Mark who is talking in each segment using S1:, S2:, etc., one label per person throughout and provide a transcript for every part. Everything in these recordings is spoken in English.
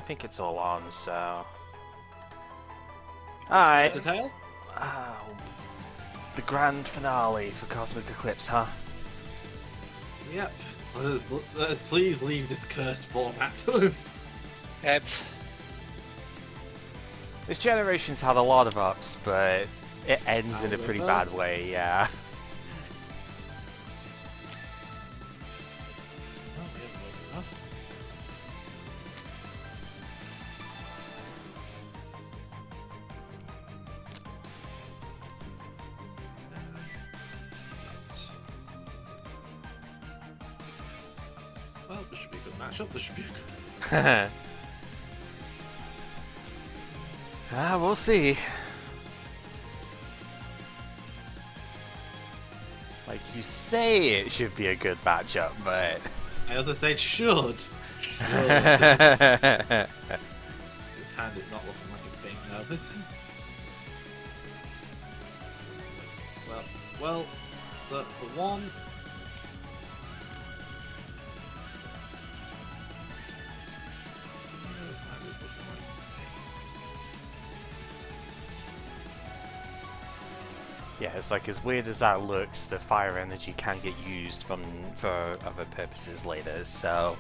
S1: think it's all on, so... Alright.
S2: The tails?
S1: The grand finale for Cosmic Eclipse, huh?
S2: Yep. Let us please leave this cursed format.
S3: It's
S1: This generation's had a lot of ups, but it ends in a
S2: the
S1: pretty
S2: first.
S1: bad way, yeah.
S2: Well, this should be a good matchup. This should be a good.
S1: We'll see. Like, you say it should be a good matchup, but...
S2: I also said should. This hand is not looking like it's being nervous. Well, but for one.
S1: Yeah, it's like, as weird as that looks, the fire energy can get used for other purposes later, so...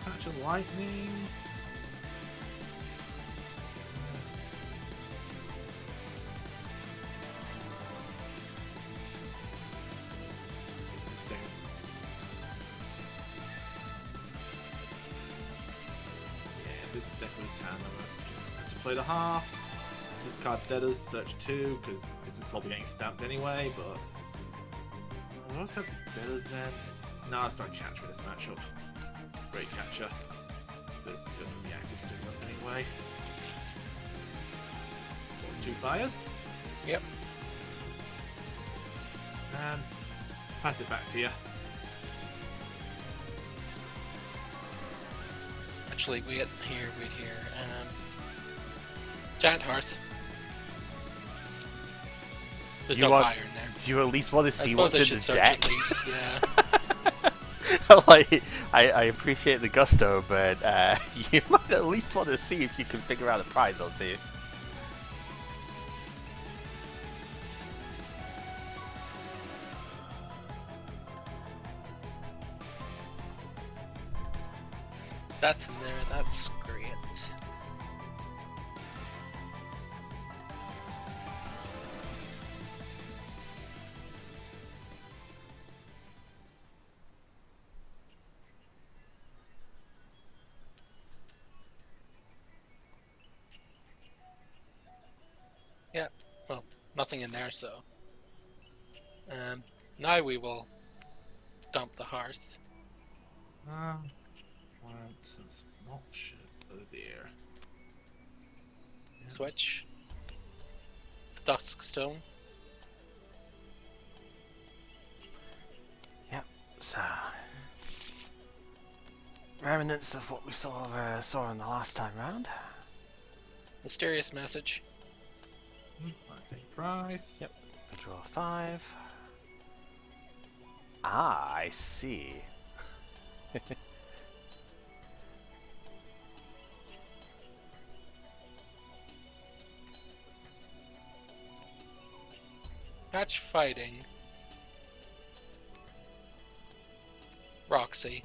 S2: Patch of lightning. This is definitely his hand. I'm going to play the half. This card dead us, search 2, because this is probably getting stamped anyway, but... I always have dead us then. No, I'll start catch for this matchup. Great catcher. This is going to be active soon enough anyway. 2 fires.
S3: Yep.
S2: And pass it back to you.
S3: actually wait here. Giant Hearth. There's no fire in there.
S1: Do you at least want to see
S3: suppose
S1: what's
S3: I
S1: in
S3: should
S1: the
S3: search
S1: deck?
S3: at least, yeah.
S1: Like, I appreciate the gusto, but you might at least want to see if you can figure out a prize or two.
S3: That's in there, that's great. Yeah, well, nothing in there, so. Now we will dump the hearth.
S2: Plants and small shit over there.
S3: Switch. Duskstone.
S1: Yep, so... remnants of what we saw in the last time round.
S3: Mysterious message.
S2: Take price.
S1: Yep. I draw 5. Ah, I see.
S3: Catch fighting. Roxy.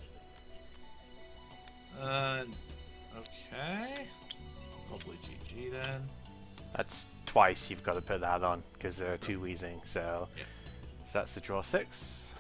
S2: Okay. Probably GG then.
S1: That's twice you've got to put that on, because there are 2 wheezing, so...
S2: Yeah.
S1: So that's the draw 6.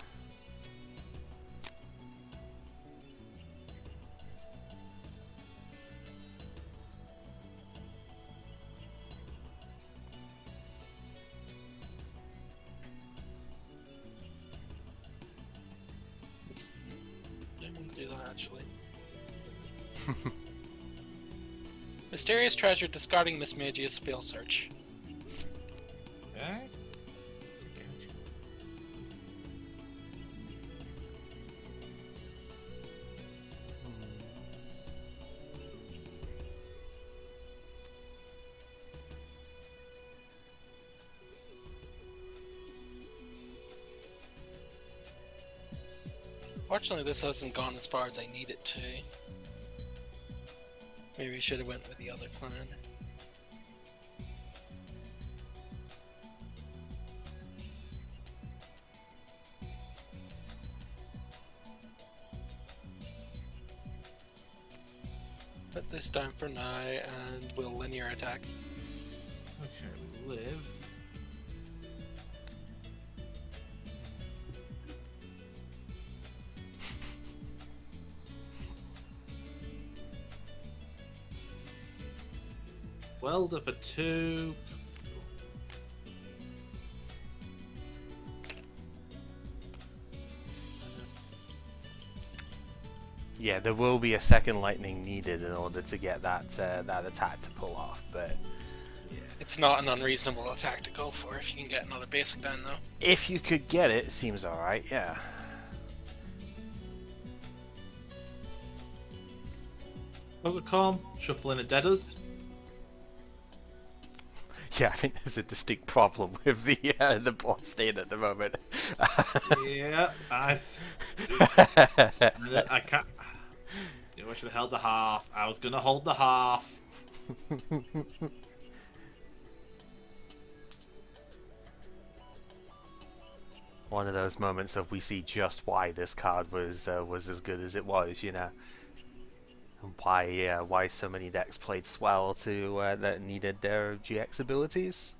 S3: I want to do that actually. Mysterious treasure discarding Mismagius field search.
S2: Okay.
S3: Fortunately, this hasn't gone as far as I need it to. Maybe I should have went with the other plan. Put this down for now, and we'll linear attack.
S2: Okay, we live. Welder for 2.
S1: Yeah, there will be a second lightning needed in order to get that that attack to pull off, but
S3: It's not an unreasonable attack to go for if you can get another basic down, though.
S1: if you could get it, it seems alright, yeah.
S2: Pokemon, shuffle in a Deaders.
S1: Yeah, I think there's a distinct problem with the board state at the moment.
S2: Yeah, I can't. You know, I should have held the half. I was gonna hold the half.
S1: One of those moments of we see just why this card was as good as it was, you know, and why so many decks played Swell to that needed their GX abilities.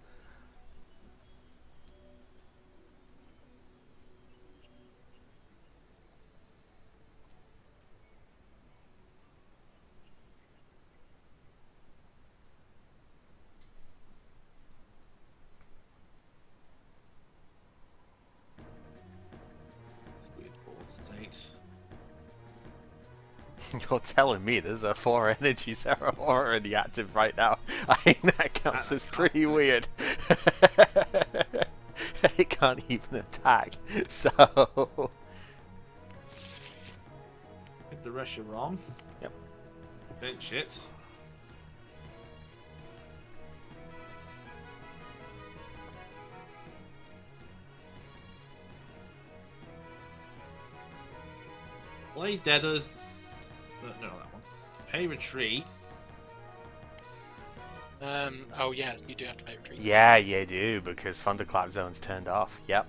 S2: It's weird board state.
S1: You're telling me there's a 4 energy Zero already active right now. I think that counts as pretty weird. It can't even attack, so...
S2: Hit the Reshiram.
S1: Yep.
S2: Bench it. Play Deaders. No, that one. Pay retreat.
S3: Oh yeah, you do have to pay retreat.
S1: Yeah, you do, because Thunderclap Zone's turned off. Yep.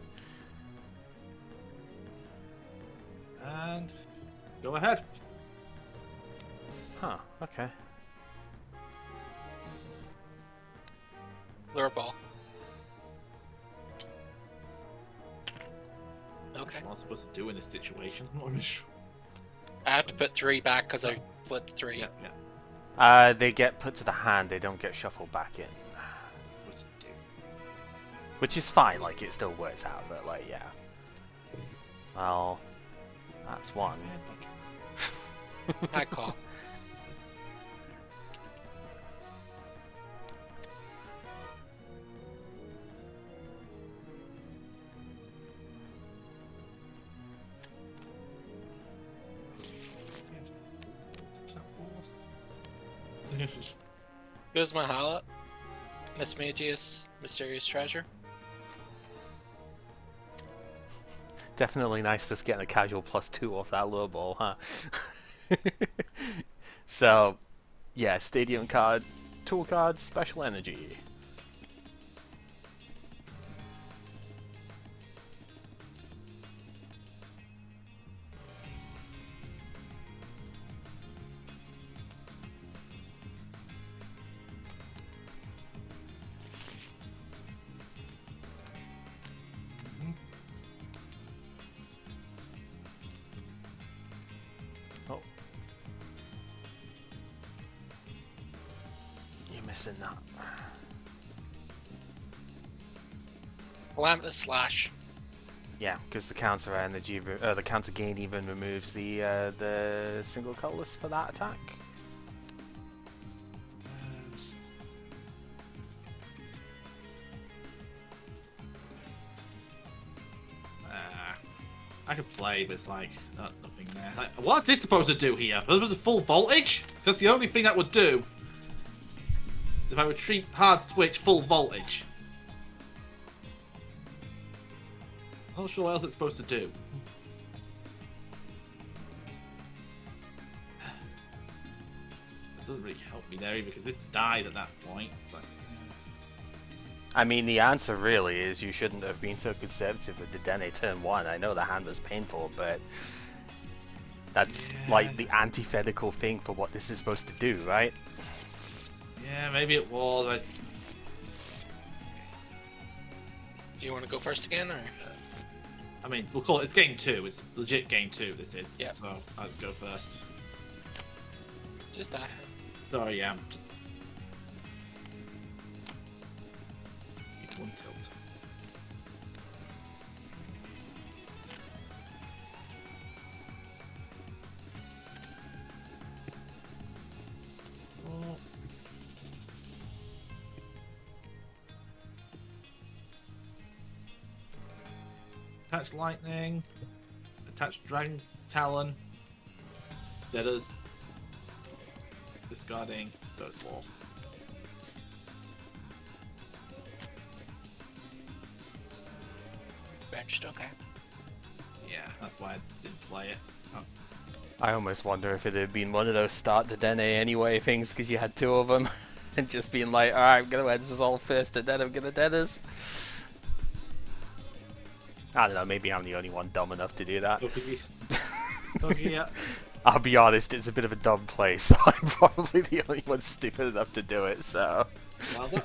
S2: And go ahead.
S1: Huh, okay.
S3: Lure ball. Okay.
S2: What am I supposed to do in this situation? I'm not really sure.
S3: I have to put 3 back because I flipped 3.
S2: Yeah, yeah.
S1: They get put to the hand, they don't get shuffled back in.
S2: What's it supposed to do?
S1: Which is fine, like, it still works out, but, like, yeah. Well, that's one.
S3: I call. Goes my Hala. Mismagius, Mysterious Treasure.
S1: Definitely nice just getting a casual +2 off that lure ball, huh? So, yeah, Stadium card, Tool card, Special Energy. Oh. You're missing that.
S3: Calamitous Slash.
S1: Yeah, because the counter energy, the counter gain even removes the single colorless for that attack.
S2: I could play, but it's like nothing there. Like, what's it supposed to do here? Was it full voltage? That's the only thing that would do. If I retreat, hard switch, full voltage. I'm not sure what else it's supposed to do. doesn't really help me there either because this died at that point. It's like,
S1: I mean, the answer really is you shouldn't have been so conservative with the Dene turn 1. I know the hand was painful, but that's like the antithetical thing for what this is supposed to do, right?
S2: yeah, maybe it was.
S3: You want to go first again, or?
S2: I mean, we'll call it. It's game 2. It's legit game 2. This is.
S3: Yeah.
S2: So let's go first.
S3: Just asking.
S2: Sorry, yeah, I'm just. One tilt. Oh. Attach lightning. Attach dragon talon. Deaders. Discarding those 4.
S3: Benched, okay.
S2: Yeah, that's why I didn't play it. Oh.
S1: I almost wonder if it had been one of those start the Dene anyway things because you had 2 of them and just being like, alright, I'm going to end resolve first and then I'm going to Deners. I don't know, maybe I'm the only one dumb enough to do that.
S2: Okay, yeah.
S1: I'll be honest, it's a bit of a dumb play, so I'm probably the only one stupid enough to do it, so...
S2: Well done.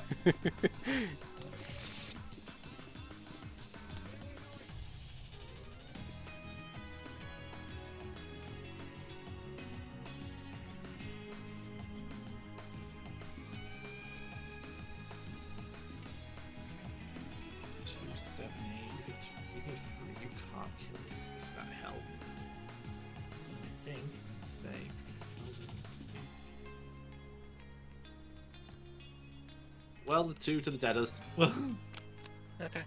S2: Well, the 2 to the Deaders.
S3: Okay.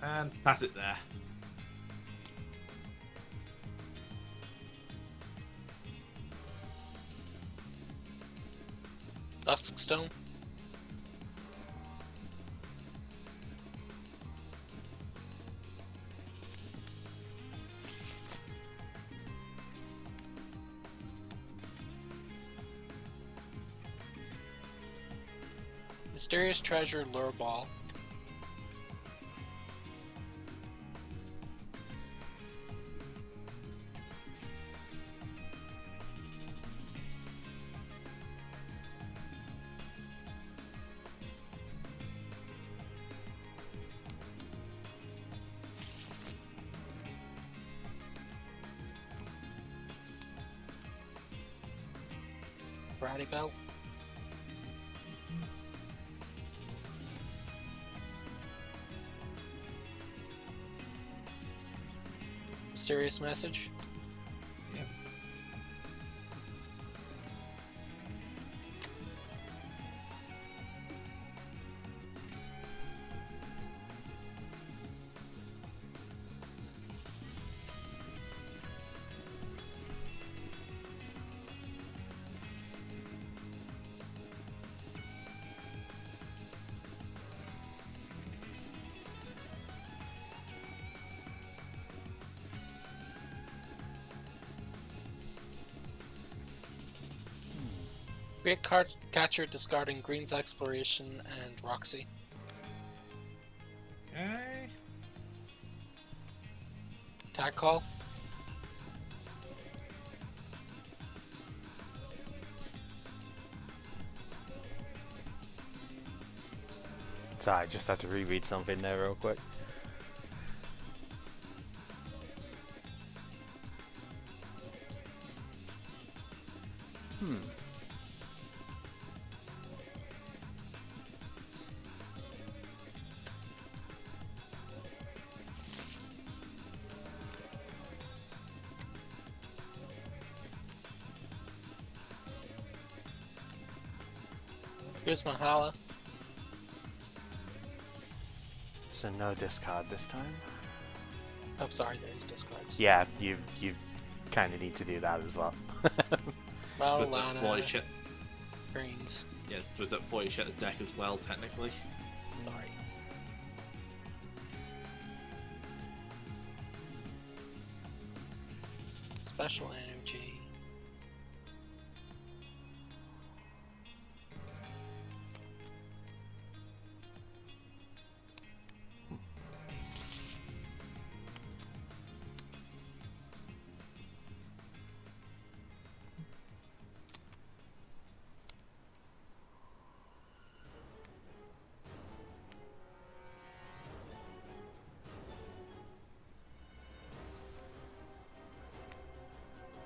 S2: And pass it there.
S3: Duskstone. Mysterious Treasure Lure Ball. Bratty Belt. Mysterious Message.
S2: Yeah.
S3: Great card catcher discarding Green's Exploration and Roxy.
S2: Okay.
S3: Tag call.
S1: Sorry, I just had to reread something there real quick.
S3: Here's Mahala.
S1: So no discard this time?
S3: Oh, sorry, there is discards.
S1: Yeah, you kind of need to do that as well.
S3: Well,
S2: Supposed to
S3: Lana,
S2: check.
S3: greens.
S2: Yeah, supposed to before you check the deck as well, technically.
S3: Sorry. Special energy.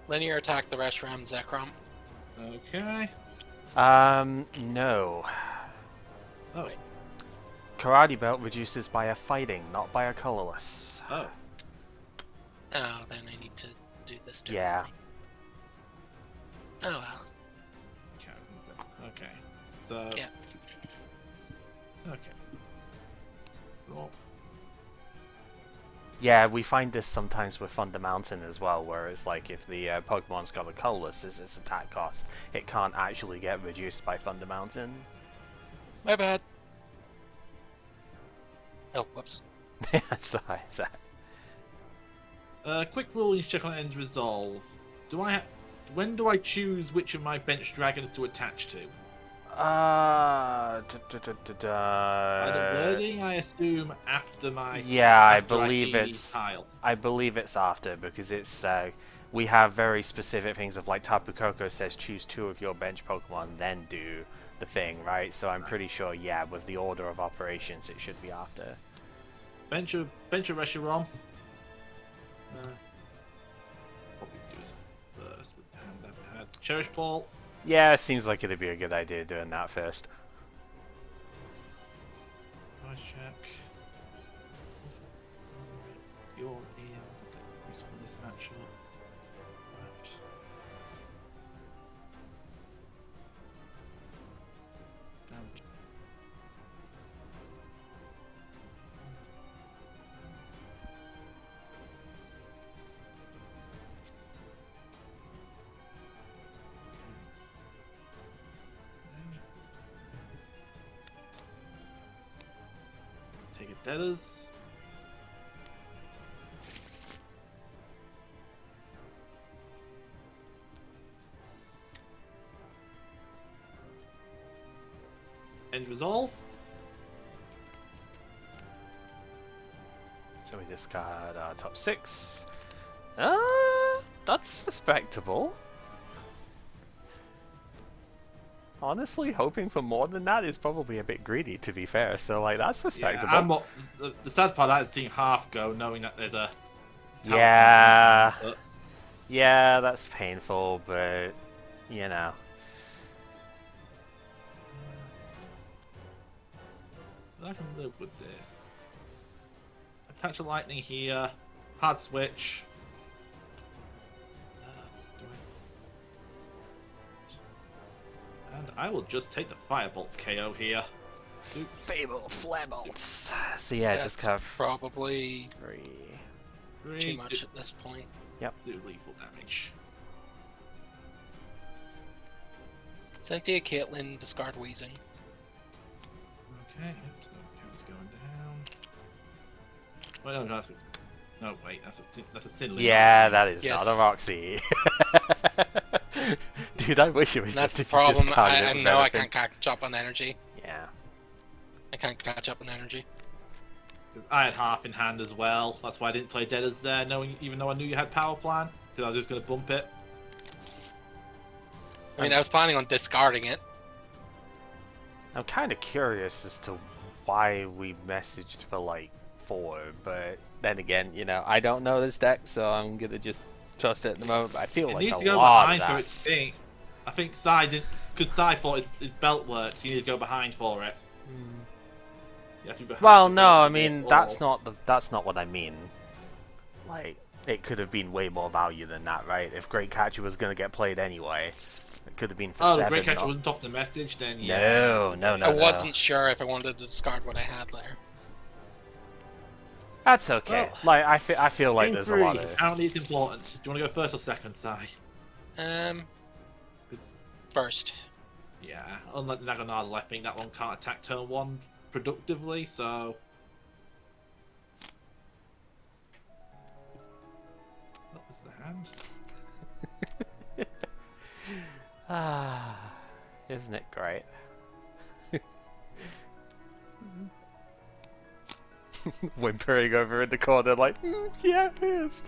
S3: Linear attack the Reshiram Zekrom.
S2: Okay.
S1: No.
S2: Oh.
S3: Wait.
S1: Karate Belt reduces by a fighting, not by a colorless.
S2: Oh.
S3: Oh, then I need to do this differently.
S1: Yeah.
S3: Oh well.
S2: Okay. So.
S3: Yeah.
S2: Okay. Well,
S1: Yeah, we find this sometimes with Thunder Mountain as well, where it's like if the Pokemon's got a colorless as its attack cost, it can't actually get reduced by Thunder Mountain.
S3: My bad. Oh, whoops.
S1: Sorry, sorry.
S2: quick rulings check on End's resolve. When do I choose which of my bench dragons to attach to? By the wording, I assume after my.
S1: Yeah, I
S2: after
S1: believe
S2: see
S1: it's.
S2: tile.
S1: I believe it's after because it's. We have very specific things of like Tapu Koko says choose 2 of your bench Pokemon, then do the thing, right? So I'm pretty sure, yeah, with the order of operations, it should be after.
S2: Bench of Reshiram. Probably do this first with the hand I've had. Cherish Ball.
S1: Yeah, it seems like it'd be a good idea doing that first.
S2: Nice check. You're in. Useful this matchup. Left. Down. Take it, Deaders. End resolve.
S1: So we discard our top 6. That's respectable. Honestly, hoping for more than that is probably a bit greedy, to be fair. So, like, that's respectable.
S2: Yeah, I'm not, the sad part is seeing half go, knowing that there's a. tower
S1: Yeah.
S2: coming, but
S1: Yeah, that's painful, but you know.
S2: I can live with this. Attach a lightning here. Hard switch. And I will just take the Firebolt's KO here.
S1: Fable Flarebolts. So yeah,
S3: That's
S1: just have
S3: probably
S2: 3.
S3: too much at this point.
S2: Do lethal damage.
S3: Cynthia, Caitlyn, discard Wheezing.
S2: Okay, so count's going down. Well, no, that's a, no, wait, that's a Sinley.
S1: Yeah, that is
S3: Yes.
S1: not a Roxy. Dude, I wish it was
S3: That's
S1: just
S3: the
S1: if you
S3: problem.
S1: discarded
S3: I
S1: it with
S3: know I
S1: everything.
S3: can't catch up on energy.
S1: Yeah.
S3: I can't catch up on energy.
S2: I had half in hand as well. That's why I didn't play Deaders there, even though I knew you had Power Plant, because I was just going to bump it.
S3: I mean, I was planning on discarding it.
S1: I'm kind of curious as to why we messaged for like 4, but then again, you know, I don't know this deck, so I'm gonna just trust it at the moment. But I feel
S2: It
S1: like
S2: needs
S1: a
S2: to go
S1: lot
S2: behind
S1: of
S2: for
S1: that.
S2: its thing. I think Sai didn't, because Sai thought his belt worked. You need to go behind for it. You have to be behind
S1: Well,
S2: the
S1: no,
S2: belt
S1: I
S2: to get
S1: mean
S2: all.
S1: that's not what I mean. Like, it could have been way more value than that, right? If Great Catcher was gonna get played anyway, it could have been for 7.
S2: Oh, the Great Catcher
S1: not-
S2: wasn't off the message, then yeah.
S1: No, no, no.
S3: I wasn't sure if I wanted to discard what I had there.
S1: That's okay.
S2: Well,
S1: Like I feel like
S2: Game
S1: there's
S2: 3,
S1: a lot of.
S2: apparently it's important. Do you want to go first or second, Sai?
S3: first.
S2: Yeah, unlike Naganadel, I think that one can't attack turn 1 productively, so... What was the hand?
S1: Ah, isn't it great? Whimpering over in the corner like, yeah, it is.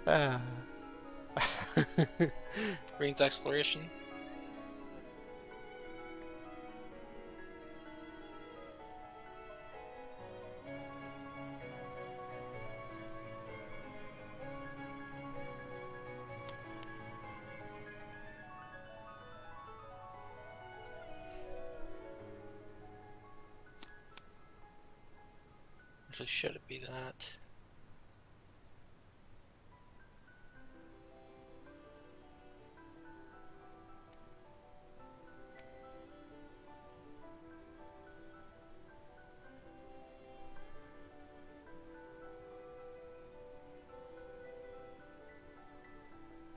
S1: Ah.
S3: Green's Exploration. Actually, should it be that?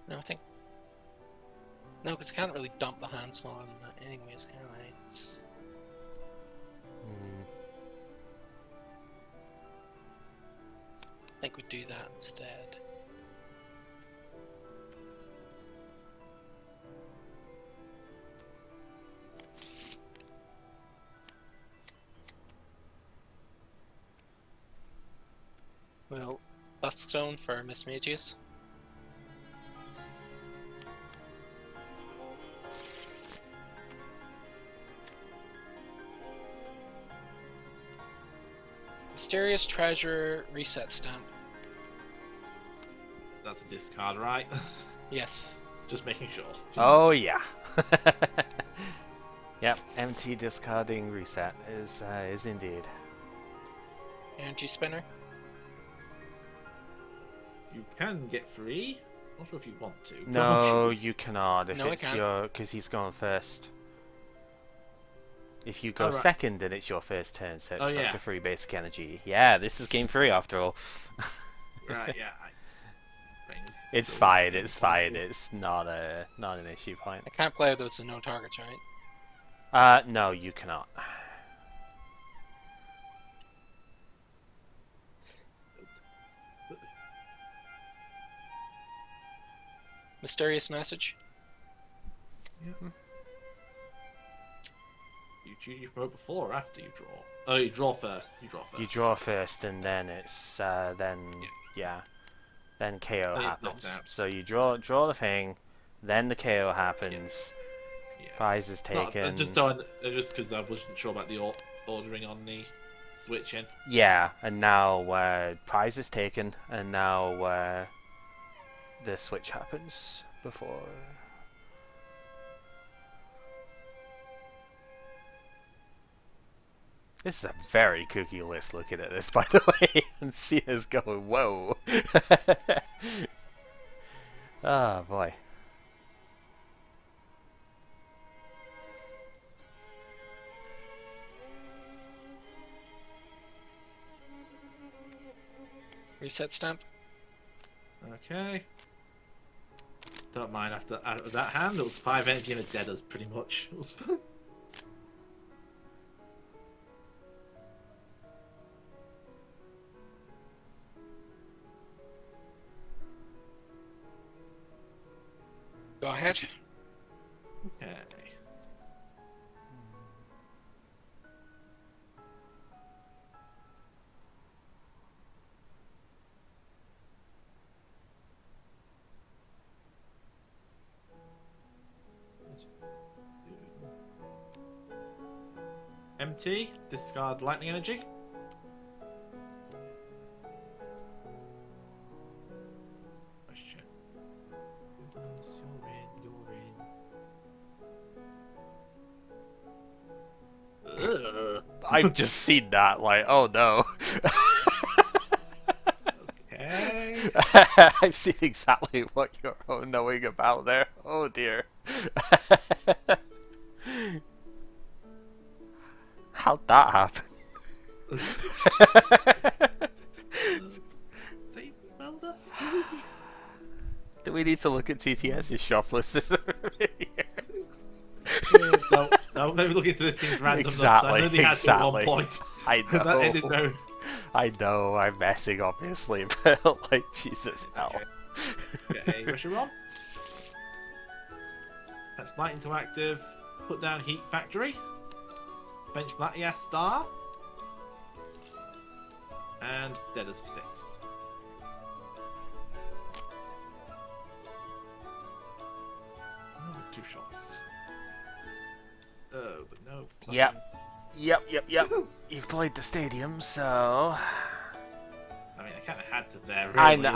S3: No, I think... No, because I can't really dump the hand small in that anyways, can I? It's... I think we do that instead. Well, Duskstone for Mismagius. Mysterious Treasure Reset Stamp.
S2: That's a discard, right?
S3: Yes.
S2: Just making sure.
S1: Oh yeah. Yep, empty discarding reset is indeed.
S3: Energy Spinner.
S2: You can get free. Not sure if you want to.
S1: No, you cannot if
S3: No, I
S1: it's
S3: can't.
S1: your because he's going first. If you go
S2: Oh, right.
S1: second, then it's your first turn, so it's
S2: Oh, yeah.
S1: up to 3 basic energy. Yeah, this is game 3 after all.
S2: Right, yeah.
S1: It's fine. It's fine. It's not an issue point.
S3: I can't play those to no targets, right?
S1: No, you cannot.
S3: Mysterious Message.
S2: Yeah. You promote before or after you draw? Oh, you draw first. You draw first.
S1: You draw first, and then it's then KO
S2: Then it's knocked
S1: happens.
S2: out.
S1: So you draw the thing, then the KO happens.
S2: Yeah.
S1: Prize is taken.
S2: Just because I wasn't sure about the ordering on the switching.
S1: Yeah, and now prize is taken, and now the switch happens before. This is a very kooky list looking at this, by the way, and see us going, whoa. Oh boy.
S3: Reset Stamp.
S2: Okay. Don't mind after that hand. It was 5 energy and a deaders, pretty much. It was fun.
S3: Go ahead.
S2: Okay. Empty. Discard lightning energy. Question. You're in.
S1: I've just seen that, like, oh no.
S2: Okay.
S1: I've seen exactly what you're knowing about there. Oh dear. How'd that happen?
S2: Save Melda?
S1: Do we need to look at TTS's shop list?
S2: No, maybe look into this thing's random.
S1: Exactly,
S2: I only had to at one
S1: exactly.
S2: point.
S1: I
S2: That ended
S1: know.
S2: very...
S1: I know, I'm messing, obviously, but, like, Jesus hell.
S2: Get a Reshiram. That's Light into active. Put down Heat Factory. Bench Latias Star. And Deaders for 6. Oh, 2 shots. Oh, but no.
S1: Yep. Yep. You've played the stadium, so...
S2: I mean, I kind of had to there, really,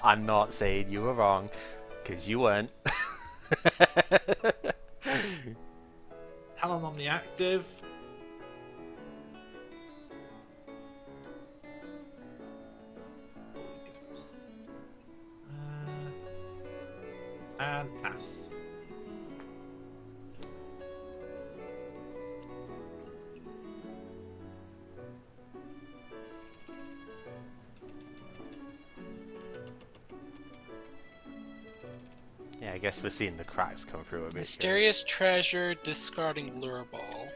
S1: I'm not saying you were wrong, because you weren't.
S2: Talon on the active. And pass.
S1: Yeah, I guess we're seeing the cracks come through a bit.
S3: Mysterious treasure, discarding lure ball.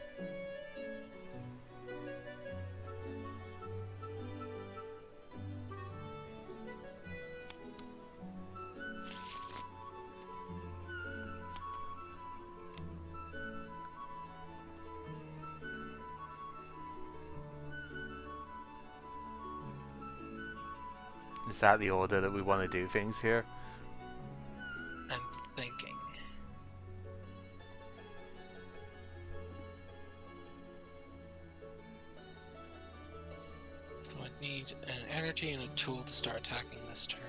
S1: Is that the order that we want to do things here?
S3: I'm thinking. So I need an energy and a tool to start attacking this turn.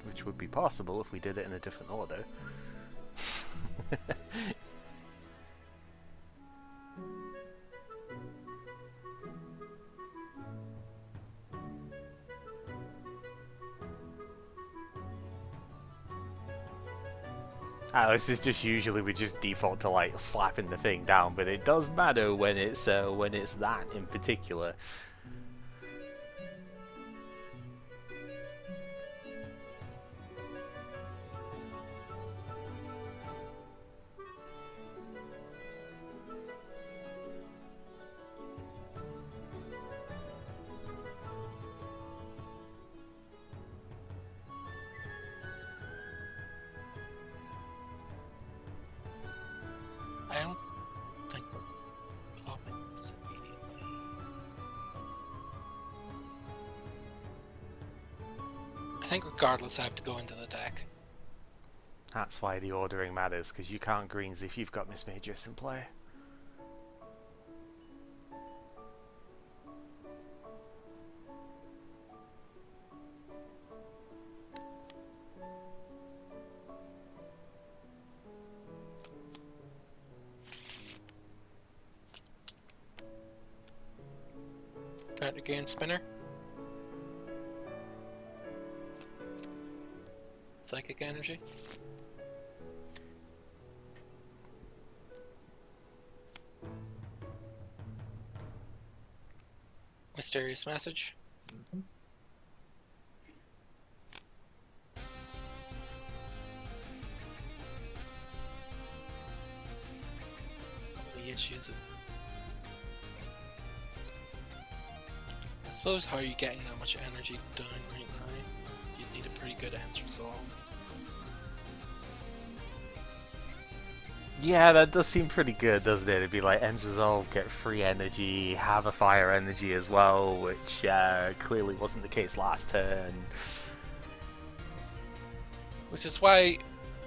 S1: Which would be possible if we did it in a different order. This is just usually we just default to like slapping the thing down, but it does matter when it's that in particular.
S3: I don't think we're popping this immediately. I think regardless I have to go into the deck.
S1: That's why the ordering matters, because you can't greens if you've got Mismagius in play.
S3: Got again, spinner. Psychic energy. Mysterious message. The issues of... I suppose how are you getting that much energy down right now? You'd need a pretty good end resolve.
S1: Yeah, that does seem pretty good, doesn't it? It'd be like end resolve, get free energy, have a fire energy as well, which clearly wasn't the case last turn.
S3: Which is why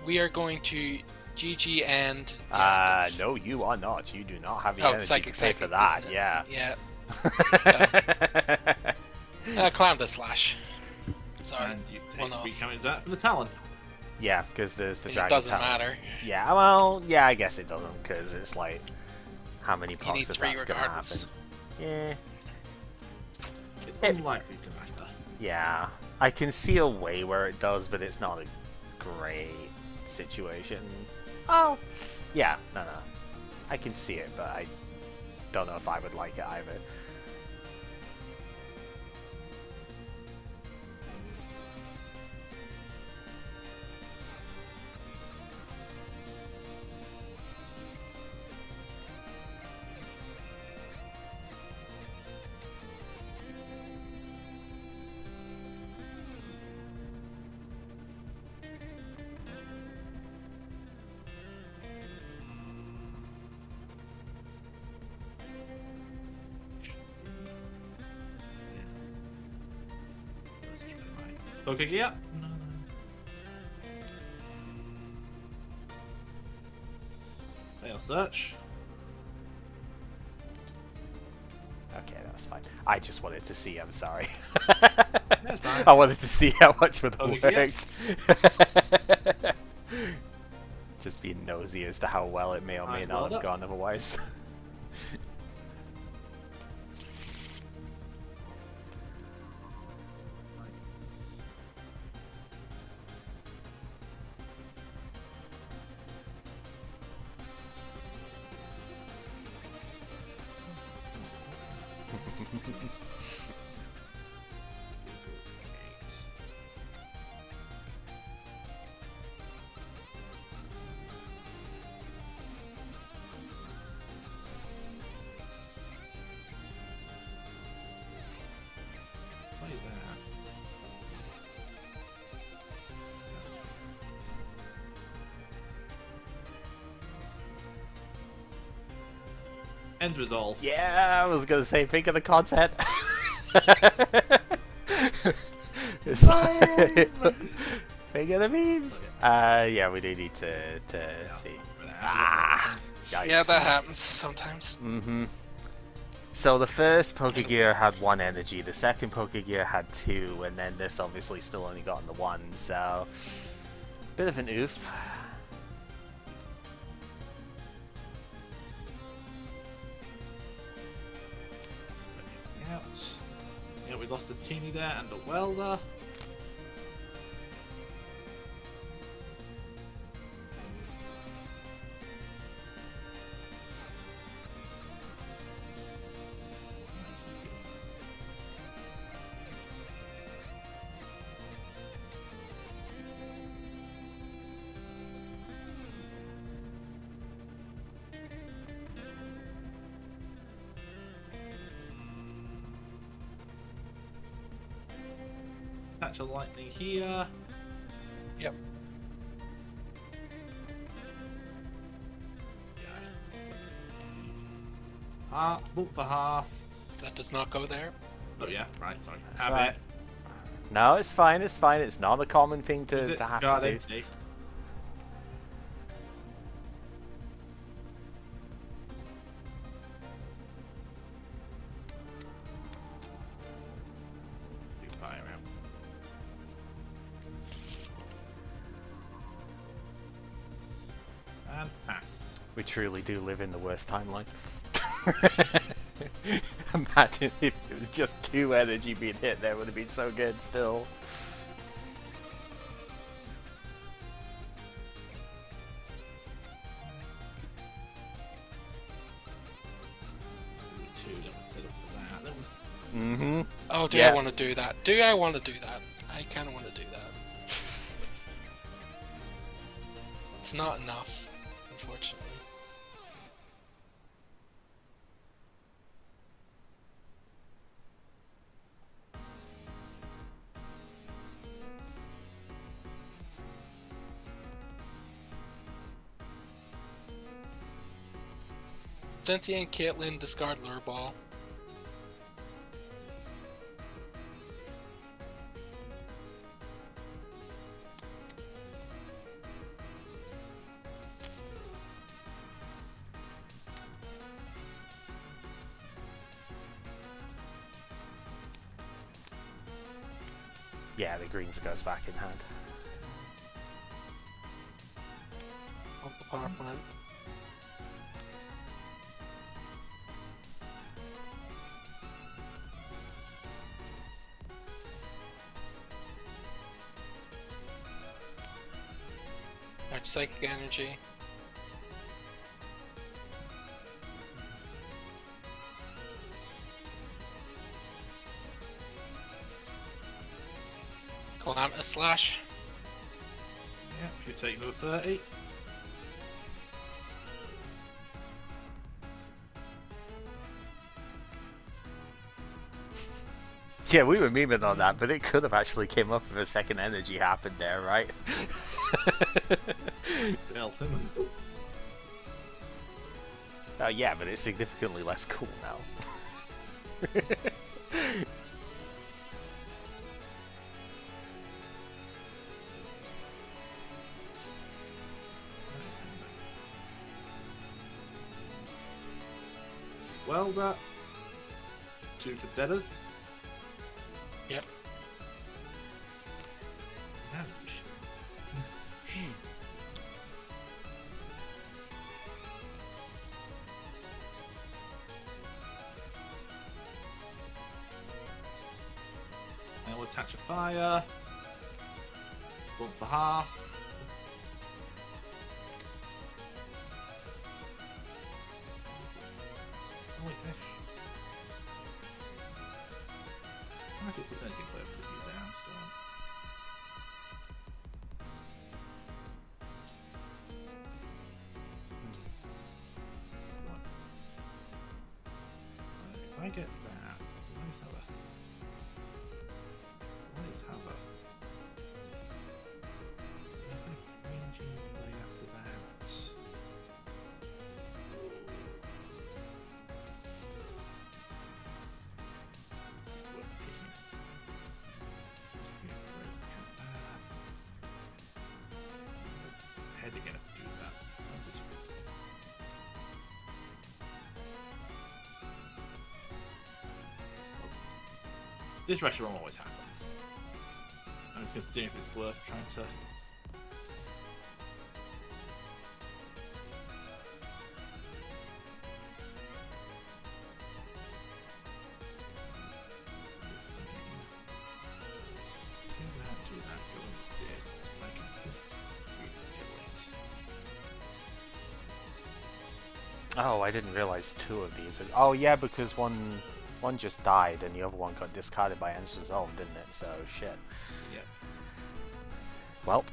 S3: we are going to GG and...
S1: No, you are not. You do not have the
S3: Oh,
S1: energy
S3: psychic,
S1: to pay for that. Yeah.
S3: Yeah. Climb the slash. Sorry.
S2: And you
S3: One off.
S2: be coming to that from the Talon.
S1: Yeah, because there's the
S3: It
S1: dragon.
S3: doesn't
S1: talent.
S3: matter.
S1: Yeah, well, yeah, I guess it doesn't, because it's like how many
S3: You need
S1: procs if
S3: 3
S1: that's gonna happen.
S3: regardless.
S1: Yeah.
S2: It's unlikely to matter.
S1: Yeah, I can see a way where it does, but it's not a great situation. Oh, yeah, no, I can see it, but I don't know if I would like it either.
S2: Okay, yeah. Fail search.
S1: Okay, that's fine. I just wanted to see, I'm sorry.
S2: That's fine.
S1: I wanted to see how much would have
S2: Okay, yeah.
S1: worked. Just being nosy as to how well it may or may
S2: Alright,
S1: not
S2: well
S1: have gone otherwise.
S2: End result.
S1: Yeah, I was gonna say, think of the content. Think of the memes. Yeah, we do need to see. Ah, yikes.
S3: Yeah, that happens sometimes.
S1: So the first Pokegear had 1 energy, the second Pokegear had 2, and then this obviously still only got the 1, so bit of an oof.
S2: Out. Yeah, we lost a teeny there and a welder. Catch a lightning here.
S3: Yep.
S2: Book for half.
S3: That does not go there.
S2: Oh yeah, right, sorry.
S1: That's
S2: Have
S1: right.
S2: it.
S1: No, it's fine, it's fine. It's not a common thing
S2: Is
S1: to
S2: it
S1: have to
S2: Gallade?
S1: do.
S2: Fire out. And pass.
S1: We truly do live in the worst timeline. Imagine if it was just 2 energy being hit there, would have been so good still.
S2: Two, that was set up for that. That was
S1: Mm-hmm.
S3: Oh, do
S1: Yeah.
S3: I want to do that? Do I want to do that? I kind of want to do that. It's not enough, unfortunately. Sentient Caitlyn, discard Lure Ball.
S1: Yeah, the greens goes back in hand.
S3: Off the power plant. Match Psychic Energy. Calamitous Slash.
S2: yeah. You take move 30.
S1: Yeah, we were memeing on that, but it could have actually came up if a second energy happened there, right?
S2: Still.
S1: Yeah, but it's significantly less cool now.
S2: Welder. 2 to Deaders.
S3: Yep.
S2: Ouch. And we'll attach a fire. Bump for half. Oh wait, fish. I could put anything clever to you down, so. If I get that, so let's have a. Let's have a. Ranging play after that. It's worth picking. Just gonna break that. Heading gonna do that. This This Reshiram always happens. I'm just gonna see if it's worth trying to. Do that, go with this. I can just rekill it.
S1: Oh, I didn't realize 2 of these. Oh yeah, because one just died and the other one got discarded by End's Resolve, didn't it? So shit.
S2: Yeah.
S1: Welp.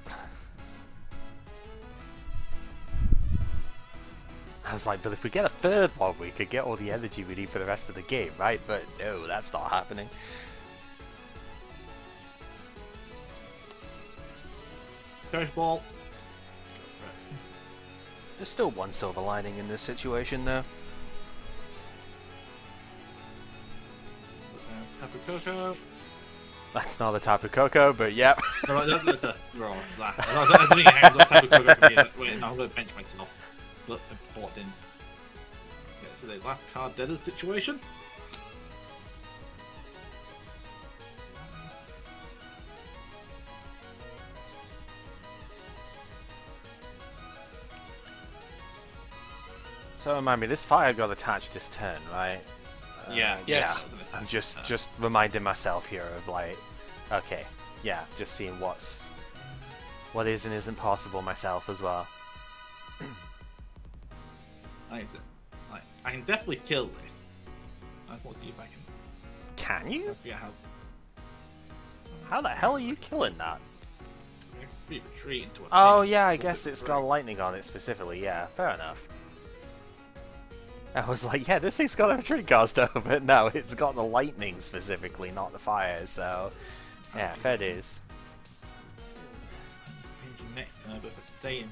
S1: I was like, but if we get a third one, we could get all the energy we need for the rest of the game, right? But no, that's not happening.
S2: Cherish Ball.
S1: There's still one silver lining in this situation, though.
S2: Tapu Koko.
S1: That's not a Tapu Koko, but yep.
S2: No, that's a wrong. I was thinking hands on Tapu Koko for me. Wait, no, I'm going to bench myself. But important. Okay, so the last card Deaders situation.
S1: So remind me, this fire got attached this turn, right?
S2: Yeah.
S3: Yes.
S2: Yeah.
S1: I'm just reminding myself here of like, okay, yeah, just seeing what is and isn't possible myself as well.
S2: I can definitely kill this. I just want to see if I can.
S1: Can you?
S2: I forget how.
S1: How the hell are you killing that?
S2: Free retreat into a.
S1: Oh
S2: thing.
S1: yeah, I guess it's got lightning on it specifically. Yeah, fair enough. I was like, yeah, this thing's got a retreat cost over it. No, it's got the lightning specifically, not the fire. So, yeah, fair dues.
S2: Changing next turn, but if I stay in.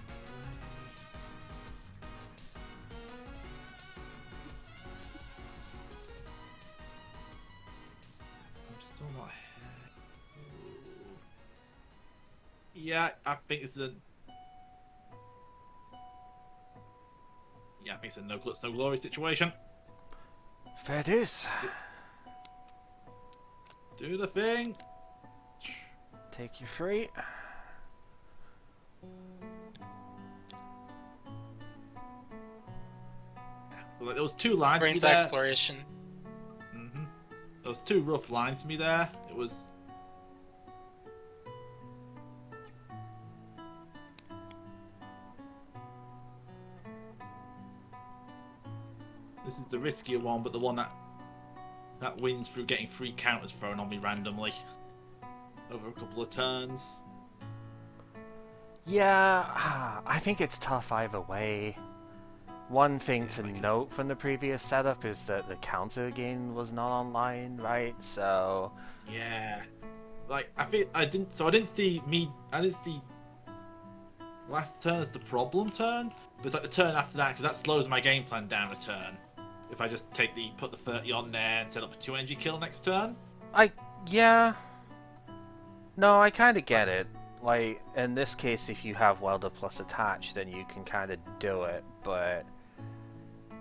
S2: I'm still not. Yeah, I think it's a. Yeah, I think it's a no glitz, no glory situation.
S1: Fair dues.
S2: Do the thing.
S1: Take your free.
S2: Like, there was 2 lines to me
S3: Brains
S2: there.
S3: exploration.
S2: There was 2 rough lines to me there. It was. This is the riskier one, but the one that wins through getting 3 counters thrown on me randomly over a couple of turns.
S1: Yeah, I think it's tough either way. One thing to
S2: I guess.
S1: note from the previous setup is that the counter game was not online, right? So
S2: Yeah, like I didn't see last turn as the problem turn, but it's like the turn after that because that slows my game plan down a turn. If I just put the 30 on there and set up a 2 energy kill next turn.
S1: yeah. No, I kind of get it. Like, in this case, if you have Welder plus Attach, then you can kind of do it, but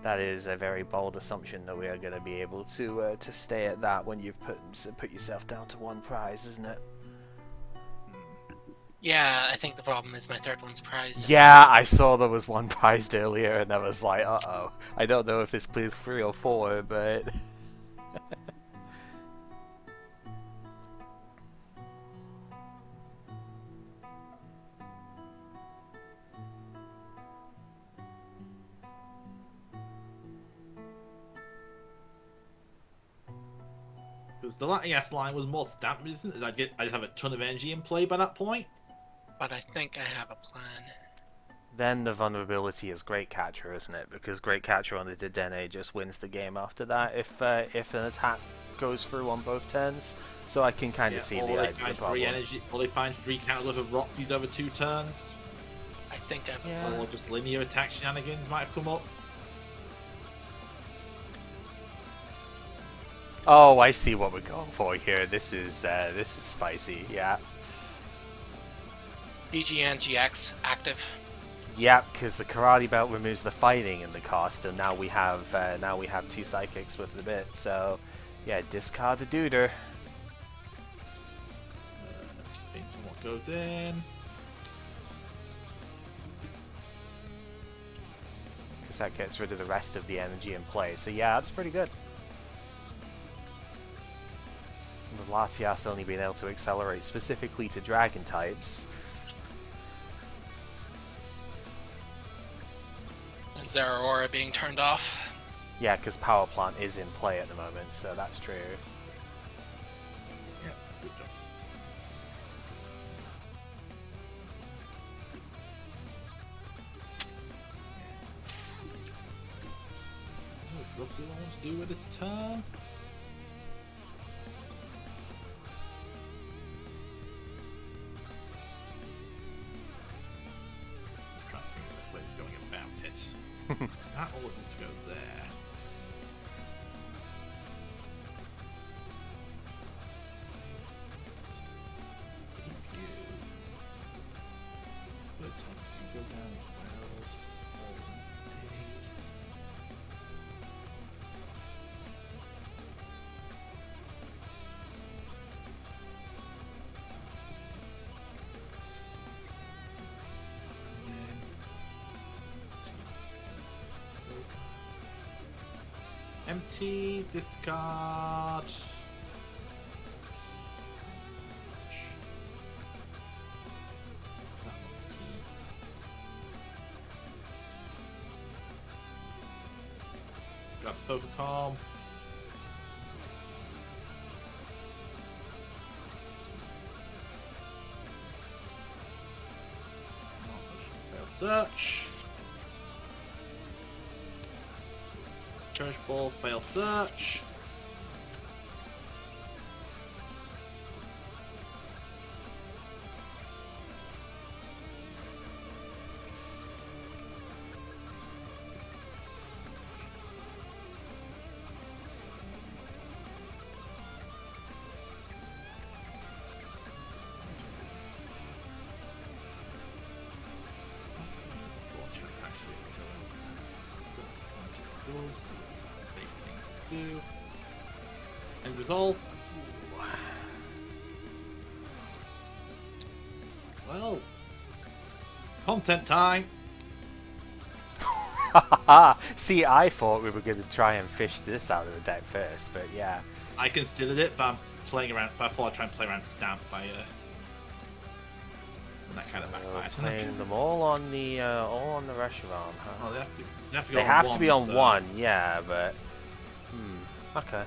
S1: That is a very bold assumption that we are going to be able to stay at that when you've put yourself down to one prize, isn't it?
S3: Yeah, I think the problem is my third one's prized.
S1: Yeah, I saw there was one prized earlier, and I was like, uh-oh. I don't know if this plays 3 or 4, but...
S2: Because the Latias line was more stamp resistant, I just have a ton of energy in play by that point.
S3: But I think I have a plan.
S1: Then the vulnerability is Great Catcher, isn't it? Because Great Catcher on the Dedenne just wins the game after that if an attack goes through on both turns. So I can kind of see the problem.
S2: Or they find 3 counters worth of Roxy's over 2 turns.
S3: I think I have a plan.
S2: Or just linear attack shenanigans might have come up.
S1: Oh, I see what we're going for here. This is spicy, yeah.
S3: BG and GX active.
S1: Yeah, because the Karate Belt removes the fighting in the cost, and now we have 2 Psychics with the bit. So, yeah, discard the Duder.
S2: Think what goes in.
S1: Because that gets rid of the rest of the energy in play. So yeah, that's pretty good. With Latias only being able to accelerate specifically to Dragon types.
S3: And Zeraora being turned off.
S1: Yeah, because Power Plant is in play at the moment, so that's true.
S2: Yeah, good job. What does Ruffy want to do with his turn? That all needs to go there. TQ. But can go down as well. Empty, discard. Discard Pokémon. Search. Church Ball, fail search. Ends resolve. Well, content time.
S1: See, I thought we were going to try and fish this out of the deck first, but yeah.
S2: I considered it, but I'm playing around. But I thought I'd try and play around Stamp by that kind of backfires.
S1: Playing them all on the Reshiram, huh?
S2: Oh,
S1: They have to be on one, yeah, but okay.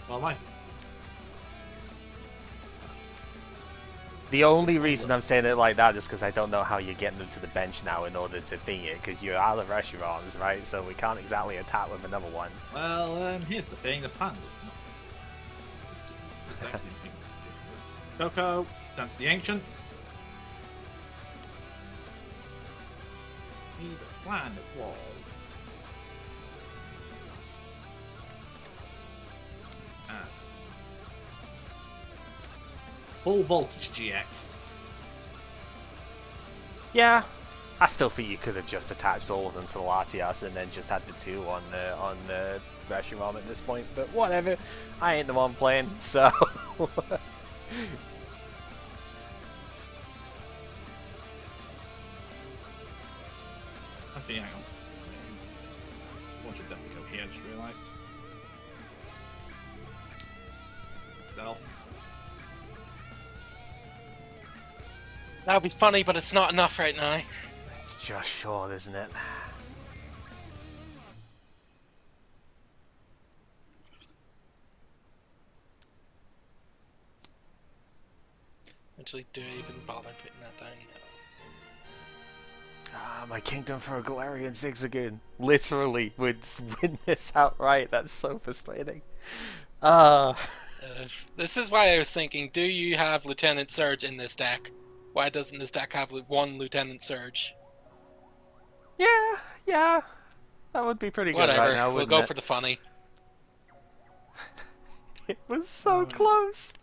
S2: Well,
S1: the only reason I'm saying it like that is because I don't know how you're getting them to the bench now in order to thing it, because you're out of Reshirams, right? So we can't exactly attack with another one.
S2: Well, here's the thing: the plan was not. Coco, down to the Ancients. See, the plan it was. Full voltage GX.
S1: Yeah, I still think you could have just attached all of them to the Latias and then just had the 2 on the Reshiram at this point. But whatever, I ain't the one playing, so.
S2: Okay, hang on. One should definitely go here, I just realised. Self.
S3: That would be funny, but it's not enough right now.
S1: It's just short, isn't it?
S3: Actually, do I even bother putting that down? No.
S1: Ah, my Kingdom for a Galarian Zigzagoon literally would win this outright. That's so frustrating.
S3: This is why I was thinking, do you have Lieutenant Surge in this deck? Why doesn't this deck have one Lieutenant Surge?
S1: Yeah, that would be pretty good right now,
S3: we'll
S1: wouldn't
S3: go
S1: it?
S3: for the funny.
S1: It was so close.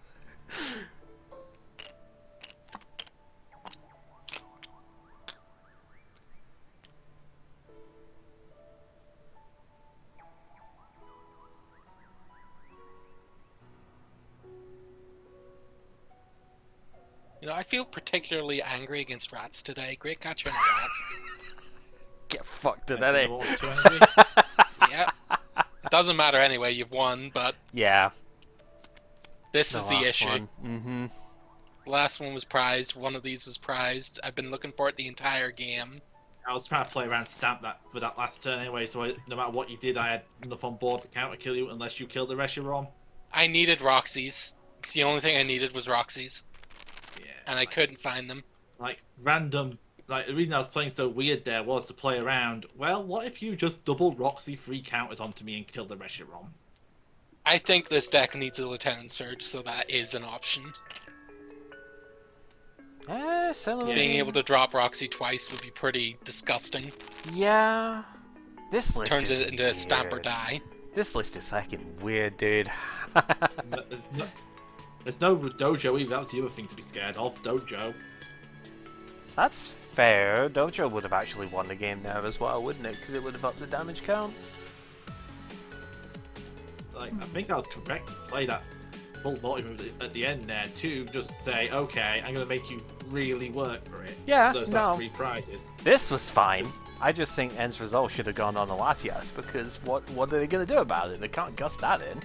S3: You know, I feel particularly angry against rats today. Great catch on a rat.
S1: Get fucked in that, eh?
S3: Yeah. It doesn't matter anyway, you've won, but
S1: Yeah.
S3: this is the
S1: last
S3: issue.
S1: one. Mm-hmm.
S3: The last one was prized, one of these was prized. I've been looking for it the entire game.
S2: I was trying to play around Stamp that for that last turn anyway, so no matter what you did, I had enough on board to counter kill you unless you killed the Reshiram.
S3: I needed Roxy's. It's the only thing I needed was Roxy's.
S2: Yeah.
S3: And I couldn't find them.
S2: Like random. Like the reason I was playing so weird there was to play around. Well, what if you just double Roxy 3 counters onto me and kill the Reshiram?
S3: I think this deck needs a Lieutenant Surge, so that is an option.
S1: Certainly.
S3: Being able to drop Roxy twice would be pretty disgusting.
S1: Yeah. This list
S3: Turns
S1: is
S3: it into
S1: weird.
S3: a stamp or die.
S1: This list is fucking weird, dude.
S2: There's no Dojo either. That was the other thing to be scared of. Dojo.
S1: That's fair. Dojo would have actually won the game there as well, wouldn't it? Because it would have upped the damage count.
S2: Like, I think I was correct to play that full volume at the end there to just say, okay, I'm going to make you really work for it.
S1: Yeah,
S2: Those
S1: no.
S2: last 3 prizes.
S1: This was fine. I just think End's result should have gone on the Latias, because what are they going to do about it? They can't gust that in,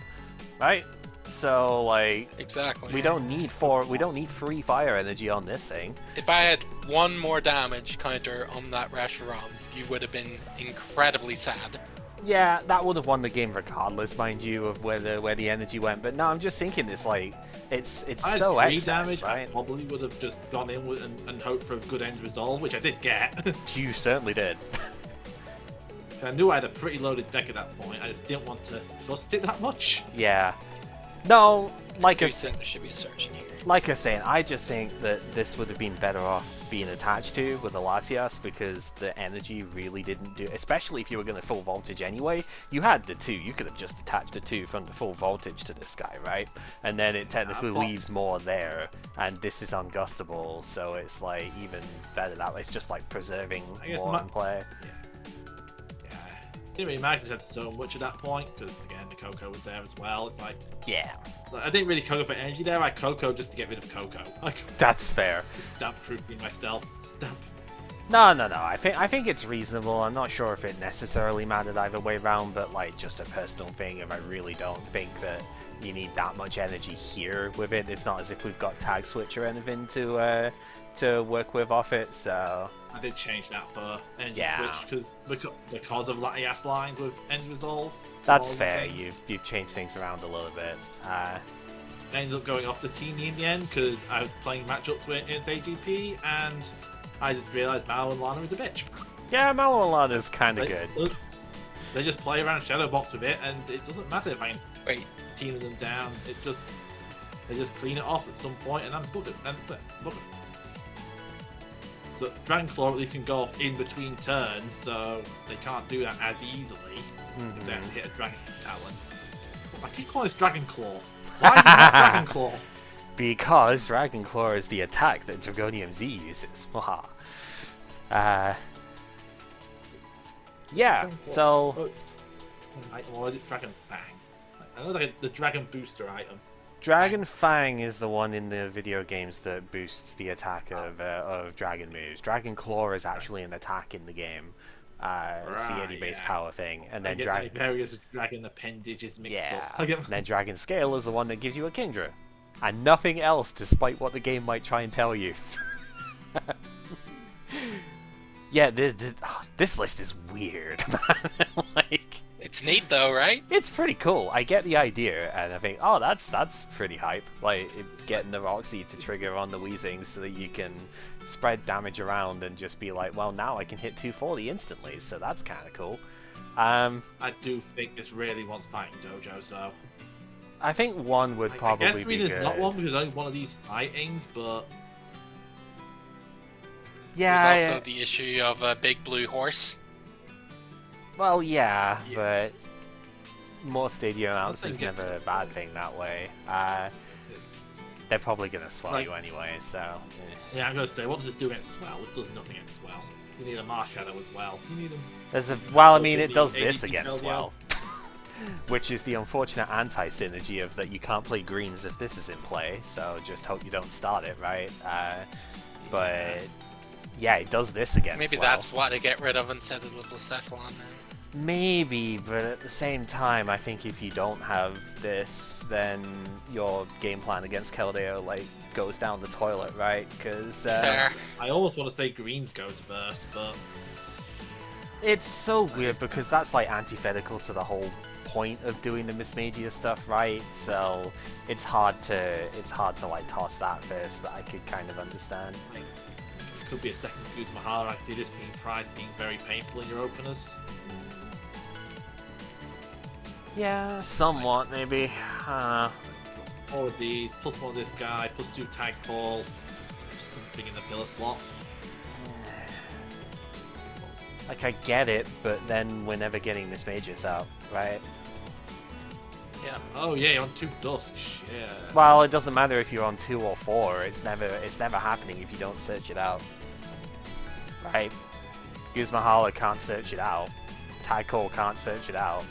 S1: right? So, like,
S3: Exactly.
S1: we don't need 3 fire energy on this thing.
S3: If I had one more damage counter on that Reshiram, you would have been incredibly sad.
S1: Yeah, that would have won the game regardless, mind you, of where the energy went. But no, I'm just thinking it's like it's so
S2: I had 3
S1: excess,
S2: damage.
S1: right?
S2: I probably would have just gone in with and hoped for a good end resolve, which I did get.
S1: You certainly did.
S2: I knew I had a pretty loaded deck at that point. I just didn't want to trust it that much.
S1: Yeah. No, like
S3: I
S1: I
S3: think there should be a search in here.
S1: like I was saying, I just think that this would have been better off being attached to with the Latias, because the energy really didn't do, especially if you were going to full voltage anyway. You had the 2, you could have just attached the 2 from the full voltage to this guy, right? And then it technically leaves more there, and this is ungustable, so it's like even better that way. It's just like preserving more in play.
S2: Yeah, didn't really matter 'cause I had so much at that point, because again the Coco was there as well. It's like,
S1: Yeah,
S2: I didn't really Coco for energy there. I Coco just to get rid of Coco. Like,
S1: that's fair.
S2: stamp proofing myself. Stamp.
S1: No. I think it's reasonable. I'm not sure if it necessarily mattered either way round, but like just a personal thing. If I really don't think that you need that much energy here with it, it's not as if we've got tag switch or anything to work with off it. So
S2: I did change that for energy
S1: Yeah.
S2: switch because of Latias lines with end resolve.
S1: that's
S2: all
S1: fair.
S2: things.
S1: You've changed things around a little bit.
S2: I ended up going off the Teeny in the end because I was playing matchups with against AGP and I just realised Mallow and Lana is a bitch.
S1: Yeah, Mallow and Lana's kind of
S2: They-
S1: good.
S2: They just play around Shadow Box with it and it doesn't matter if I can
S3: Wait,
S2: team them down. They just clean it off at some point and I'm buggered. So Dragon Claw at least can go off in between turns, so they can't do that as easily if they have to hit a Dragon Talon. I keep calling this Dragon Claw. Why is it not Dragon Claw?
S1: Because Dragon Claw is the attack that Dragonium Z uses. Haha. Yeah, so
S2: Or is it Dragon Fang? I know like the Dragon Booster item.
S1: Dragon Fang is the one in the video games that boosts the attack of dragon moves. Dragon Claw is actually an attack in the game. It's the Eddie-based power thing, and then
S2: Dragon various dragon appendages mixed up.
S1: and then Dragon Scale is the one that gives you a Kingdra, and nothing else, despite what the game might try and tell you. Yeah, this list is weird, man. Like,
S3: it's neat though, right?
S1: it's pretty cool. I get the idea, and I think, oh, that's pretty hype. Like, getting the Roxy to trigger on the Weezing so that you can spread damage around and just be like, well, now I can hit 240 instantly, so that's kind of cool.
S2: I do think this really wants fighting dojo, so
S1: I think one would probably
S2: I guess
S1: be
S2: there's
S1: good.
S2: not one because only one of these fightings, but
S1: Yeah.
S3: There's also the issue of a big blue horse.
S1: Well, yeah, but more stadium outs is never a bad thing that way. They're probably gonna swell you anyway, so.
S2: Yeah, I'm gonna say, what does this do against Swell? This does nothing against Swell. You need a Marshadow as well. You need him.
S1: Well, I mean, it does this against Swell. Which is the unfortunate anti-synergy of that you can't play greens if this is in play, so just hope you don't start it, right? But yeah, it does this against
S3: Maybe
S1: Swell.
S3: that's what to get rid of instead of the Blacephalon then.
S1: Maybe, but at the same time, I think if you don't have this, then your game plan against Keldeo, like, goes down the toilet, right? Because
S2: I almost want to say greens goes first, but
S1: it's so weird because that's like antithetical to the whole point of doing the Mismagius stuff, right? So it's hard to like toss that first, but I could kind of understand.
S2: It could be a second Guzmahara. I see this being prized being very painful in your openers.
S1: Yeah, somewhat maybe.
S2: All of these, plus one of this guy, plus 2 tag call, something in the pillar slot.
S1: Like, I get it, but then we're never getting Mismagius out, right?
S3: Yeah.
S2: Oh yeah, you're on 2 Dusk. Shit.
S1: Well, it doesn't matter if you're on 2 or 4. It's never happening if you don't search it out. Right? Guzmahala can't search it out. Tycole can't search it out.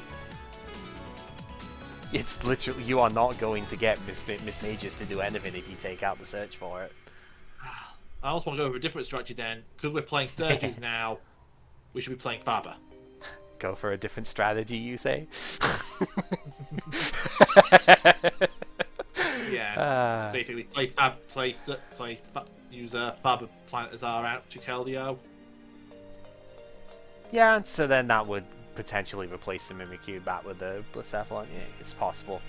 S1: It's literally, you are not going to get Mismagius to do anything if you take out the search for it.
S2: I also want to go over a different strategy then, because we're playing Surges now. We should be playing Faber.
S1: Go for a different strategy, you say?
S2: Yeah. Basically, use Faber Planet Azar out to Keldeo.
S1: Yeah, so then that would potentially replace the Mimikyu back with the Blacephalon. Yeah, it's possible.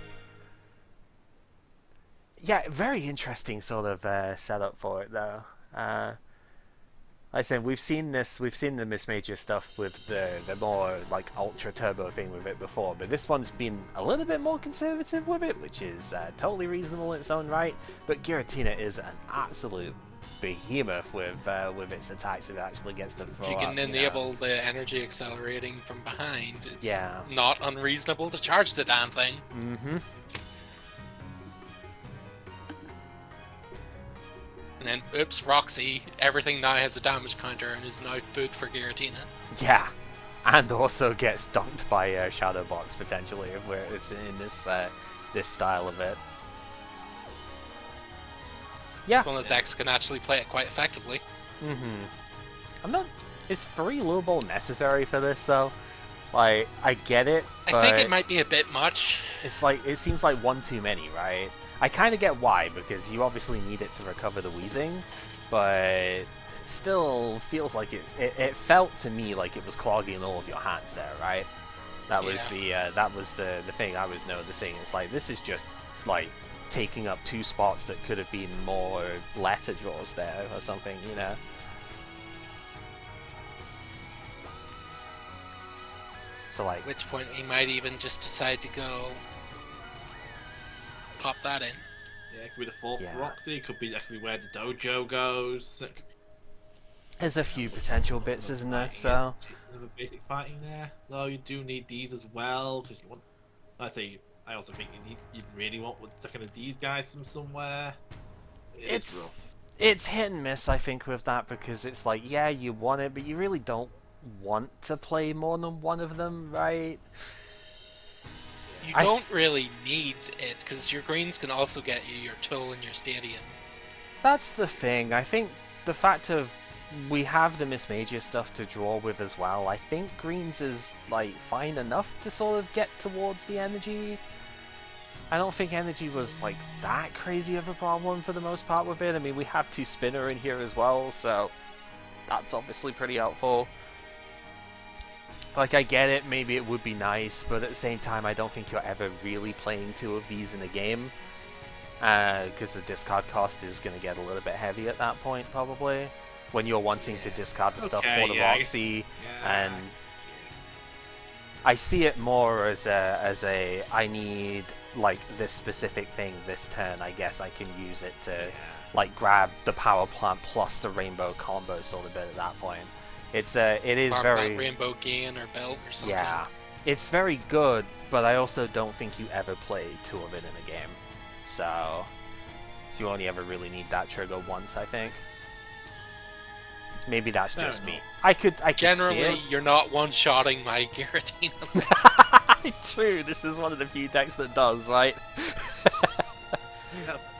S1: Yeah, very interesting sort of setup for it though. Like I said, we've seen the Mismagius stuff with the more like ultra turbo thing with it before, but this one's been a little bit more conservative with it, which is totally reasonable in its own right. But Giratina is an absolute behemoth with its attacks. It actually gets to throw
S3: If you can
S1: up,
S3: enable the energy accelerating from behind, it's
S1: Yeah.
S3: not unreasonable to charge the damn thing.
S1: Mm-hmm.
S3: And then, oops, Roxy, everything now has a damage counter and is now food for Giratina.
S1: Yeah, and also gets dunked by Shadow Box potentially, where it's in this this style of it. Yeah.
S3: One of the decks can actually play it quite effectively.
S1: Mm-hmm. Is free low ball necessary for this though? Like, I get it, but
S3: I think it might be a bit much.
S1: it's like, it seems like one too many, right? I kind of get why, because you obviously need it to recover the Weezing, but it still feels like it felt to me like it was clogging all of your hands there, right? That was the thing I was noticing. It's like, this is just like taking up 2 spots that could have been more letter draws there or something, you know? So like,
S3: At which point he might even just decide to go pop that in.
S2: Yeah, it could be the 4th Roxy, it could be definitely where the dojo goes.
S1: there's a few potential bits, isn't there? So
S2: There's a basic fighting there, though you do need these as well, because you want... I also think you really want one second of these guys from somewhere. It's rough.
S1: It's hit and miss, I think, with that, because it's like, yeah, you want it, but you really don't want to play more than one of them, right?
S3: You don't really need it, because your greens can also get you your tool and your stadium.
S1: That's the thing. I think the fact of we have the Mismagius stuff to draw with as well, I think greens is, like, fine enough to sort of get towards the energy. I don't think energy was, like, that crazy of a problem for the most part with it. I mean, we have 2 spinner in here as well, so that's obviously pretty helpful. Like, I get it, maybe it would be nice, but at the same time, I don't think you're ever really playing 2 of these in a game. Because the discard cost is going to get a little bit heavy at that point, probably. When you're wanting to discard the stuff for the Roxy, and I see it more as a I need, like, this specific thing this turn, I guess I can use it to, like, grab the power plant plus the rainbow combo sort of bit at that point. It is very...
S3: Rainbow gain or belt or something.
S1: Yeah, it's very good, but I also don't think you ever play 2 of it in a game. So you only ever really need that trigger once, I think. Maybe that's just me. I could
S3: Generally,
S1: see it.
S3: you're not one-shotting my Giratina.
S1: True, this is one of the few decks that does, right?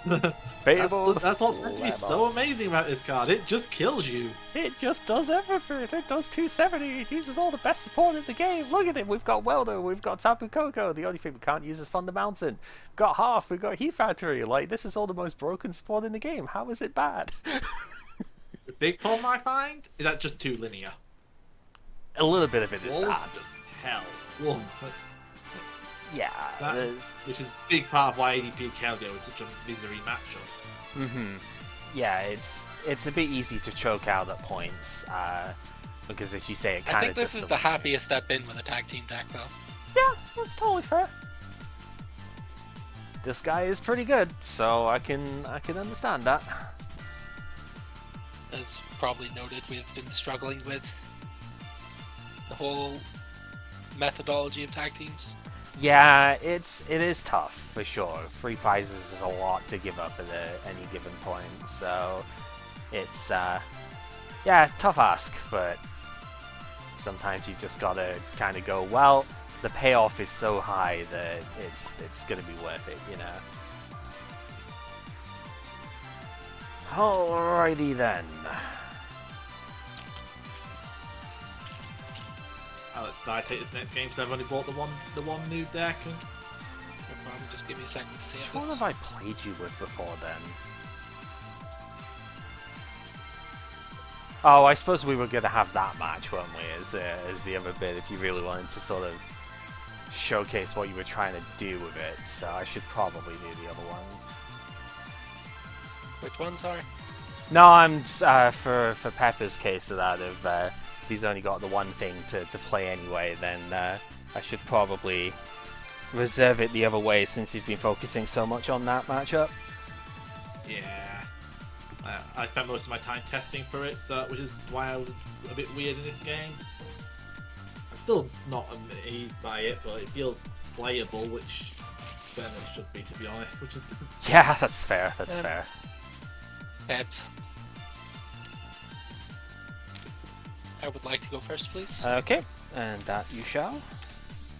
S2: That's what's meant to be so amazing about this card. It just kills you.
S1: It just does everything. It does 270. It uses all the best support in the game. Look at it. We've got Welder. We've got Tapu Koko. The only thing we can't use is Thunder Mountain. We've got Half. We've got Heat Factory. Like, this is all the most broken support in the game. How is it bad?
S2: The big problem I find is that just too linear.
S1: A little bit of it is that.
S2: Hell. Whoa.
S1: Yeah,
S2: which is a big part of why ADP and Keldeo is such a misery matchup.
S1: Yeah, it's a bit easy to choke out at points, because as you say, it kind of.
S3: I think this is the happiest step in with a tag team deck, though.
S1: Yeah, that's totally fair. This guy is pretty good, so I can understand that.
S3: As probably noted, we've been struggling with the whole methodology of tag teams.
S1: Yeah, it is tough for sure. 3 prizes is a lot to give up at any given point, so it's tough ask, but sometimes you've just got to kind of go, well, the payoff is so high that it's gonna be worth it, you know. Alrighty then.
S2: I take this next game because I've only bought the one new deck. And...
S3: No problem, just give me a second to see
S1: Which one have I played you with before then? Oh, I suppose we were going to have that match, weren't we, as the other bit, if you really wanted to sort of showcase what you were trying to do with it, so I should probably do the other one.
S3: Which one, sorry?
S1: No, I'm for Pepper's case of that, if he's only got the one thing to play anyway, then I should probably reserve it the other way since you've been focusing so much on that matchup.
S2: Yeah. I spent most of my time testing for it, so, which is why I was a bit weird in this game. I'm still not amazed by it, but it feels playable, which better than it should be, to be honest. Which is
S1: yeah, that's fair. That's fair.
S3: I would like to go first, please.
S1: Okay, and that you shall.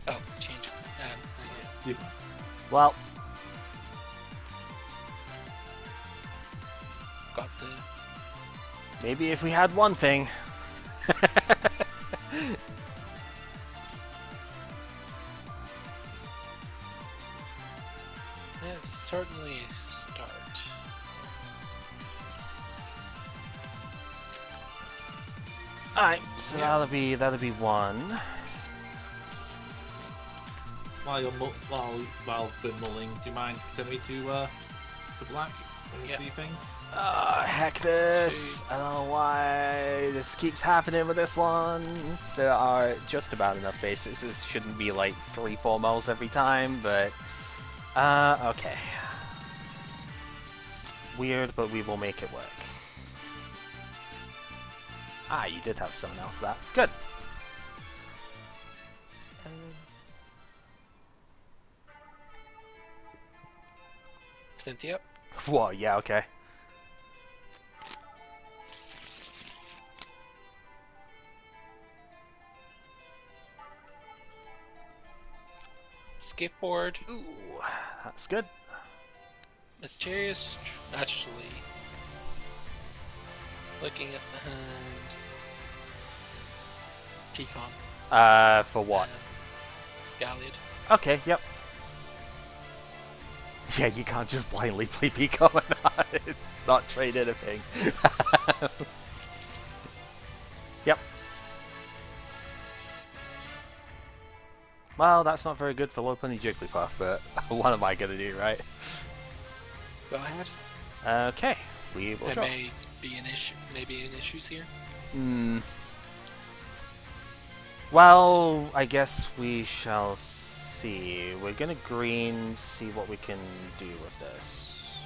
S3: Oh, change.
S2: yeah.
S1: Well.
S3: Got the...
S1: Maybe if we had one thing.
S3: Yes, certainly start.
S1: Alright, so that'll be one.
S2: While we're mulling, do you mind sending me to black when you see things?
S1: Heck this! I don't know why this keeps happening with this one. There are just about enough basics. This shouldn't be like 3-4 moles every time, but okay. Weird, but we will make it work. Ah, you did have someone else that. Good.
S3: Cynthia?
S1: Whoa, yeah, okay.
S3: Skateboard.
S1: Ooh, that's good.
S3: Mysterious. Actually, looking at the hand. T-Con.
S1: For what?
S3: Gallade.
S1: Okay, yep. Yeah, you can't just blindly play Pico and not trade anything. Yep. Well, that's not very good for low pony Jigglypuff, but what am I gonna do, right?
S3: Go ahead.
S1: Okay, we will
S3: There
S1: draw.
S3: may be an issue. Maybe an issues here.
S1: Well, I guess we shall see. We're gonna green, see what we can do with this.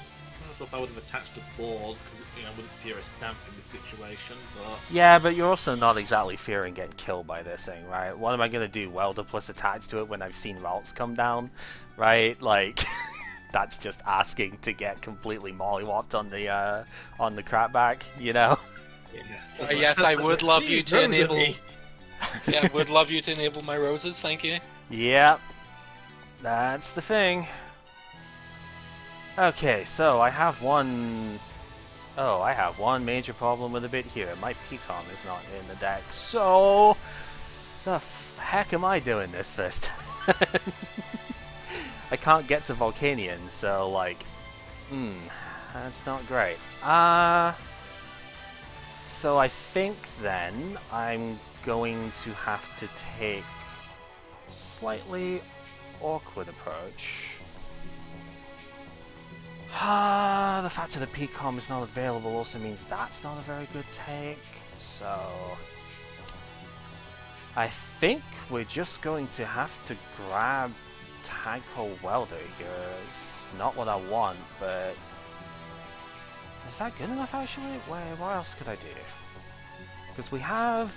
S2: So if I would have attached a board, because I wouldn't fear a stamp in this situation, but...
S1: Yeah, but you're also not exactly fearing getting killed by this thing, right? What am I gonna do? Welder plus attach to it when I've seen Ralts come down, right? Like, that's just asking to get completely mollywopped on the crapback, you know?
S2: Yeah.
S3: Yes, I would love you to enable.
S2: Rosary.
S3: Yeah, would love you to enable my roses. Thank you.
S1: Yep, that's the thing. Okay, so I have one... Oh, I have one major problem with a bit here. My Pecom is not in the deck, so... The heck am I doing this first? I can't get to Volcanion, so like... that's not great. So I think then I'm going to have to take a slightly awkward approach. The fact that the Pecom is not available also means that's not a very good take, so... I think we're just going to have to grab Tadpole Welder here. It's not what I want, but... Is that good enough actually? What else could I do? Because we have...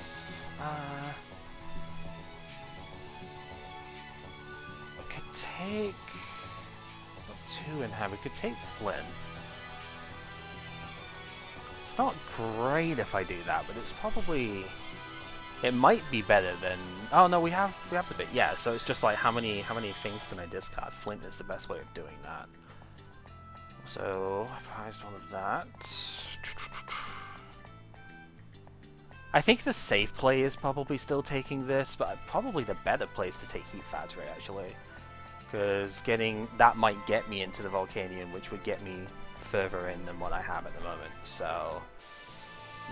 S1: we could take... two in hand. We could take Flynn. It's not great if I do that, but it's probably... It might be better than... Oh no, we have the bit. Yeah, so it's just like how many things can I discard? Flint is the best way of doing that. So, prized one of that. I think the safe play is probably still taking this, but probably the better place to take Heat Factory actually. Because that might get me into the Volcanion, which would get me further in than what I have at the moment. So,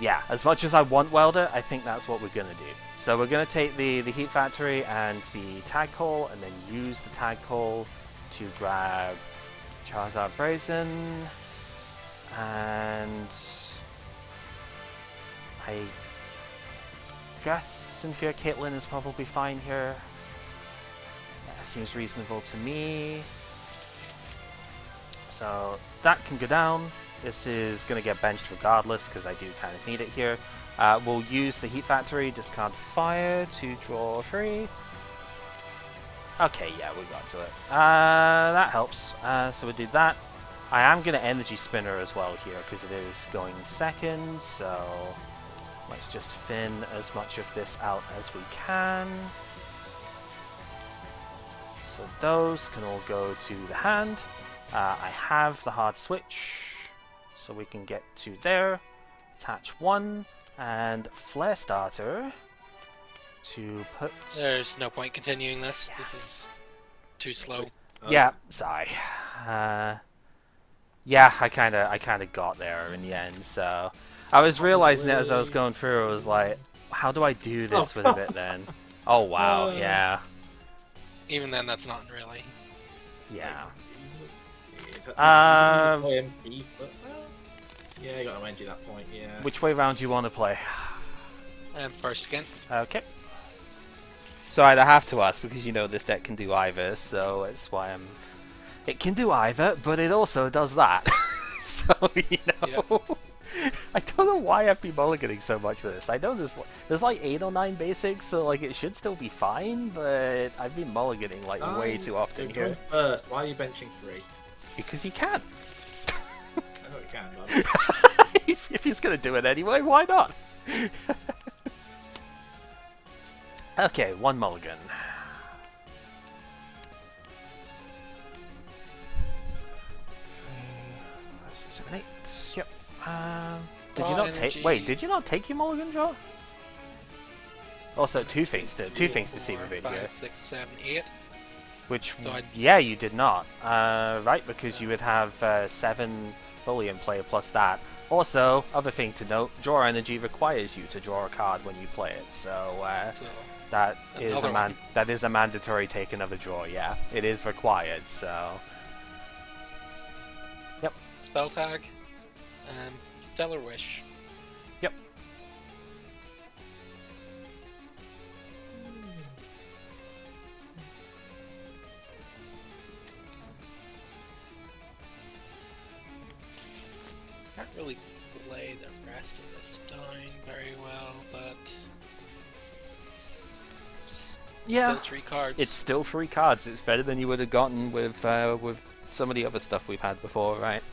S1: yeah, as much as I want Welder, I think that's what we're going to do. So we're going to take the Heat Factory and the Tadpole, and then use the Tadpole to grab Charizard Braixen, and I guess Synthia Caitlyn is probably fine here. That seems reasonable to me. So that can go down. This is going to get benched regardless because I do kind of need it here. We'll use the Heat Factory, discard Fire to draw 3. Okay, yeah, we got to it. That helps. So we do that. I am going to Energy Spinner as well here because it is going second. So let's just thin as much of this out as we can. So those can all go to the hand. I have the hard switch, so we can get to there. Attach 1 and Flare Starter to put.
S3: There's no point continuing this. This is too slow.
S1: Yeah, sorry. Yeah, I kind of got there in the end. So I was realizing it as I was going through. I was like, how do I do this with a bit then? Oh wow, yeah.
S3: Even then, that's not really.
S1: Yeah.
S2: Yeah, you got to end you that point, yeah.
S1: Which way round do you want to play?
S3: First again.
S1: Okay. So I have to ask because you know this deck can do either, so it's why I'm... It can do either, but it also does that. So, you know... Yep. I don't know why I've been mulliganing so much for this. I know there's like 8 or 9 basics, so like it should still be fine, but I've been mulliganing like way too often here.
S2: First, why are you benching 3?
S1: Because you can.
S2: I know you can, but...
S1: If he's gonna do it anyway, why not? Okay, 1 mulligan. 7, 8. Yep. Did
S3: Raw
S1: you not take?
S3: energy.
S1: Wait, did you not take your mulligan draw? Also, two things to see
S3: 4,
S1: with it
S3: 5,
S1: here.
S3: 6, 7, 8.
S1: Which,
S3: So
S1: yeah, you did not. Right, because you would have 7 fully in play plus that. Also, other thing to note, draw energy requires you to draw a card when you play it, so
S3: So
S1: that is
S3: another one.
S1: that is a mandatory take another draw. Yeah, it is required. So, yep,
S3: spell tag. Stellar Wish.
S1: yep.
S3: Can't really play the rest of this down very well, but it's
S1: Yeah.
S3: still 3 cards.
S1: It's still 3 cards. It's better than you would have gotten with some of the other stuff we've had before, right?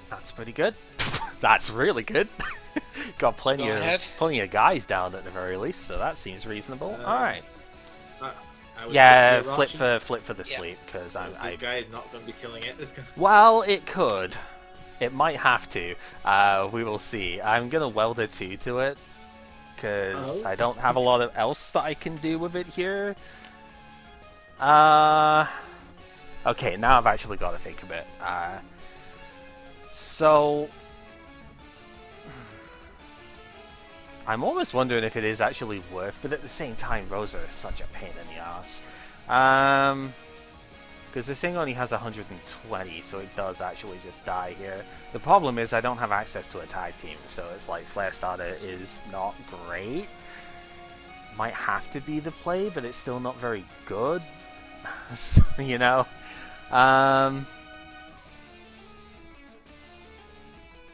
S1: That's pretty good. That's really good. Got plenty of guys down at the very least, so that seems reasonable. All right. Yeah, flip for the sleep because
S2: This guy is not going to be killing it. This guy.
S1: Well, it could. It might have to. We will see. I'm gonna weld a 2 to it because I don't have a lot of else that I can do with it here. Okay, now I've actually got to think a bit. So I'm almost wondering if it is actually worth, but at the same time, Rosa is such a pain in the ass. Because this thing only has 120, so it does actually just die here. The problem is I don't have access to a tag team, so it's like Flare Starter is not great. Might have to be the play, but it's still not very good. So, you know?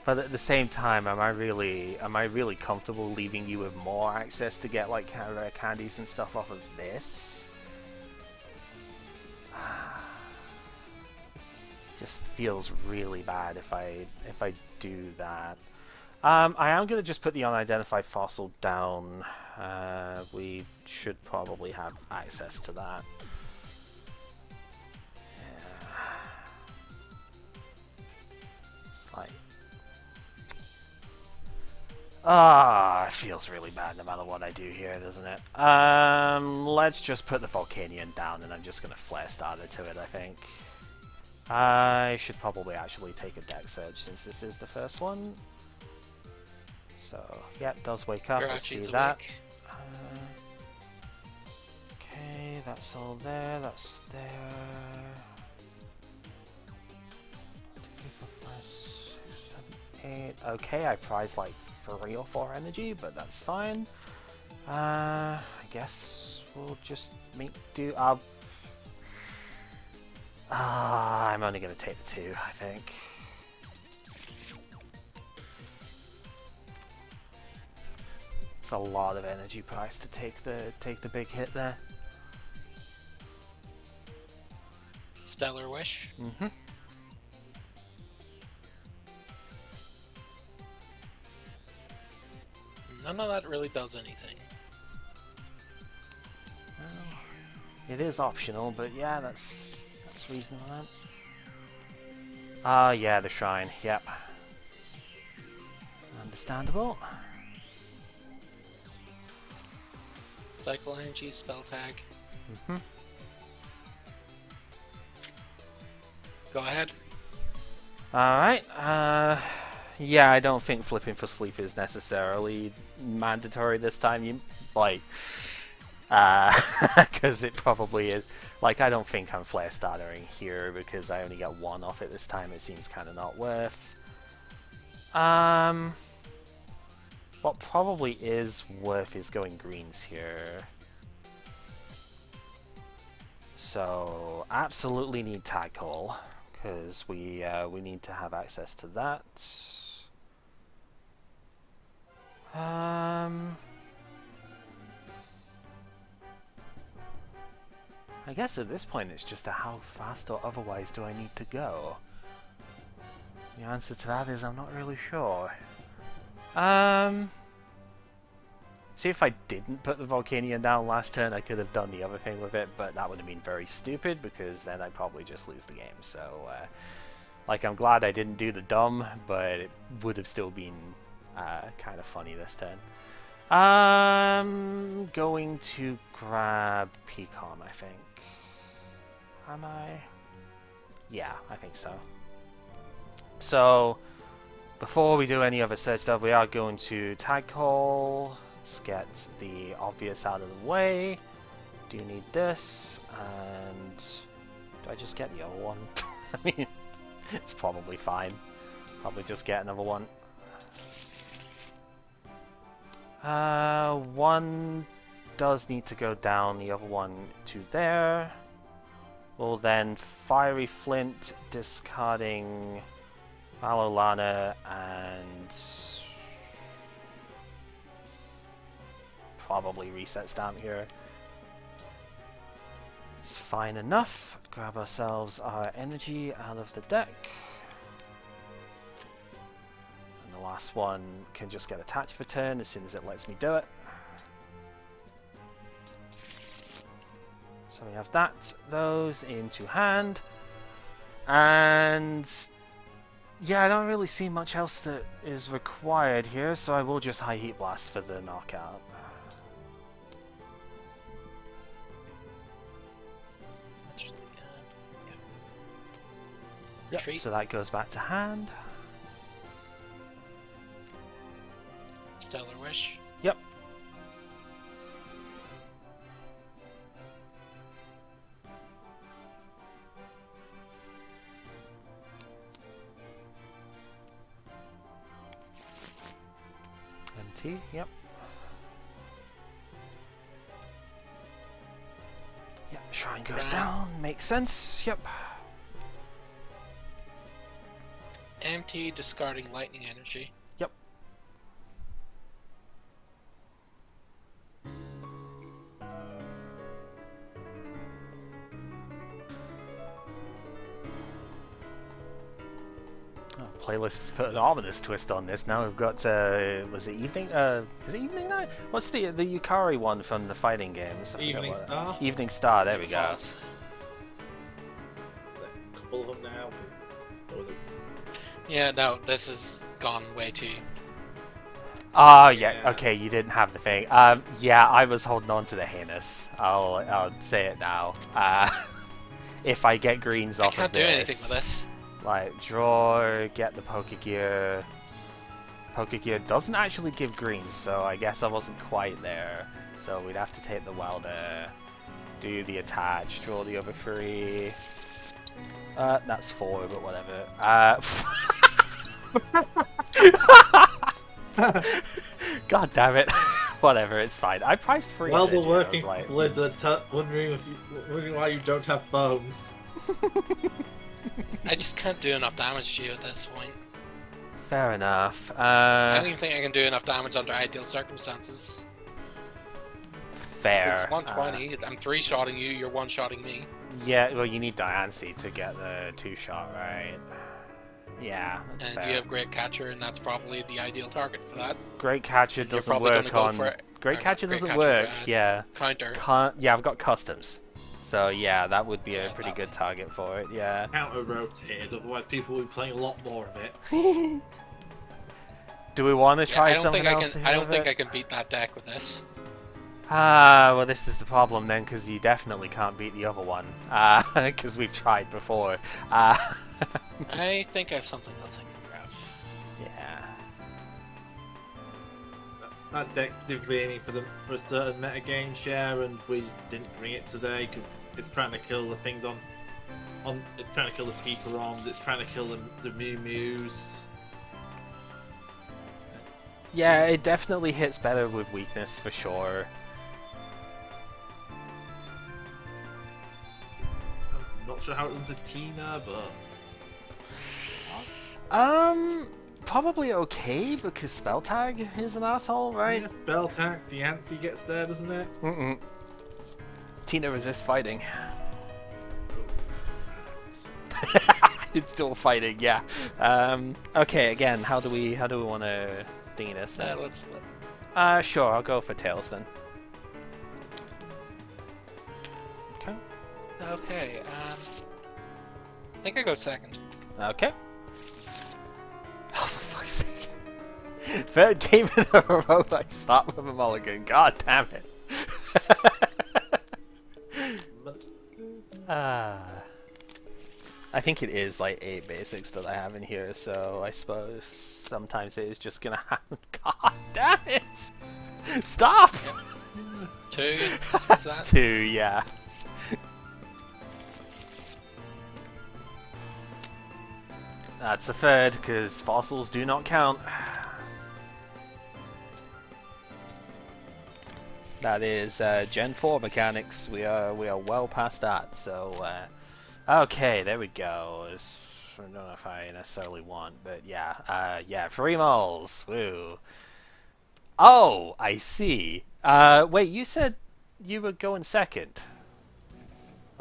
S1: But at the same time, am I really comfortable leaving you with more access to get like rare candies and stuff off of this? Just feels really bad if I do that. I am gonna just put the unidentified fossil down. We should probably have access to that. Yeah. It's like, it feels really bad no matter what I do here, doesn't it? Let's just put the Volcanion down, and I'm just gonna Flare Starter to it, I think. I should probably actually take a deck surge since this is the first one. So, yeah, it does wake up. Let's see that. Okay, that's all there. That's there. 2, 4, 5, 6, 7, 8. Okay, I prized like 3 or 4 energy, but that's fine. I guess we'll just make do. I'm only going to take the 2, I think. It's a lot of energy price to take the big hit there.
S3: Stellar Wish.
S1: Mm-hmm.
S3: None of that really does anything.
S1: Well, it is optional, but yeah, that's reasonable then. Yeah, the shrine, yep. Understandable.
S3: Cycle Energy, spell tag.
S1: Mm-hmm.
S3: Go ahead.
S1: Alright, yeah, I don't think flipping for sleep is necessarily mandatory this time. You, like, because it probably is. Like, I don't think I'm Flare Startering here because I only got 1 off it this time. It seems kind of not worth. What probably is worth is going greens here. So, absolutely need Tag Call because we need to have access to that. I guess at this point it's just a how fast or otherwise do I need to go? The answer to that is I'm not really sure. See, if I didn't put the Volcanion down last turn, I could have done the other thing with it, but that would have been very stupid because then I'd probably just lose the game. So Like, I'm glad I didn't do the dumb, but it would have still been kind of funny this turn. Going to grab Pecan, I think. Am I? Yeah, I think so. So, before we do any other search stuff, we are going to tag call. Let's get the obvious out of the way. Do you need this? And do I just get the other one? I mean, it's probably fine. Probably just get another one. One does need to go down, the other one to there. We'll then Fiery Flint, discarding Malolana and probably Reset Stamp here. It's fine enough. Grab ourselves our energy out of the deck. And the last one can just get attached for turn as soon as it lets me do it. So we have that, those into hand. And yeah, I don't really see much else that is required here, so I will just High Heat Blast for the knockout. Yep, so that goes back to hand.
S3: Stellar Wish.
S1: Yep. MT, yep. Yep, Shrine goes down, makes sense, yep.
S3: MT discarding Lightning Energy.
S1: Yep. Oh, playlist has put an ominous twist on this. Now we've got was it evening? Is it evening night? What's the Yukari one from the fighting games?
S2: Evening Star.
S1: Evening Star. There we go.
S2: A couple of them now.
S3: Yeah, no, this has gone way too.
S1: Oh yeah, okay, you didn't have the thing. Yeah, I was holding on to the heinous. I'll say it now. If I get greens off of this,
S3: I can't do anything with this.
S1: Like draw, get the Pokegear. Pokegear doesn't actually give greens, so I guess I wasn't quite there. So we'd have to take the Welder, do the attach, draw the other three. That's 4, but whatever. God damn it. Whatever, it's fine. I priced 3
S2: Well,
S1: energy,
S2: we're working
S1: like...
S2: Blizzard, wondering why you don't have phones.
S3: I just can't do enough damage to you at this point.
S1: Fair enough.
S3: I don't even think I can do enough damage under ideal circumstances.
S1: Fair.
S3: It's 120, I'm 3-shotting you, you're 1-shotting me.
S1: Yeah, well, you need Diancie to get the 2-shot, right? Yeah, that's
S3: and
S1: fair.
S3: You have Great Catcher, and that's probably the ideal target for that.
S1: Great Catcher doesn't work on... Great Catcher doesn't work, yeah.
S3: Counter.
S1: Yeah, I've got Customs. So yeah, that would be a pretty good target for it, yeah.
S2: Counter rotated, otherwise people will be playing a lot more of it.
S1: Do we want to try something else?
S3: I don't think I can beat that deck with this.
S1: Well, this is the problem then, because you definitely can't beat the other one, because we've tried before.
S3: I think I have something else I can grab.
S1: Yeah.
S2: That deck specifically aiming for a certain metagame share, and we didn't bring it today because it's trying to kill the things it's trying to kill the Pikaroms, it's trying to kill the Mew Mews.
S1: Yeah, it definitely hits better with weakness for sure.
S2: I'm not sure how it runs a Tina, but
S1: probably okay because Spell Tag is an asshole, right?
S2: yeah, Spell Tag, the Antsy gets there, doesn't it?
S1: Tina resists fighting. It's still fighting, yeah. Okay, again, how do we want to ding this?
S3: Let's flip.
S1: Sure, I'll go for Tails then. Okay.
S3: Okay, I think I go second.
S1: Okay. Oh, for fuck's sake. Third game in a row I start with a mulligan. God damn it. I think it is like 8 basics that I have in here, so I suppose sometimes it is just gonna happen. God damn it! Stop!
S3: Yep. 2. Is
S1: That's
S3: that?
S1: 2, yeah. That's a third, because fossils do not count. That is Gen 4 mechanics. We are well past that. So okay, there we go. I don't know if I necessarily want, but yeah, yeah, 3 moles. Woo. Oh, I see. Wait, you said you were going second.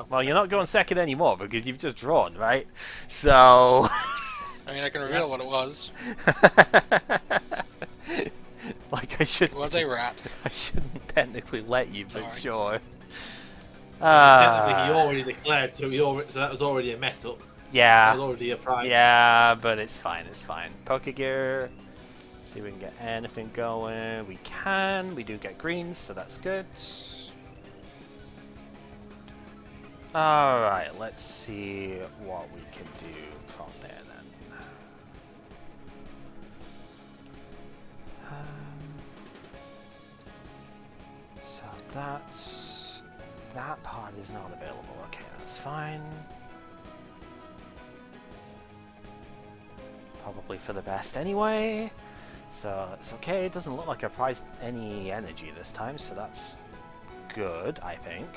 S1: Well, you're not going second anymore because you've just drawn, right? So.
S3: I mean, I can reveal what it was.
S1: Like I should.
S3: It was a rat.
S1: I shouldn't technically let you, but
S3: Sorry.
S1: sure.
S2: Technically, he already declared, so that was already a mess up.
S1: Yeah.
S2: That was already a prime.
S1: Yeah, but it's fine. It's fine. Pokegear. See if we can get anything going. We can. We do get greens, so that's good. All right. Let's see what we can do from there then. So that part is not available. Okay, that's fine. Probably for the best anyway. So it's okay. It doesn't look like I prized any energy this time, so that's good, I think.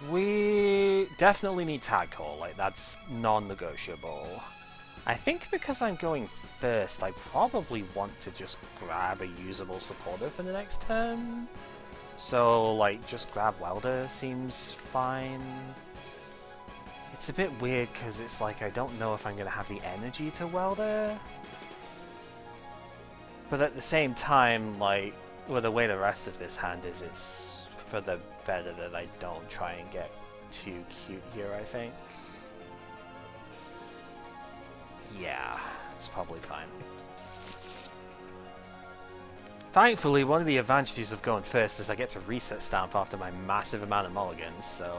S1: We definitely need tag call. Like that's non-negotiable. I think because I'm going first, I probably want to just grab a usable supporter for the next turn. So, like, just grab Welder seems fine. It's a bit weird because it's like I don't know if I'm going to have the energy to Welder. But at the same time, like, with the way the rest of this hand is, it's for the better that I don't try and get too cute here, I think. Yeah, it's probably fine. Thankfully, one of the advantages of going first is I get to reset stamp after my massive amount of mulligans, so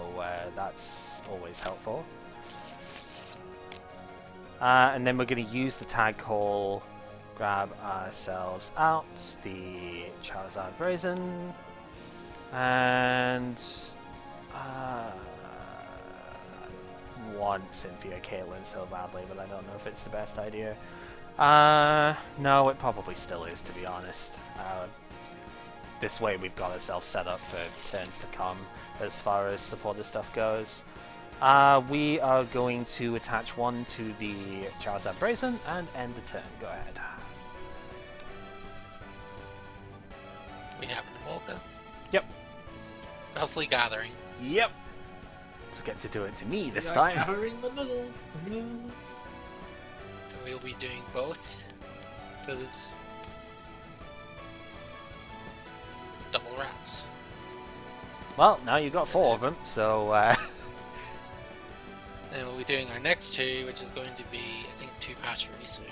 S1: that's always helpful. And then we're going to use the tag call, grab ourselves out the Charizard Braixen, and want Cynthia Caitlyn so badly, but I don't know if it's the best idea. No, it probably still is, to be honest. This way we've got ourselves set up for turns to come as far as supporter stuff goes. We are going to attach 1 to the Charizard Braixen and end the turn. Go ahead.
S3: We have an Evolga.
S1: Yep.
S3: Healthily Gathering.
S1: Yep. So get to do it to me this time.
S2: Gathering the Nuzzle.
S3: We'll be doing both. Because double rats.
S1: Well, now you've got 4 of them, so
S3: And we'll be doing our next 2, which is going to be, I think, 2 patcheries soon.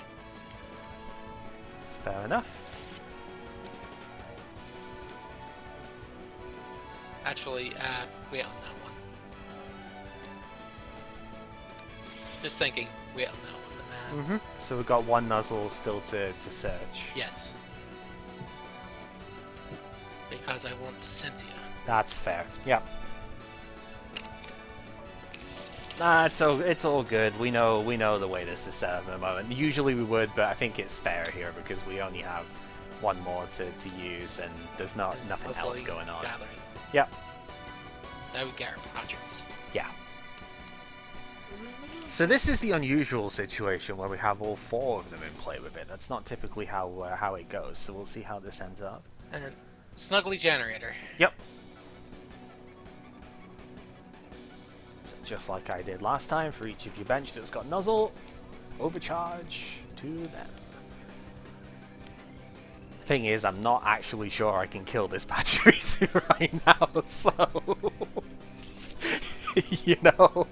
S1: it's fair enough.
S3: Actually, wait on that one. Just thinking, wait on that one.
S1: So we've got 1 Nuzzle still to search.
S3: Yes. Because I want Cynthia.
S1: That's fair. Yep. Nah, it's all good. We know the way this is set up at the moment. Usually we would, but I think it's fair here because we only have 1 more to use, and there's nothing else going on.
S3: Gathering.
S1: Yep.
S3: That would get our patcheries.
S1: Yeah. So this is the unusual situation where we have all 4 of them in play with it. That's not typically how it goes. So we'll see how this ends up.
S3: And Snuggly Generator.
S1: Yep. So just like I did last time, for each of your bench that's got Nuzzle, overcharge to them. The thing is, I'm not actually sure I can kill this Pachirisu right now, so You know,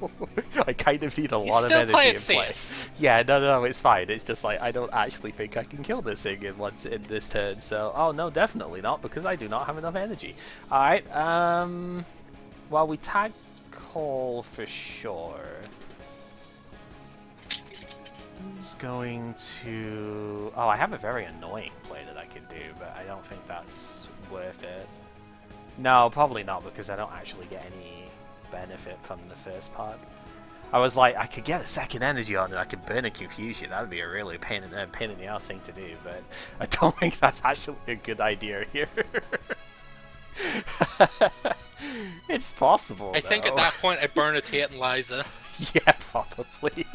S1: I kind of need a lot of
S3: still
S1: energy
S3: play
S1: in
S3: it
S1: play.
S3: safe.
S1: Yeah, no, it's fine. It's just like I don't actually think I can kill this thing in this turn. So, oh no, definitely not because I do not have enough energy. All right. Well, we tag call for sure. It's going to. Oh, I have a very annoying play that I could do, but I don't think that's worth it. No, probably not because I don't actually get any benefit from the first part. I was like, I could get a second energy on and I could burn and confuse you. That would be a really pain in the ass thing to do, but I don't think that's actually a good idea here. It's possible,
S3: I think at
S1: though.
S3: that point I burn a Tate and Liza.
S1: Yeah, probably.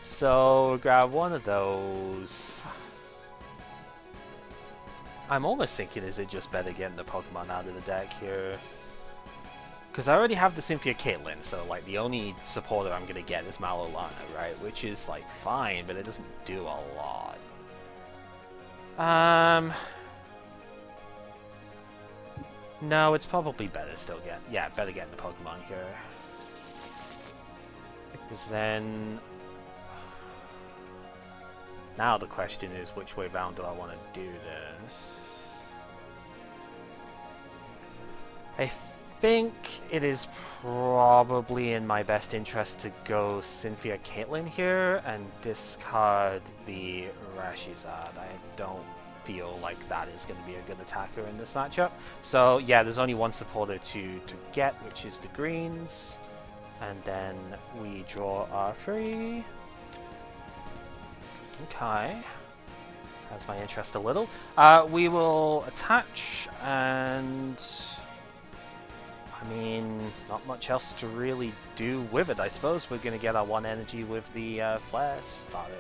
S1: So, grab one of those. I'm almost thinking, is it just better getting the Pokemon out of the deck here? Because I already have the Cynthia Caitlyn, so like the only supporter I'm gonna get is Malolana, right? Which is like fine, but it doesn't do a lot. No, it's probably better still better getting the Pokemon here. Because then now the question is, which way round do I want to do this? I think it is probably in my best interest to go Cynthia Caitlyn here and discard the Rashizard. I don't feel like that is going to be a good attacker in this matchup. So yeah, there's only one supporter to get, which is the greens. And then we draw our free. Okay. Has my interest a little. We will attach, and I mean, not much else to really do with it. I suppose we're going to get our one energy with the Flare Starter.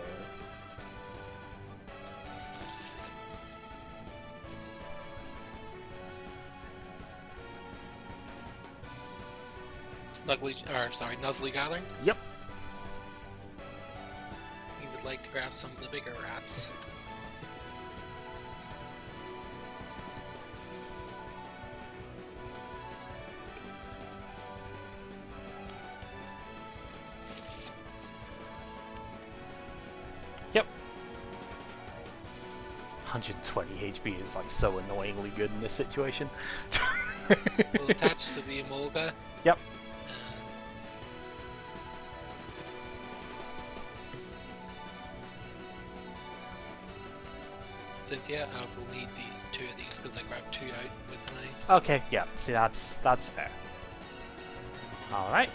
S3: Nuzzle gathering.
S1: Yep.
S3: You would like to grab some of the bigger rats.
S1: Yep. 120 HP is like so annoyingly good in this situation.
S3: We'll attach to the Emolga.
S1: Yep.
S3: Cynthia, I will need two of these because I grabbed 2 out with my.
S1: Okay, yeah. See, that's fair. All right.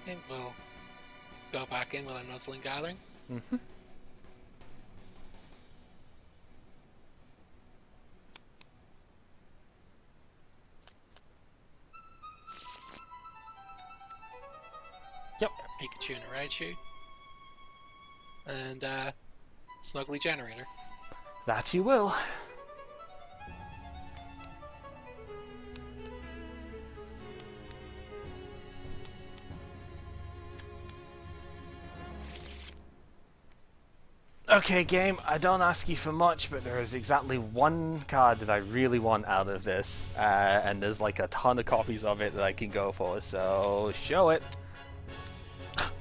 S3: Okay, we'll go back in with our Nuzzling gathering.
S1: Mm-hmm. Yep.
S3: Pikachu and a Raichu. And Snuggly Generator.
S1: That you will. Okay, game, I don't ask you for much, but there is exactly one card that I really want out of this, and there's like a ton of copies of it that I can go for, so show it.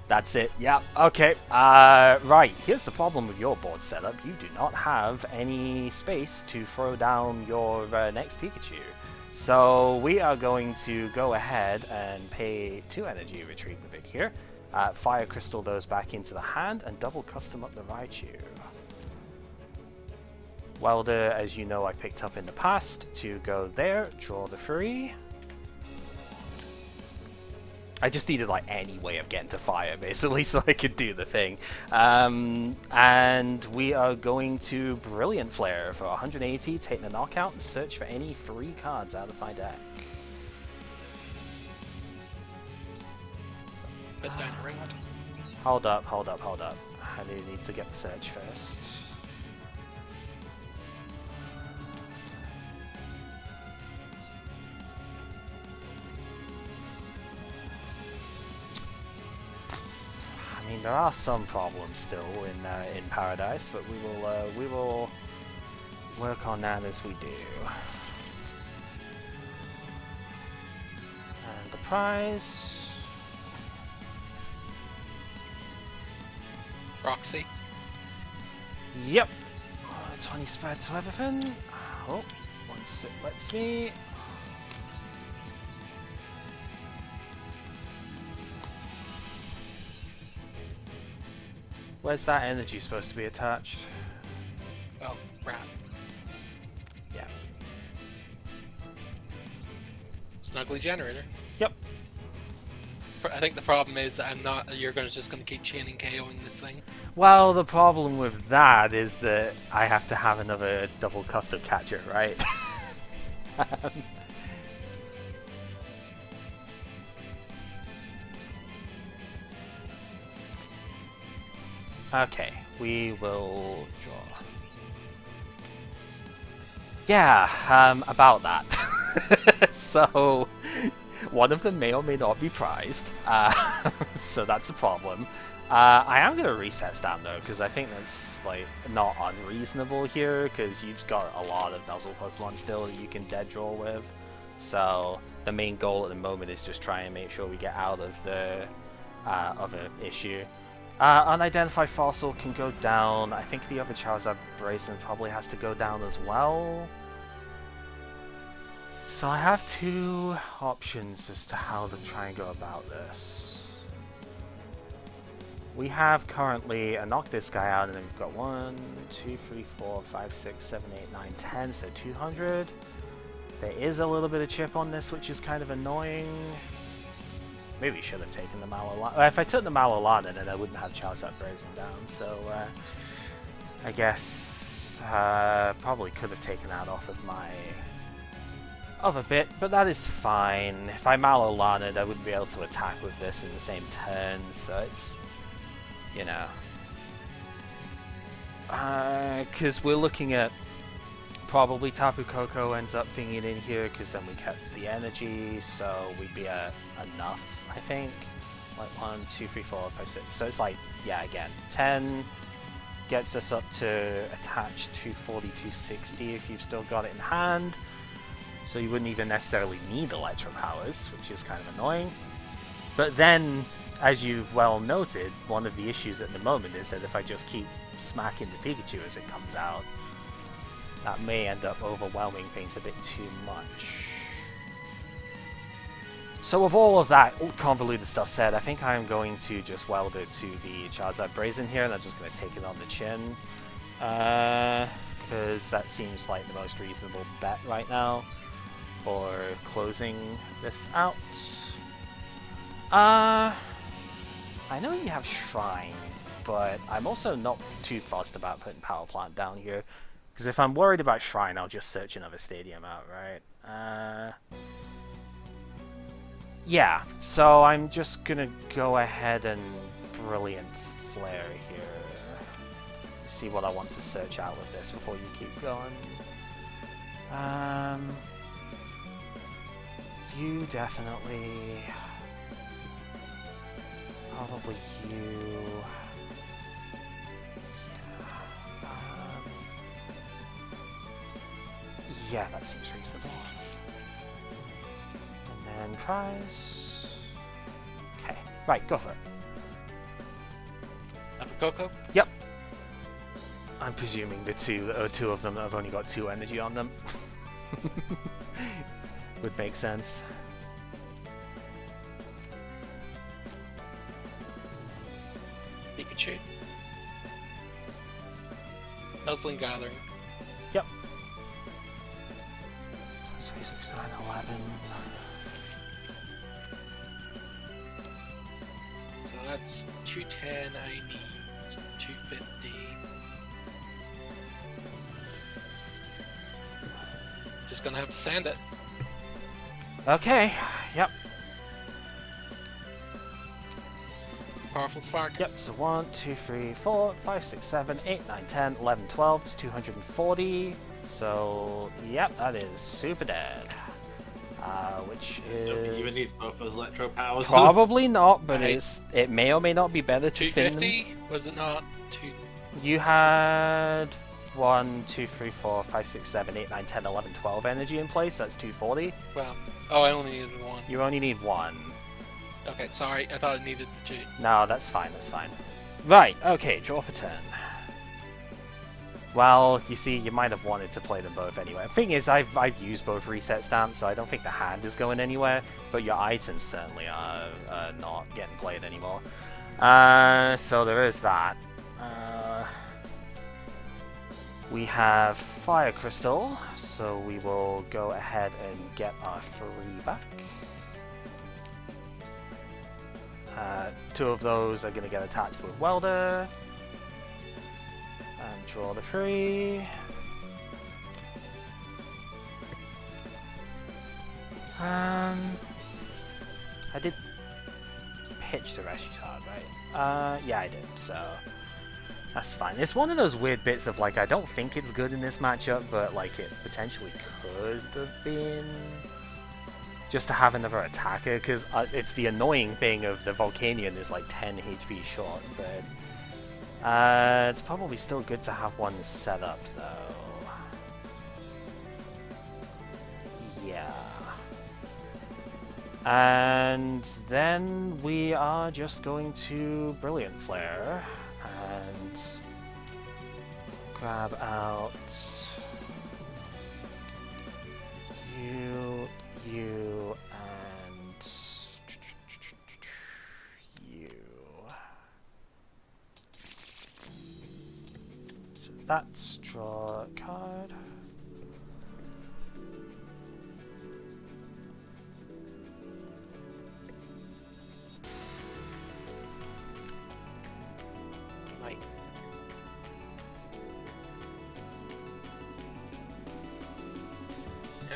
S1: That's it, yeah, okay. Right, here's the problem with your board setup. You do not have any space to throw down your next Pikachu. So we are going to go ahead and pay 2 energy retreat with it here. Fire Crystal those back into the hand and double custom up the Raichu. Welder, as you know, I picked up in the past to go there, draw the free. I just needed like any way of getting to fire basically so I could do the thing. And we are going to Brilliant Flare for 180, take the knockout and search for any free cards out of my deck.
S3: Put down a ring.
S1: Hold up. I do need to get the search first. I mean, there are some problems still in Paradise, but we will work on that as we do. And the prize.
S3: Roxy.
S1: Yep. 20 spread to everything. Oh, once it lets me. Where's that energy supposed to be attached?
S3: Oh, crap.
S1: Yeah.
S3: Snuggly generator.
S1: Yep.
S3: I think the problem is that you're just gonna keep chaining KOing this thing.
S1: Well, the problem with that is that I have to have another double custom catcher, right? Okay, we will draw. Yeah, about that. So, one of them may or may not be prized, so that's a problem. I am going to reset stam though, because I think that's like not unreasonable here, because you've got a lot of Nuzzle Pokemon still that you can dead draw with. So the main goal at the moment is just try and make sure we get out of the other issue. Unidentified Fossil can go down. I think the other Charizard Braixen probably has to go down as well. So I have two options as to how to try and go about this. We have currently knocked this guy out, and then we've got 1, 2, 3, 4, 5, 6, 7, 8, 9, 10, so 200. There is a little bit of chip on this, which is kind of annoying. Maybe we should have taken the Malolana. If I took the Malolana, then I wouldn't have Charizard Braixen down, so I guess probably could have taken that off of my other bit, but that is fine. If I Malolana, I wouldn't be able to attack with this in the same turn, so it's, you know. Because we're looking at probably Tapu Koko ends up thinking in here, because then we kept the energy, so we'd be enough, I think. Like 1, 2, 3, 4, 5, 6. So it's like, yeah, again, 10 gets us up to attach 240, 260 if you've still got it in hand. So you wouldn't even necessarily need Electro Powers, which is kind of annoying. But then, as you've well noted, one of the issues at the moment is that if I just keep smacking the Pikachu as it comes out, that may end up overwhelming things a bit too much. So with all of that convoluted stuff said, I think I'm going to just weld it to the Charizard Braixen here, and I'm just going to take it on the chin. Because that seems like the most reasonable bet right now for closing this out. I know you have Shrine, but I'm also not too fussed about putting Power Plant down here. Because if I'm worried about Shrine, I'll just search another stadium out, right? Yeah, so I'm just gonna go ahead and Brilliant Flare here. See what I want to search out with this before you keep going. You definitely... Probably you... Yeah, that seems reasonable. And then prize... Okay, right, go for it.
S3: Tapu Koko?
S1: Yep. I'm presuming the two of them that have only got 2 energy on them. Would make sense.
S3: Pikachu. Nuzzling Gathering.
S1: Yep. 3, 6, 9, 11.
S3: So that's 210 I need. 250. Just gonna have to sand it.
S1: Okay, yep.
S3: Powerful Spark.
S1: Yep, so 1, 2, 3, 4, 5, 6, 7, 8, 9, 10, 11, 12. It's 240. So, yep, that is super dead. Which is...
S2: even need both those electro powers.
S1: Probably not, but
S3: Right.
S1: it may or may not be better to thin them.
S3: 250? Was it not? Two.
S1: You had 1, 2, 3, 4, 5, 6, 7, 8, 9, 10, 11, 12 energy in place. That's 240.
S3: Well, oh, I only needed one.
S1: You only need 1.
S3: Okay, sorry. I thought I needed the 2.
S1: No, that's fine, that's fine. Right, okay, draw for turn. Well, you see, you might have wanted to play them both anyway. The thing is, I've used both reset stamps, so I don't think the hand is going anywhere, but your items certainly are not getting played anymore. So there is that. We have Fire Crystal, so we will go ahead and get our 3 back. 2 of those are going to get attached with Welder. And draw the 3. I did pitch the Reshiram, right? Yeah, I did, so that's fine. It's one of those weird bits of, like, I don't think it's good in this matchup, but, like, it potentially could have been just to have another attacker, because it's the annoying thing of the Volcanion is, like, 10 HP short, but it's probably still good to have one set up, though. Yeah. And then we are just going to Brilliant Flare and grab out you, and you. So that's draw a card.
S3: Right.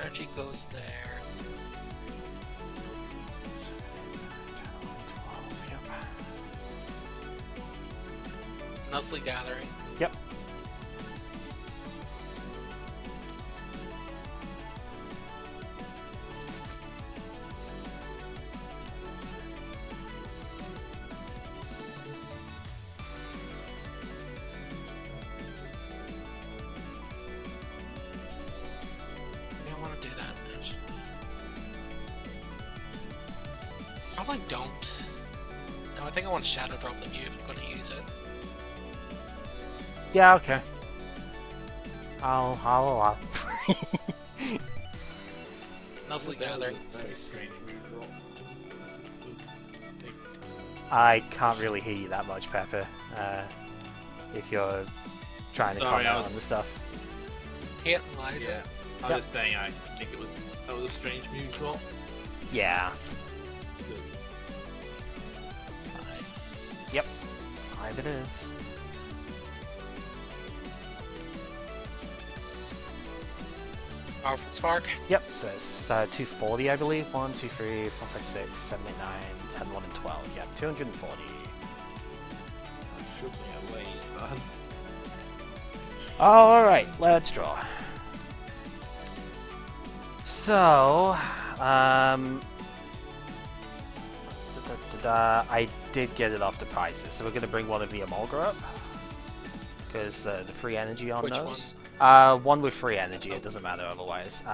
S3: Energy goes there.
S1: 12, yep.
S3: Nuzzle Gathering.
S1: Yep.
S3: Maybe I want to do that. Probably don't. No, I think I want to Shadow Drop the Mew if I'm going to use it.
S1: Yeah, okay. I'll allow.
S3: Nuzzle Gathering.
S2: Very strange move.
S1: I can't really hear you that much, Pepper. If you're trying to
S2: Sorry,
S1: comment on the stuff.
S3: Hit and Liza.
S2: Yeah, I was just saying I think that was a strange move drop.
S1: Yeah.
S2: Good.
S3: Fine.
S1: Yep. 5 it is.
S3: Powerful Spark.
S1: Yep, so it's 240, I believe. 1, 2, 3, 4, 5, 6, 7, 8, 9, 10, 11, 12. Yep, 240.
S2: That should be away, bud.
S1: Alright, let's draw. So, I did get it off the prices, so we're going to bring one of the Emolga up. Because the free energy on
S3: Which
S1: those. One with free energy, it doesn't matter otherwise.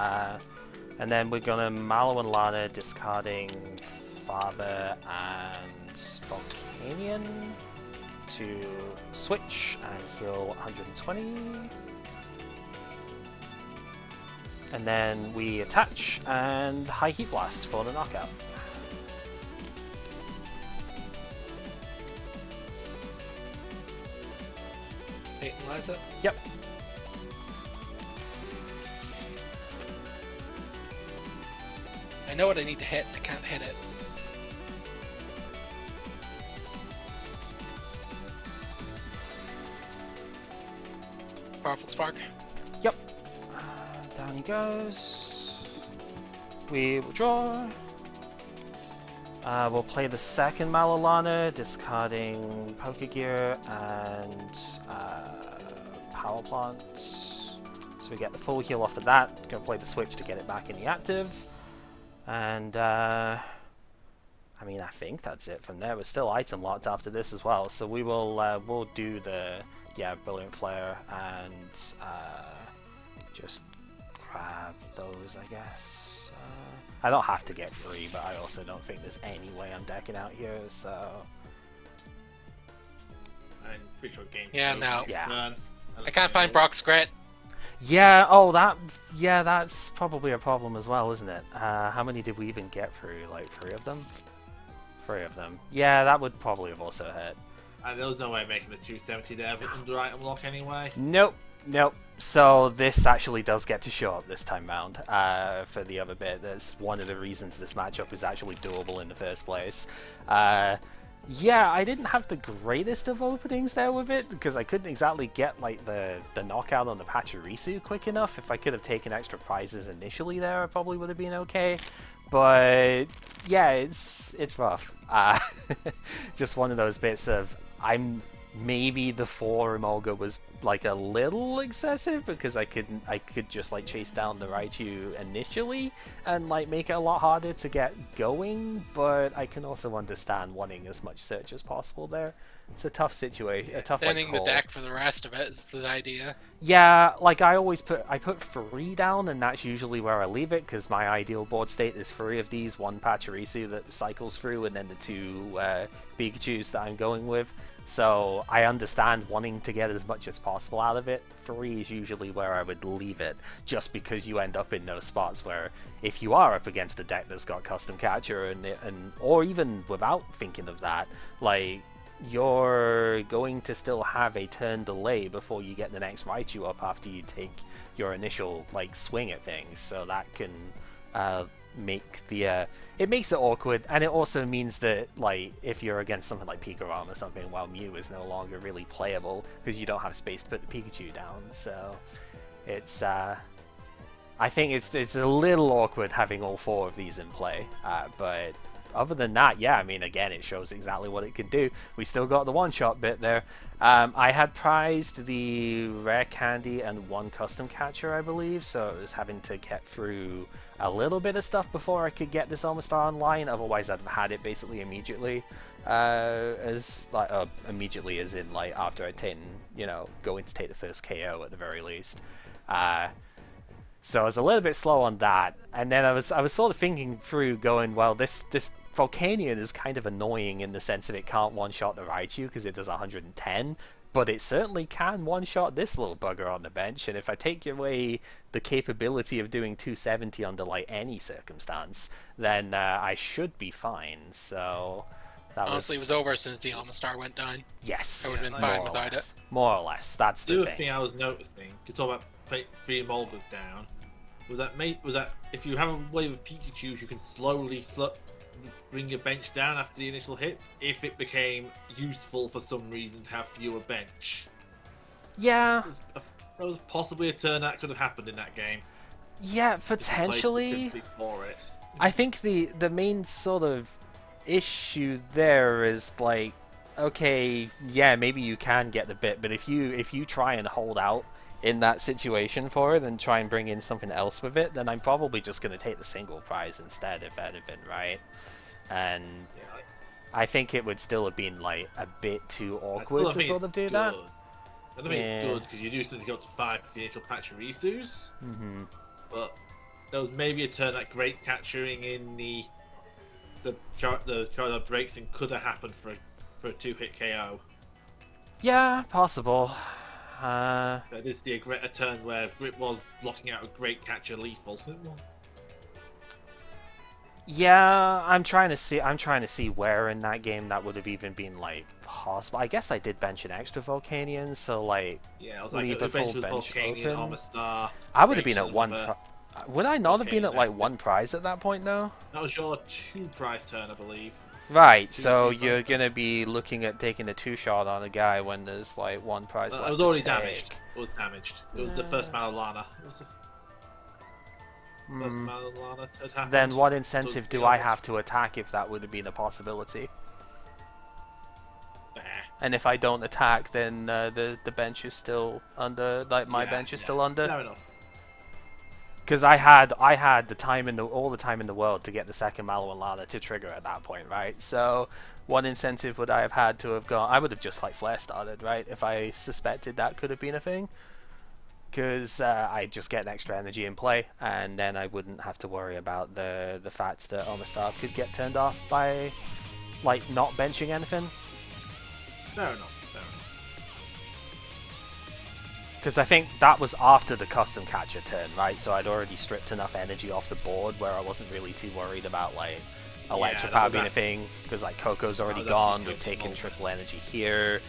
S1: And then we're going to Mallow and Lana, discarding Faber and Volcanion to switch and heal 120. And then we attach and High Heat Blast for the knockout.
S3: Hit and Liza.
S1: Yep.
S3: I know what I need to hit, I can't hit it. Powerful Spark.
S1: Yep. Down he goes. We will draw. We'll play the second Malolana, discarding Pokegear and Power Plant. So we get the full heal off of that. Gonna play the switch to get it back in the active. And I mean, I think that's it from there. We're still item locked after this as well, so we will we'll do the Brilliant Flare and just grab those, I guess. I don't have to get free, but I also don't think there's any way I'm decking out here, so...
S2: I'm pretty sure game.
S3: Yeah, no.
S1: Yeah.
S3: I can't find Brock's Grit.
S1: Yeah, that's probably a problem as well, isn't it? How many did we even get through? Like, 3 of them? 3 of them. Yeah, that would probably have also hit.
S2: And there was no way of making the 270 there under item lock anyway.
S1: Nope. So this actually does get to show up this time round for the other bit. That's one of the reasons this matchup is actually doable in the first place. Yeah, I didn't have the greatest of openings there with it, because I couldn't exactly get like the knockout on the Pachirisu quick enough. If I could have taken extra prizes initially there, I probably would have been okay. But yeah, it's rough. Just one of those bits of maybe the 4 Emolga was like a little excessive, because I could just like chase down the Raichu initially and like make it a lot harder to get going, but I can also understand wanting as much search as possible there. It's a tough situation, a tough
S3: Thinning
S1: like,
S3: the deck for the rest of it is the idea.
S1: Yeah, like I put 3 down, and that's usually where I leave it, because my ideal board state is 3 of these, 1 Pachirisu that cycles through, and then the 2 Pikachus that I'm going with. So I understand wanting to get as much as possible out of it. 3 is usually where I would leave it, just because you end up in those spots where if you are up against a deck that's got custom catcher and or even without thinking of that, like, you're going to still have a turn delay before you get the next Raichu up after you take your initial like swing at things, so that can make the it makes it awkward, and it also means that like if you're against something like Pikarom or something, well, Mew is no longer really playable because you don't have space to put the Pikachu down. So it's I think it's a little awkward having all 4 of these in play, but other than that, yeah, I mean, again, it shows exactly what it can do. We still got the one-shot bit there. I had prized the rare candy and 1 custom catcher, I believe, so I was having to get through a little bit of stuff before I could get this Omastar online. Otherwise, I'd have had it basically immediately, immediately as in like after I'd taken, going to take the first KO at the very least. So I was a little bit slow on that, and then I was sort of thinking through, going, well, this Volcanion is kind of annoying in the sense that it can't one-shot the Raichu because it does 110, but it certainly can one-shot this little bugger on the bench, and if I take away the capability of doing 270 under like any circumstance, then I should be fine. So that
S3: honestly, it was over as soon as the Omastar went down.
S1: Yes,
S3: I would have been fine without it.
S1: More or less, that's the thing.
S2: thing I was noticing, you talk about 3 Emolgas down, was that if you have a wave of Pikachus, you can slowly bring your bench down after the initial hit, if it became useful for some reason to have fewer bench.
S1: Yeah.
S2: There was possibly a turn that could have happened in that game.
S1: Yeah, potentially.
S2: For it.
S1: I think the main sort of issue there is like, okay, yeah, maybe you can get the bit, but if you try and hold out in that situation for it and try and bring in something else with it, then I'm probably just going to take the single prize instead, if anything, right? And yeah, I think it would still have been like a bit too awkward to sort of do that.
S2: I don't think it's good because you do something to go up to 5 for the initial Pachirisus. But there was maybe a turn that great catchering in the Charizard Braixen could have happened for a 2-hit KO.
S1: Yeah, possible.
S2: That is a turn where Grit was blocking out a great catcher lethal.
S1: Yeah, I'm trying to see where in that game that would have even been like possible. I guess I did bench an extra Volcanion, so like
S2: yeah, I was
S1: leave a full bench
S2: Volcanion,
S1: open.
S2: Omastar,
S1: I would have been at 1. Would I not have been at like 1 prize at that point though?
S2: That was your 2 prize turn, I believe.
S1: Right, so you're gonna be looking at taking a 2-shot on a guy when there's like 1 prize left.
S2: It was already damaged. It was damaged. It was the first Malolana.
S1: Then what incentive do I have to attack if that would have been a possibility? And if I don't attack, then the bench is still under, like my bench is still under?
S2: Fair enough.
S1: Because I had the time in the all the time in the world to get the second Malolan Lana to trigger at that point, right? So what incentive would I have had to have gone? I would have just like flare started, right? If I suspected that could have been a thing, because I'd just get an extra energy in play, and then I wouldn't have to worry about the fact that Omastar could get turned off by like not benching anything.
S2: Fair enough.
S1: Because I think that was after the custom catcher turn, right? So I'd already stripped enough energy off the board where I wasn't really too worried about like Electropowder being a thing. Because like Coco's already gone, we've taken triple energy here.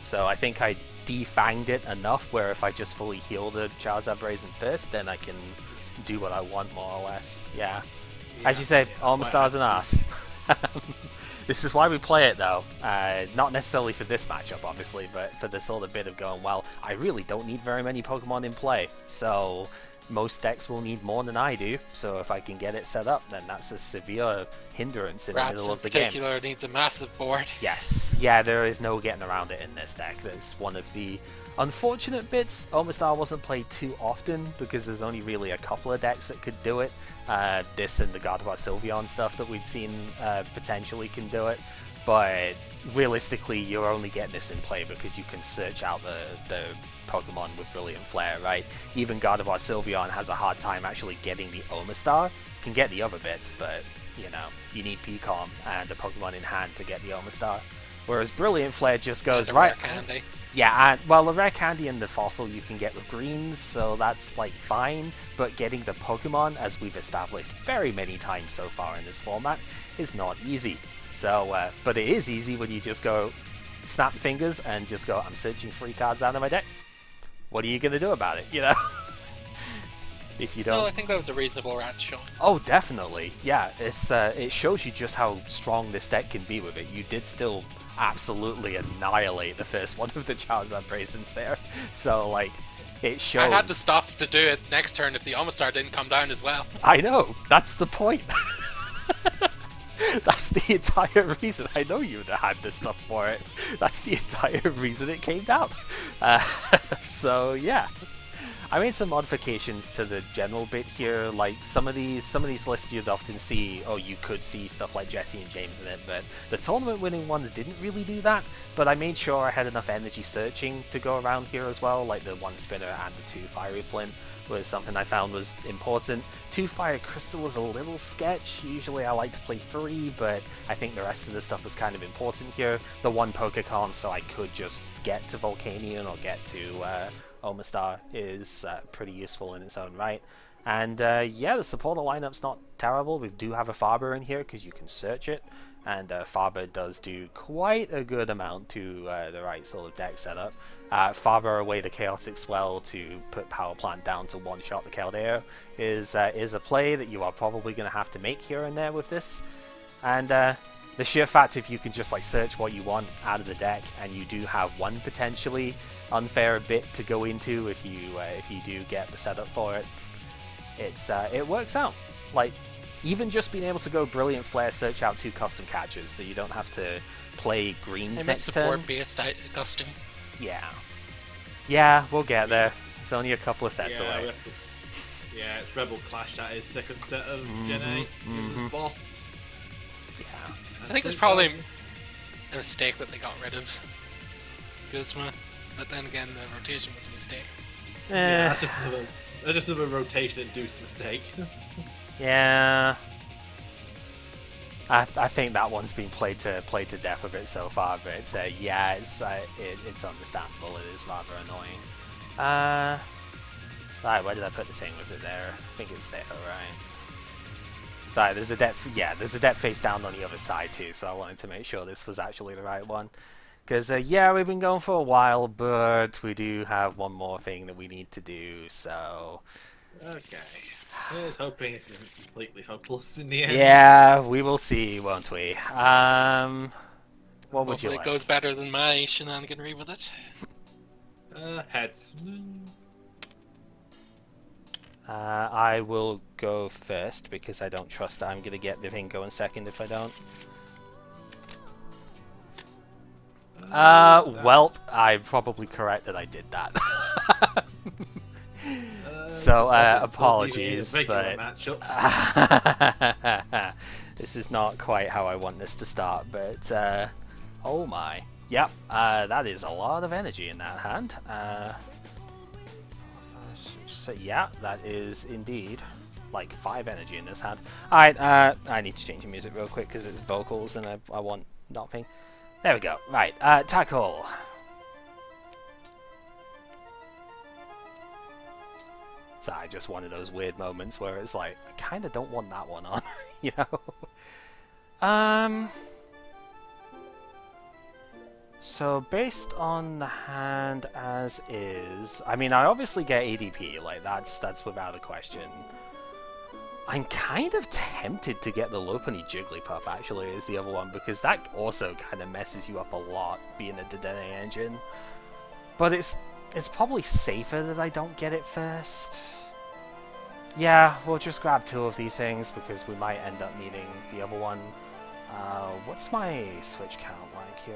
S1: So I think I defanged it enough where if I just fully heal the Charizard Braixen first, then I can do what I want more or less. Yeah. As you say, Omastar's an ass. This is why we play it though, not necessarily for this matchup obviously, but for the sort of bit of going, well, I really don't need very many Pokemon in play, so most decks will need more than I do, so if I can get it set up, then that's a severe hindrance in the middle of the game.
S3: Rats in particular needs a massive board.
S1: Yes, yeah, there is no getting around it in this deck. That's one of the unfortunate bits. Omastar wasn't played too often because there's only really a couple of decks that could do it. This and the Garchomp Sylveon stuff that we'd seen potentially can do it, but realistically you're only getting this in play because you can search out the Pokemon with Brilliant Flare, right? Even Garchomp Sylveon has a hard time actually getting the Omastar. Can get the other bits, but you know, you need Pecom and a Pokemon in hand to get the Omastar. Whereas Brilliant Flare just goes, right,
S3: candy.
S1: yeah, well, the rare candy and the fossil you can get with greens, so that's like fine, but getting the Pokemon, as we've established very many times so far in this format, is not easy. So, but it is easy when you just go, snap fingers and just go, I'm searching 3 cards out of my deck. What are you going to do about it, you know? If you don't...
S3: No, I think that was a reasonable rat shot.
S1: Oh, definitely. Yeah, it shows you just how strong this deck can be with it. You did still absolutely annihilate the first one of the Charizard Braixens there. So, like, it shows...
S3: I had the stuff to do it next turn if the Omastar didn't come down as well.
S1: I know, that's the point. That's the entire reason. I know you had the stuff for it. That's the entire reason it came down. So, yeah. I made some modifications to the general bit here, like some of these lists you'd often see, oh, you could see stuff like Jesse and James in it, but the tournament winning ones didn't really do that, but I made sure I had enough energy searching to go around here as well, like the 1 spinner and the 2 fiery flint was something I found was important. 2 fire crystal is a little sketch, usually I like to play 3, but I think the rest of the stuff was kind of important here. The 1 Pokécom, so I could just get to Volcanion or get to Omastar is pretty useful in its own right. And yeah, the supporter lineup's not terrible. We do have a Farber in here because you can search it, and Farber does do quite a good amount to the right sort of deck setup. Farber away the Chaotic Swell to put Power Plant down to one-shot the Keldeo is a play that you are probably going to have to make here and there with this. And the sheer fact if you can just like search what you want out of the deck, and you do have one potentially unfair bit to go into if you do get the setup for it, it works out. Like, even just being able to go Brilliant Flare, search out 2 custom catchers so you don't have to play greens
S3: and
S1: next turn.
S3: Support based custom.
S1: Yeah, we'll get there. It's only a couple of sets away.
S2: Yeah, it's Rebel Clash, that is second set of Gen 8. This is boss.
S1: Yeah.
S3: I think it's probably a mistake that they got rid of Guzma, but then again, the rotation was a mistake.
S2: Yeah, that's just another rotation-induced mistake.
S1: Yeah. I think that one's been played to death with it so far, but yeah, it's understandable. It is rather annoying. Right, where did I put the thing? Was it there? I think it's there, right? Sorry, there's a deck face down on the other side too, so I wanted to make sure this was actually the right one. Because, yeah, we've been going for a while, but we do have one more thing that we need to do, so...
S2: Okay. I was hoping it isn't completely hopeless in the end.
S1: Yeah, we will see, won't we? What would you like?
S3: It goes better than my shenaniganry with it.
S2: Heads.
S1: I will go first, because I don't trust that I'm going to get the thing going second if I don't. Well, I'm probably correct that I did that. So,
S2: Pockets
S1: apologies,
S2: will be a
S1: but
S2: regular matchup.
S1: this is not quite how I want this to start, but, oh my. Yep, that is a lot of energy in that hand. So yeah, that is indeed like 5 energy in this hand. Alright, I need to change the music real quick because it's vocals and I want nothing. There we go. Right, tackle. Sorry, just one of those weird moments where it's like, I kind of don't want that one on, you know? So based on the hand as is, I mean, I obviously get ADP, like that's without a question. I'm kind of tempted to get the Lopunny Jigglypuff actually as the other one, because that also kind of messes you up a lot, being a Dedenne engine. But it's probably safer that I don't get it first. Yeah, we'll just grab 2 of these things because we might end up needing the other one. What's my switch count like here?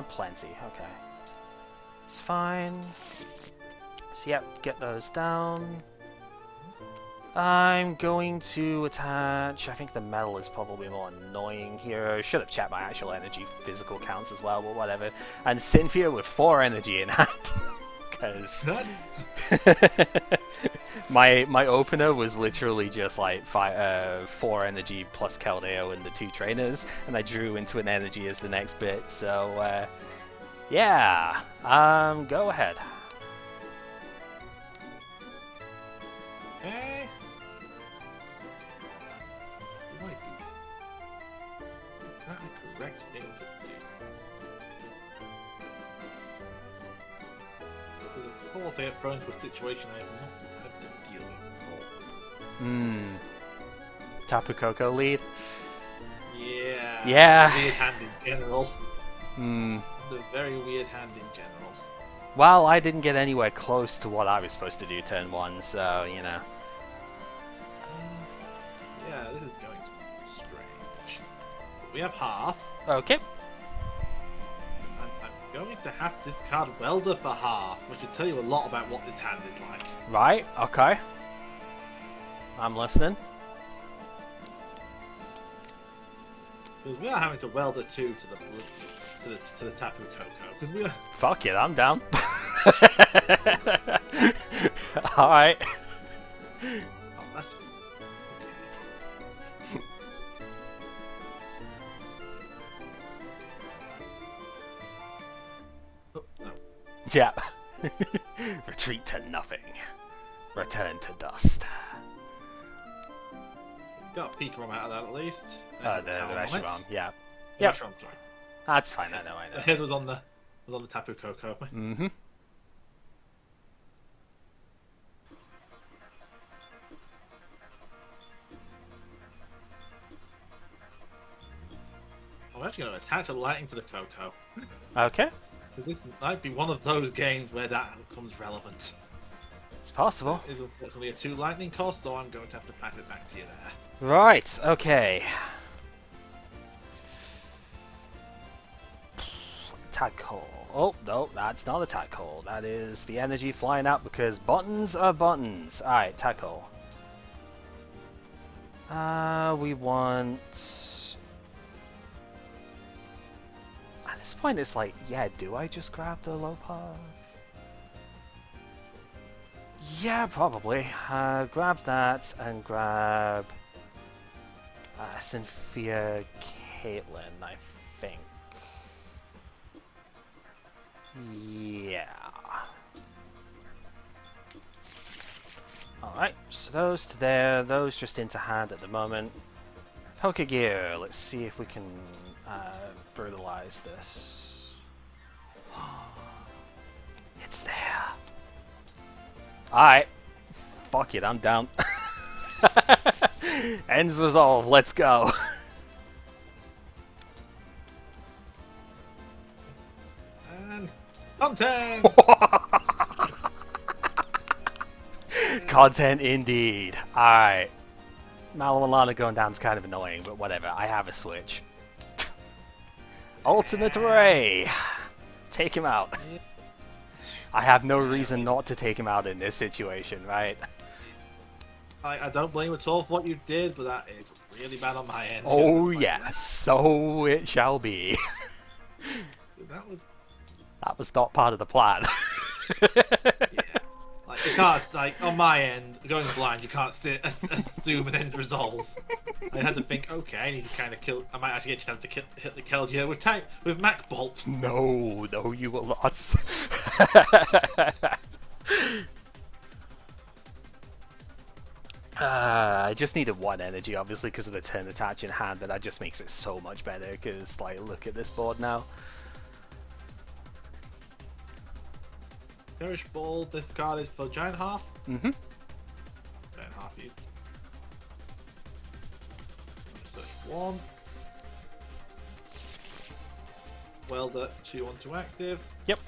S1: Plenty, okay. It's fine. So yep, get those down. I'm going to attach, I think the metal is probably more annoying here. I should have checked my actual energy physical counts as well, but whatever. And Cynthia with 4 energy in hand. Because my opener was literally just like 4 energy plus Keldeo and the 2 trainers, and I drew into an energy as the next bit, so yeah, go ahead.
S2: Okay. Is that the correct thing to do? Of course, I get thrown into a situation I have not had to deal with before.
S1: Tapu Koko lead?
S2: Yeah.
S1: Yeah.
S2: Weird hand in general. The very weird hand in general.
S1: Well, I didn't get anywhere close to what I was supposed to do turn 1, so, you know.
S2: Yeah, this is going to be strange. We have half.
S1: Okay.
S2: And I'm going to have to discard Welder for half, which will tell you a lot about what this hand is like.
S1: Right, okay. I'm listening.
S2: Because we are having to Welder 2 to the Tapu Koko. Because we are...
S1: Fuck it, I'm down. Alright.
S2: Oh, that's just... Okay. Oh, no.
S1: Yeah. Retreat to nothing. Return to dust.
S2: Got a Pikarom out of that at least.
S1: The Reshiram, yeah.
S2: Yep.
S1: Yep.
S2: Reshiram, sorry.
S1: That's fine, I know.
S2: The head was on the Tapu Koko.
S1: Mm-hmm.
S2: I'm actually going to attach a lightning to the Koko.
S1: Okay.
S2: Because this might be one of those games where that becomes relevant.
S1: It's possible.
S2: It is unfortunately a 2 lightning cost, so I'm going to have to pass it back to you there.
S1: Right, okay. Tackle. Oh, no, that's not a tackle. That is the energy flying out because buttons are buttons. Alright, tackle. We want... At this point, it's like, yeah, do I just grab the low path? Yeah, probably. Grab that and grab Cynthia Caitlin, I think. Yeah. Alright, so those to there, those just into hand at the moment. Pokegear, let's see if we can brutalize this. It's there. Alright. Fuck it, I'm down. Ends resolve, let's go.
S2: And content!
S1: Content indeed. Alright. Malamilana going down is kind of annoying, but whatever. I have a switch. Ultimate Ray! Take him out. I have no reason not to take him out in this situation, right?
S2: I don't blame you at all for what you did, but that is really bad on my end.
S1: Oh yes, so it shall be. That was not part of the plan.
S2: Yeah. Like, you can't, like, on my end, going blind, you can't assume an end result. I had to think, okay, I need to kind of kill. I might actually get a chance to hit the Keldeo with Mac Bolt.
S1: No, you will not. I just needed one energy, obviously, because of the turn attach in hand, but that just makes it so much better, because, like, look at this board now.
S2: Cherish Ball, discarded for Giant Half.
S1: Mm-hmm.
S2: Giant Half used. Search 1. Welder 2/1 active.
S1: Yep.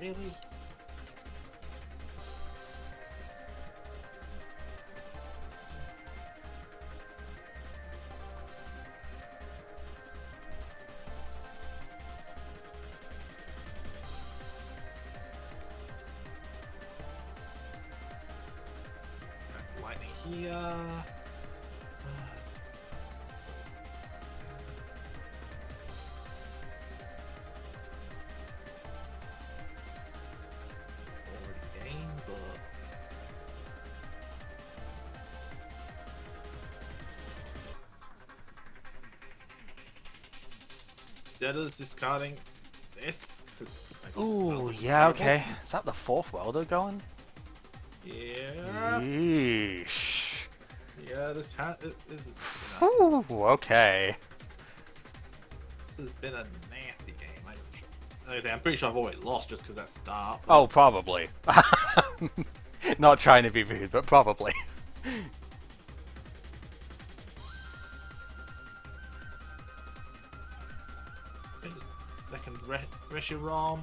S2: Really? Lightning here. Already gained, but Deada's discarding this.
S1: Ooh, yeah, okay. Is that the 4th welder going?
S2: Yeah.
S1: Yeesh.
S2: Yeah, this is.
S1: Ooh, okay.
S2: This has been a nasty game. I'm pretty sure I've always lost just because that start.
S1: Oh, probably. Not trying to be rude, but probably.
S2: Second Reshiram.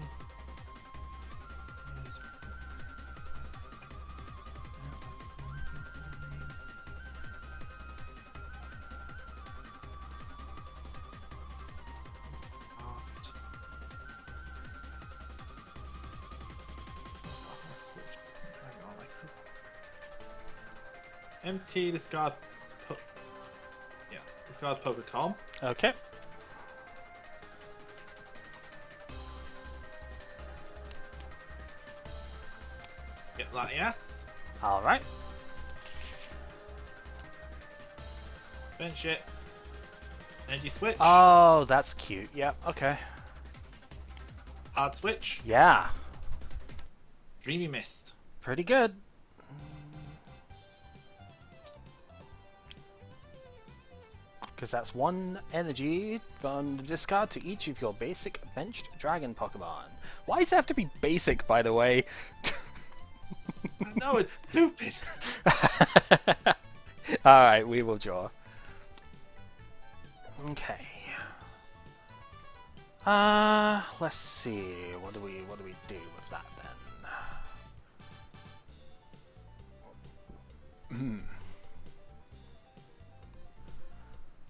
S2: Empty, discard. Discard Pokémon.
S1: Okay.
S2: Get Latias.
S1: Alright.
S2: Bench it. Energy switch.
S1: Oh, that's cute. Yep, okay.
S2: Hard switch.
S1: Yeah.
S2: Dreamy Mist.
S1: Pretty good. Because that's 1 energy from the discard to each of your basic benched dragon Pokemon. Why does it have to be basic, by the way?
S2: No, it's stupid.
S1: Alright, we will draw. Okay. Let's see. What do we do with that then?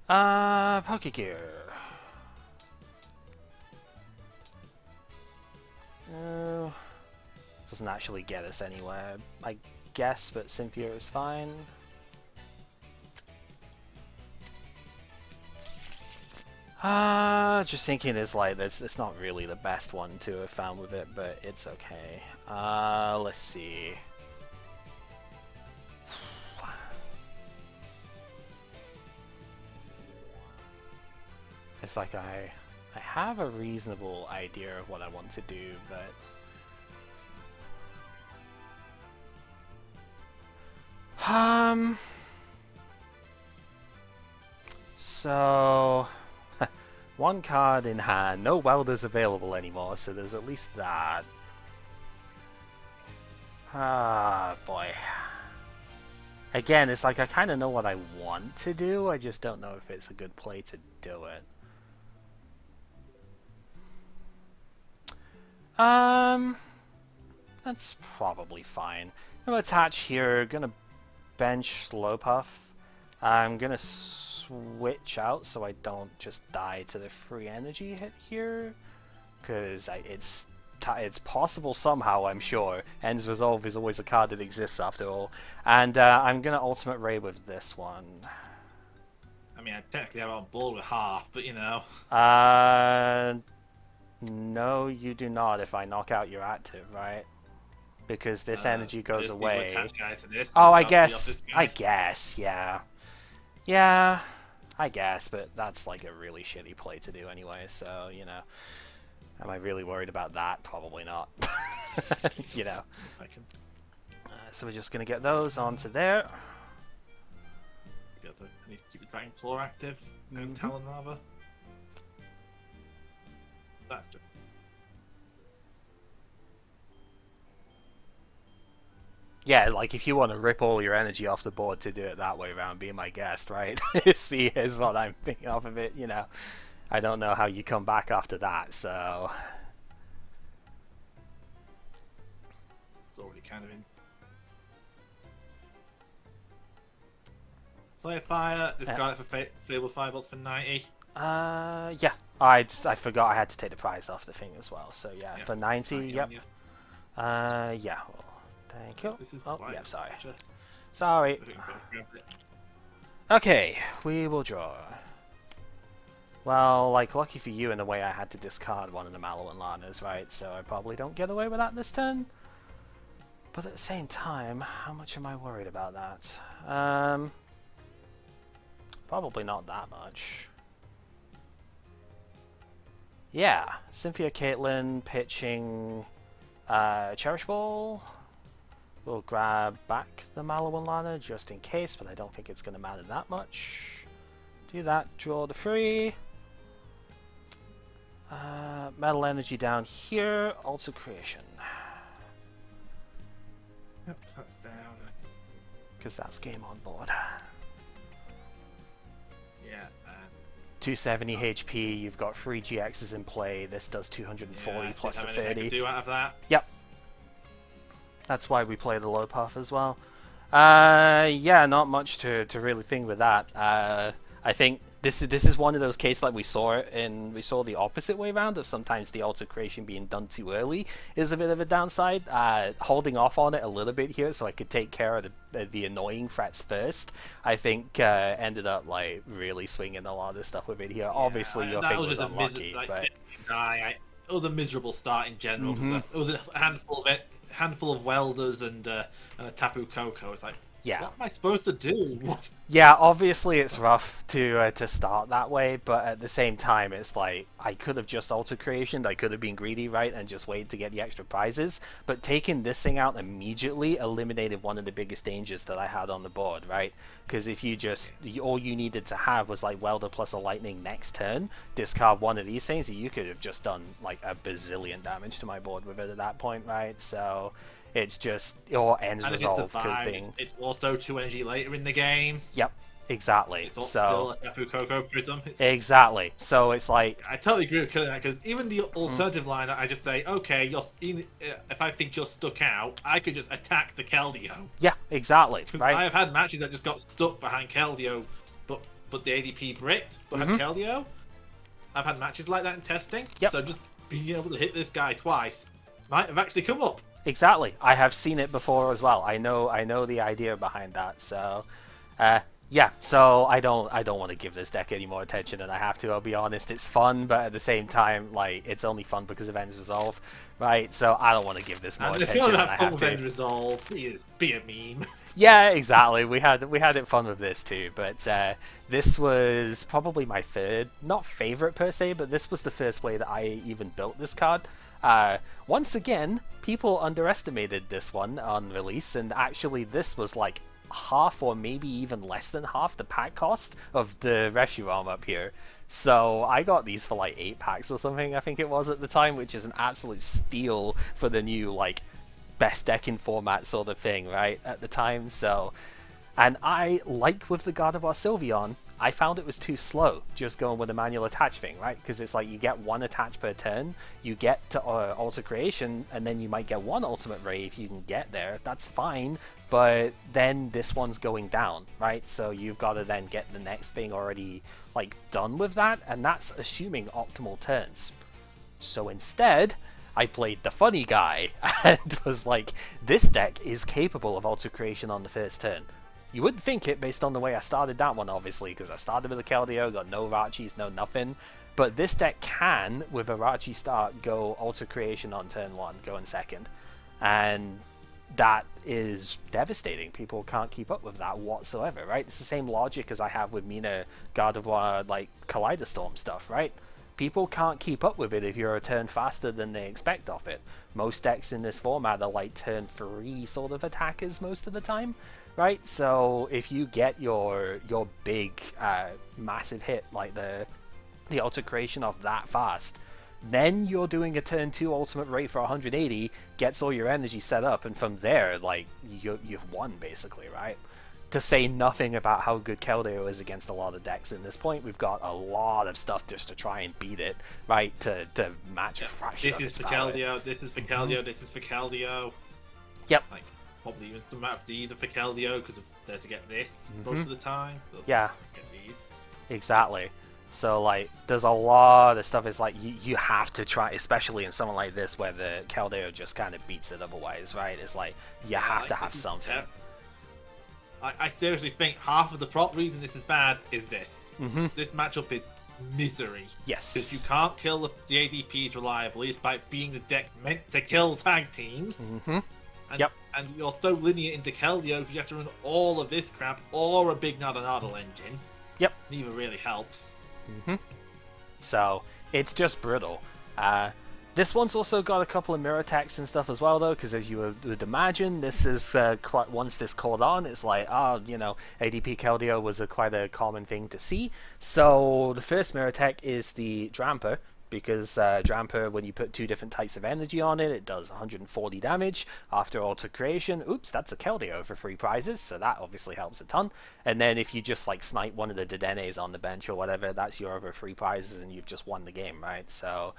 S1: Pokegear. Doesn't actually get us anywhere, I guess, but Cynthia is fine. Just thinking is like, it's not really the best one to have found with it, but it's okay. Let's see. It's like I have a reasonable idea of what I want to do, but so 1 card in hand, no welders available anymore, so there's at least that. Ah, boy. Again, it's like I kind of know what I want to do, I just don't know if it's a good play to do it. That's probably fine. I'm gonna attach here, gonna bench Slowpuff. I'm gonna switch out so I don't just die to the free energy hit here. because it's possible somehow, I'm sure. End's Resolve is always a card that exists after all. And I'm going to Ultimate Ray with this one.
S2: I mean, I technically have it on board with half, but you know.
S1: No, you do not if I knock out your active, right? Because this energy goes away. Oh, I guess, yeah. Yeah, I guess, but that's like a really shitty play to do anyway, so, you know. Am I really worried about that? Probably not. You know. So we're just going to get those onto there.
S2: I need to keep the Dragon Claw active. And Talon, rather. That's just...
S1: Yeah, like if you want to rip all your energy off the board to do it that way around, be my guest, right? is what I'm thinking of it, you know. I don't know how you come back after that, so...
S2: It's already kind of in. Play a fire, discard it for Fable Firebolts for 90.
S1: Yeah. I forgot I had to take the prize off the thing as well, so yeah, for 90, yep. Yeah, well, thank you. Oh, yeah, sorry. Sorry. Okay, we will draw. Well, like, lucky for you in a way I had to discard one of the Malolan Lanas, right? So I probably don't get away with that this turn. But at the same time, how much am I worried about that? Probably not that much. Yeah, Cynthia Caitlin pitching Cherish Ball. We'll grab back the Malolan Lana just in case, but I don't think it's going to matter that much. Do that, draw the 3. Metal Energy down here, Alter Creation.
S2: Yep, that's down.
S1: Because that's game on board.
S2: Yeah.
S1: 270 HP, you've got 3 GXs in play, this does 240 plus the 30.
S2: I can do out of that.
S1: Yep. That's why we play the low puff as well. Yeah, not much to really think with that. I think this is one of those cases like we saw the opposite way around of sometimes the Alter Creation being done too early is a bit of a downside. Holding off on it a little bit here so I could take care of the annoying threats first, I think ended up like really swinging a lot of stuff with it here. Yeah, obviously your thing was unlucky, but
S2: it was a miserable start in general. It was a handful of welders and a Tapu Koko. It's like,
S1: yeah,
S2: what am I supposed to do? What?
S1: Yeah, obviously it's rough to start that way, but at the same time, it's like I could have just Alter Creationed, I could have been greedy, right, and just waited to get the extra prizes. But taking this thing out immediately eliminated one of the biggest dangers that I had on the board, right? Because if you just all you needed to have was like Welder plus a Lightning next turn, discard one of these things, you could have just done like a bazillion damage to my board with it at that point, right? So. It's just, or Ends Resolve could be.
S2: It's also 2 energy later in the game.
S1: Yep, exactly.
S2: It's still a Tapu Koko Prism.
S1: Exactly. So it's like...
S2: I totally agree with killing that, because even the alternative line, I just say, okay, if I think you're stuck out, I could just attack the Keldeo.
S1: Yeah, exactly. Right.
S2: I have had matches that just got stuck behind Keldeo, but the ADP bricked, but had Keldeo. I've had matches like that in testing.
S1: Yep.
S2: So just being able to hit this guy twice might have actually come up.
S1: Exactly. I have seen it before as well. I know the idea behind that. So, yeah. So I don't want to give this deck any more attention than I have to. I'll be honest. It's fun, but at the same time, like it's only fun because of Ends Resolve, right? So I don't want to give this more attention than I have to.
S2: Ends Resolve, be a meme.
S1: Yeah, exactly. We had it fun with this too, but this was probably my third, not favorite per se, but this was the first way that I even built this card. Once again, people underestimated this one on release, and actually this was like half or maybe even less than half the pack cost of the Reshiram up here. So I got these for like 8 packs or something, I think it was at the time, which is an absolute steal for the new like best deck in format sort of thing, right, at the time. So, and I, like with the Gardevoir Sylveon, I found it was too slow just going with a manual attach thing, right? Because it's like you get 1 attach per turn, you get to Alter Creation, and then you might get 1 Ultimate Ray if you can get there. That's fine, but then this one's going down, right? So you've got to then get the next thing already like done with that, and that's assuming optimal turns. So instead, I played the funny guy and was like, this deck is capable of Alter Creation on the first turn. You wouldn't think it based on the way I started that one, obviously, because I started with a Keldeo, got no Rachis, no nothing. But this deck can, with a Rachi start, go Alter Creation on turn 1, go in second. And that is devastating. People can't keep up with that whatsoever, right? It's the same logic as I have with Mina Gardevoir, like Kaleidostorm stuff, right? People can't keep up with it if you're a turn faster than they expect of it. Most decks in this format are like turn 3 sort of attackers most of the time, right? So if you get your big massive hit like the Alter Creation off that fast, then you're doing a turn 2 ultimate rate for 180, gets all your energy set up, and from there, like, you've won, basically, right? To say nothing about how good Keldeo is against a lot of decks in this point, we've got a lot of stuff just to try and beat it, right? To match a fraction of its power.
S2: This is for Keldeo, this is for Keldeo.
S1: Yep.
S2: Like, probably even some of these are for Keldeo, because they're to get this most of the time.
S1: Yeah.
S2: Get these.
S1: Exactly. So, like, there's a lot of stuff. It's like, you have to try, especially in someone like this where the Keldeo just kind of beats it otherwise, right? It's like, you have to have something.
S2: I seriously think half of the reason this is bad is this.
S1: Mm-hmm.
S2: This matchup is misery.
S1: Yes.
S2: Because you can't kill the ADPs reliably, despite being the deck meant to kill tag teams.
S1: Mm-hmm.
S2: And,
S1: Yep.
S2: And you're so linear into Keldeo because you have to run all of this crap or a big Nadanadal engine.
S1: Yep.
S2: Neither really helps.
S1: Mm-hmm. So, it's just brutal. This one's also got a couple of mirror attacks and stuff as well, though, because as you would imagine, this is quite, once this caught on, it's like, you know, ADP Keldeo was quite a common thing to see. So the first mirror attack is the Dramper, because Dramper, when you put 2 different types of energy on it, it does 140 damage after Alter Creation. Oops, that's a Keldeo for 3 prizes, so that obviously helps a ton. And then if you just like snipe one of the Dedenes on the bench or whatever, that's your other 3 prizes and you've just won the game, right? So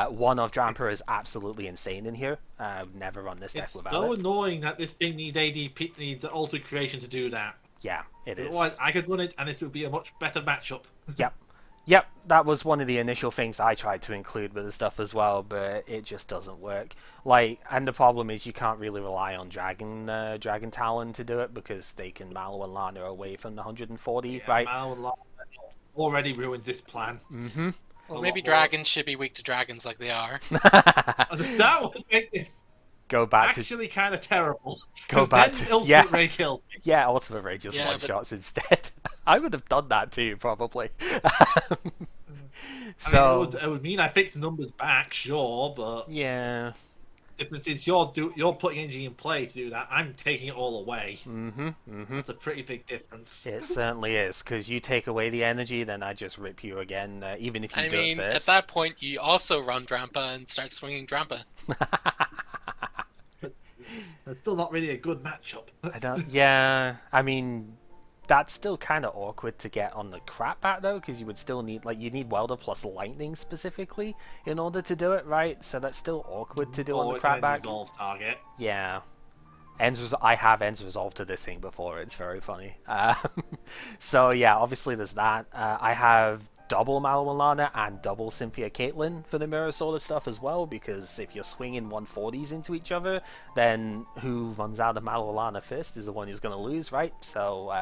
S1: one of Dramper is absolutely insane in here. I've never run this deck without it.
S2: It's so annoying that this thing needs Alter Creation to do that.
S1: Yeah, it is.
S2: Otherwise, I could run it and this would be a much better matchup.
S1: Yep. Yep, that was one of the initial things I tried to include with the stuff as well, but it just doesn't work. Like, and the problem is you can't really rely on Dragon Talon to do it because they can Mallow and Lana away from the 140, right?
S2: Mallow and Lana already ruins this plan.
S1: Mm-hmm.
S3: Well, maybe dragons should be weak to dragons like they are.
S2: That would make this
S1: go back
S2: actually kind of terrible.
S1: Go back to
S2: Ultimate Ray kills me.
S1: Yeah, Ultimate Ray just one-shots instead. I would have done that too, probably. So
S2: I mean, it would mean I fix the numbers back, sure, but
S1: yeah.
S2: Difference is you're putting energy in play to do that. I'm taking it all away.
S1: Mm-hmm. Mm-hmm.
S2: That's a pretty big difference.
S1: It certainly is, because you take away the energy, then I just rip you again, even if you do it first.
S3: At that point, you also run Drampa and start swinging Drampa.
S2: It's still not really a good matchup.
S1: Yeah, I mean, that's still kind of awkward to get on the crap bat, though, because you would still need, like, you need Welder plus Lightning specifically in order to do it, right? So that's still awkward to do on the crap bat.
S2: Resolve target.
S1: Yeah. I have Ends Resolve to this thing before, it's very funny. So yeah, obviously there's that. I have double Malawalana and double Cynthia Caitlyn for the mirror sort of stuff as well, because if you're swinging 140s into each other, then who runs out of Malawalana first is the one who's going to lose, right? So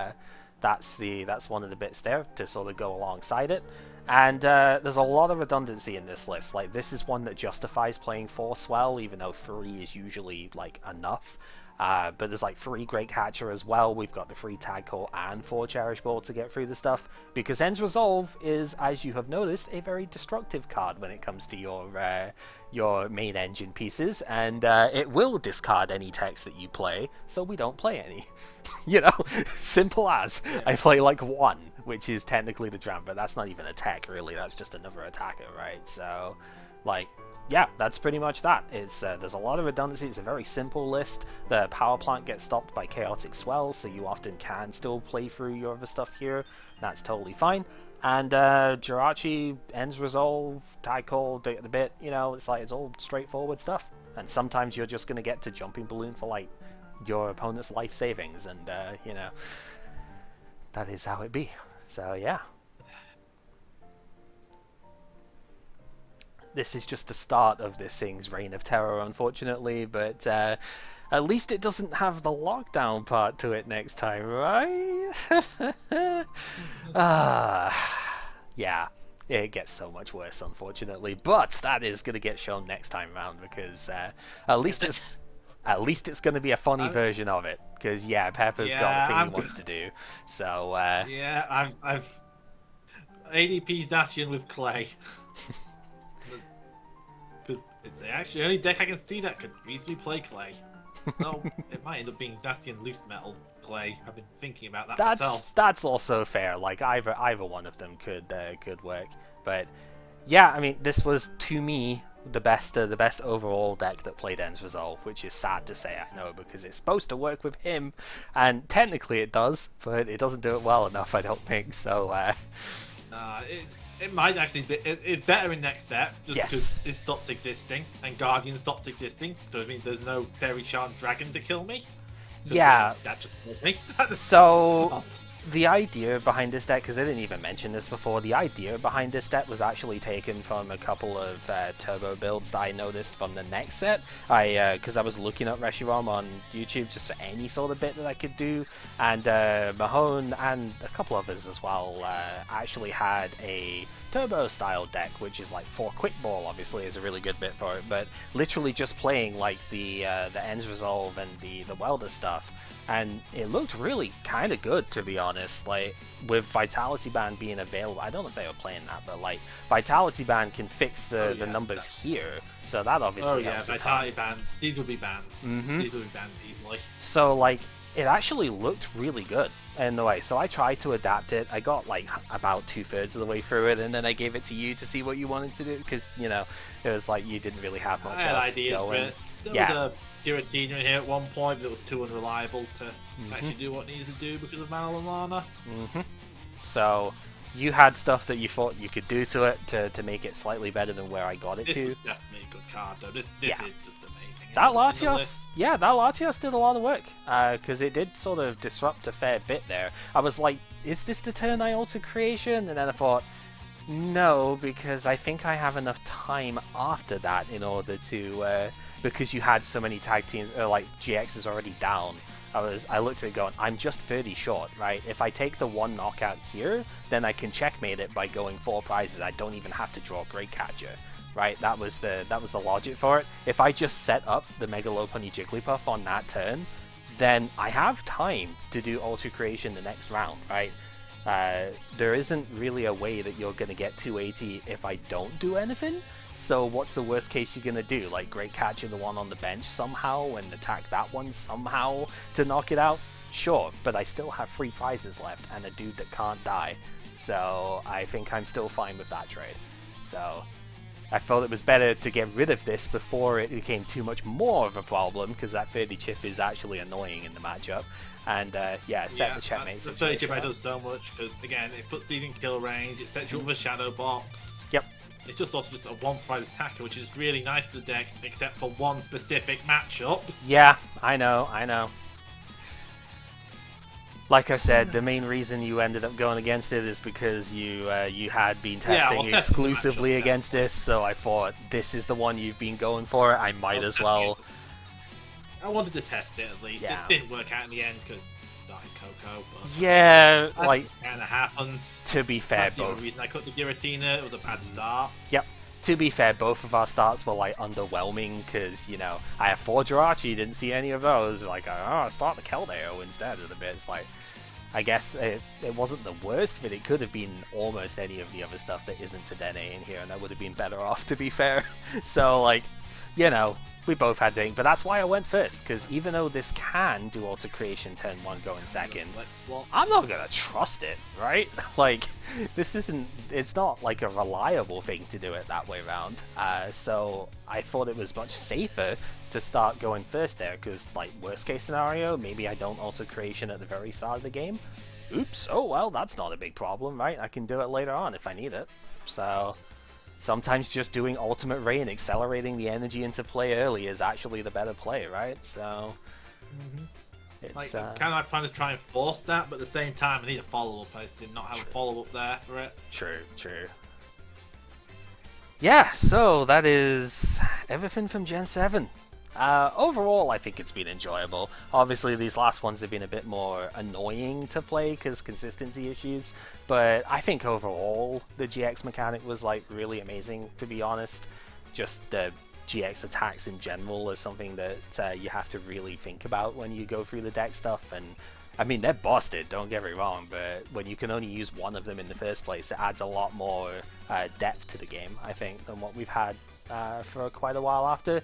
S1: that's one of the bits there to sort of go alongside it. And there's a lot of redundancy in this list. Like, this is one that justifies playing 4 Swell, even though 3 is usually like enough. But there's like 3 Great Catcher as well. We've got the 3 Tag Call and 4 Cherish Ball to get through the stuff, because Ends Resolve is, as you have noticed, a very destructive card when it comes to your main engine pieces, and it will discard any text that you play, so we don't play any. You know, simple as. Yeah. I play like 1, which is technically the Dram, but that's not even a tech really, that's just another attacker, right? So, like, yeah, that's pretty much that. It's there's a lot of redundancy. It's a very simple list. The power plant gets stopped by Chaotic Swell, so you often can still play through your other stuff here. That's totally fine. And Jirachi, Ends Resolve, Tide Call, Dig at the Bit, you know, it's like, it's all straightforward stuff. And sometimes you're just going to get to Jumping Balloon for, like, your opponent's life savings, and, you know, that is how it be. So, yeah. this is just the start of this thing's reign of terror, unfortunately. But at least it doesn't have the lockdown part to it next time, right? Yeah, it gets so much worse, unfortunately. But that is going to get shown next time around because at least it's going to be a funny version of it. Because yeah, Pepper's got a thing he wants to do. So
S2: yeah, I've ADP Zacian with Clay. Because it's actually the only deck I can see that could easily play Clay. No, it might end up being Zacian Loose Metal Clay. I've been thinking about that myself.
S1: That's also fair. Like either one of them could work. But yeah, I mean, this was to me the best overall deck that played Ends Resolve, which is sad to say, I know, because it's supposed to work with him, and technically it does, but it doesn't do it well enough, I don't think. So
S2: it might actually be. It's better in next set, just
S1: yes,
S2: because it stopped existing and Guardian stopped existing, so it means there's no Fairy Charm Dragon to kill me.
S1: Yeah,
S2: that just kills me.
S1: So the idea behind this deck, because I didn't even mention this before, the idea behind this deck was actually taken from a couple of turbo builds that I noticed from the next set. Because I was looking up Reshiram on YouTube just for any sort of bit that I could do, and Mahone and a couple others as well actually had a turbo style deck, which is like for quick ball, obviously is a really good bit for it, but literally just playing like the Ends Resolve and the welder stuff, and it looked really kind of good, to be honest. Like with Vitality Band being available, I don't know if they were playing that, but like Vitality Band can fix the numbers here, so that obviously helps.
S2: Vitality Band, these will be bans. These will be banned easily.
S1: So like it actually looked really good in the way. So I tried to adapt it. I got like about 2/3 of the way through it, and then I gave it to you to see what you wanted to do, because you know it was like you didn't really have much else going.
S2: There was a Giratina in here at one point that was too unreliable to actually do what it needed to do because of Mana Mana.
S1: So you had stuff that you thought you could do to it to make it slightly better than where I got it
S2: this
S1: to.
S2: This is definitely a good card though. This is just amazing.
S1: That Latios did a lot of work, because it did sort of disrupt a fair bit there. I was like, is this the turn I alter creation? And then I thought, no, because I think I have enough time after that in order to, because you had so many tag teams, like GX is already down. I looked at it going, I'm just 30 short, right? If I take the one knockout here, then I can checkmate it by going 4 prizes. I don't even have to draw Great Catcher, right? That was the logic for it. If I just set up the Mega Lopunny Jigglypuff on that turn, then I have time to do Alter Creation the next round, right? There isn't really a way that you're going to get 280 if I don't do anything. So what's the worst case you're going to do? Like Great Catcher the one on the bench somehow and attack that one somehow to knock it out? Sure, but I still have 3 prizes left and a dude that can't die. So I think I'm still fine with that trade. So I felt it was better to get rid of this before it became too much more of a problem, because that 30 chip is actually annoying in the matchup. And set the checkmate
S2: situation. The 30 chip does so much, because again, it puts these in kill range, it sets you up with a shadow box.
S1: Yep.
S2: It's just also just a one-prize attacker, which is really nice for the deck, except for one specific matchup.
S1: Yeah, I know. Like I said, the main reason you ended up going against it is because you had been testing exclusively against this, so I thought, this is the one you've been going for, I might as well.
S2: I wanted to test it at least.
S1: Yeah.
S2: It didn't work out in the end because started Coco, but
S1: yeah, like
S2: kind of happens.
S1: To be fair,
S2: That's the only reason I cut the Giratina. It was a bad start.
S1: Yep. To be fair, both of our starts were like underwhelming, because you know I have 4 Jirachi, didn't see any of those. Like, I start the Keldeo instead of the bit. It's like, I guess it wasn't the worst, but it could have been almost any of the other stuff that isn't a Dene in here, and I would have been better off, to be fair. So like, you know, we both had Ding, but that's why I went first, because even though this can do Alter Creation turn 1 going second, I'm not gonna trust it, right? Like, it's not like a reliable thing to do it that way around. So I thought it was much safer to start going first there, because like worst case scenario, maybe I don't Alter Creation at the very start of the game. Oops, oh well, that's not a big problem, right? I can do it later on if I need it. So sometimes just doing Ultimate Ray and accelerating the energy into play early is actually the better play, right? So it's
S2: kind of my plan to try and force that, but at the same time, I need a follow-up. I did not have a follow-up there for it.
S1: True. Yeah, so that is everything from Gen 7. Overall, I think it's been enjoyable. Obviously, these last ones have been a bit more annoying to play because consistency issues, but I think overall the GX mechanic was like really amazing, to be honest. Just the GX attacks in general is something that you have to really think about when you go through the deck stuff, and I mean, they're busted, don't get me wrong, but when you can only use one of them in the first place, it adds a lot more depth to the game, I think, than what we've had for quite a while after.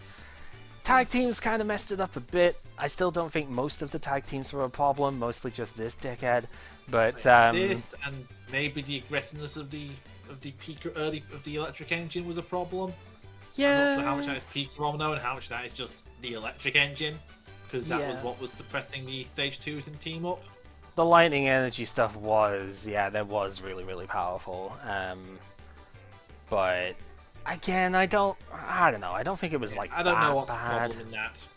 S1: Tag teams kind of messed it up a bit. I still don't think most of the tag teams were a problem, mostly just this dickhead. But
S2: this and maybe the aggressiveness of the peak early of the electric engine was a problem.
S1: yeah,
S2: I'm not sure how much that is peak Romano and how much that is just the electric engine, because that was what was suppressing the stage 2s and team up.
S1: the lightning energy stuff was, that was really, really powerful. But again, I don't know. I don't think it was like
S2: I don't know what's
S1: bad.
S2: the problem in that.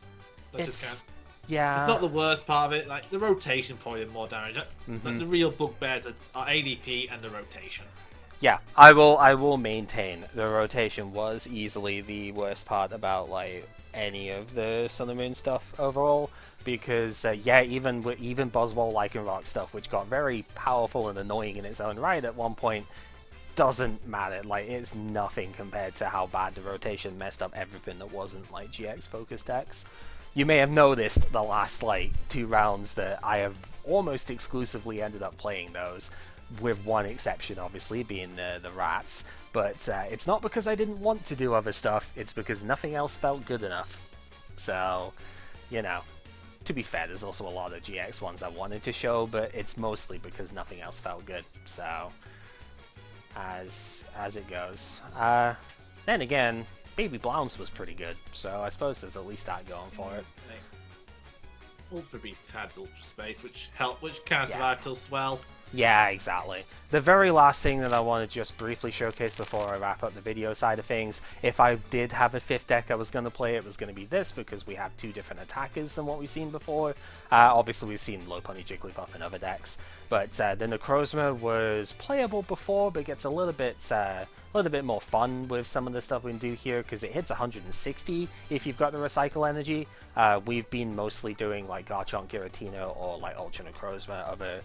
S1: It's
S2: It's not the worst part of it. Like the rotation probably did more damage. Like, the real bugbears are ADP and the rotation.
S1: Yeah, I will maintain the rotation was easily the worst part about like any of the Sun and Moon stuff overall, because even Boswell Lycanroc stuff, which got very powerful and annoying in its own right at one point, doesn't matter. Like, it's nothing compared to how bad the rotation messed up everything that wasn't like GX focused decks. You may have noticed the last like 2 rounds that I have almost exclusively ended up playing those, with one exception obviously being the rats, but it's not because I didn't want to do other stuff, it's because nothing else felt good enough. So, you know, to be fair, there's also a lot of GX ones I wanted to show, but it's mostly because nothing else felt good. So, as it goes. Then again, Baby Blounce was pretty good, so I suppose there's at least that going for it.
S2: Ultra Beast had Ultra Space, which kind of survived till Swell.
S1: Yeah, exactly. The very last thing that I want to just briefly showcase before I wrap up the video side of things, if I did have a 5th deck I was going to play, it was going to be this, because we have 2 different attackers than what we've seen before. Obviously we've seen Low Pony Jigglypuff in other decks, but the Necrozma was playable before, but gets a little bit more fun with some of the stuff we can do here, because it hits 160 if you've got the Recycle Energy. We've been mostly doing like Garchomp, Giratina, or like Ultra Necrozma, other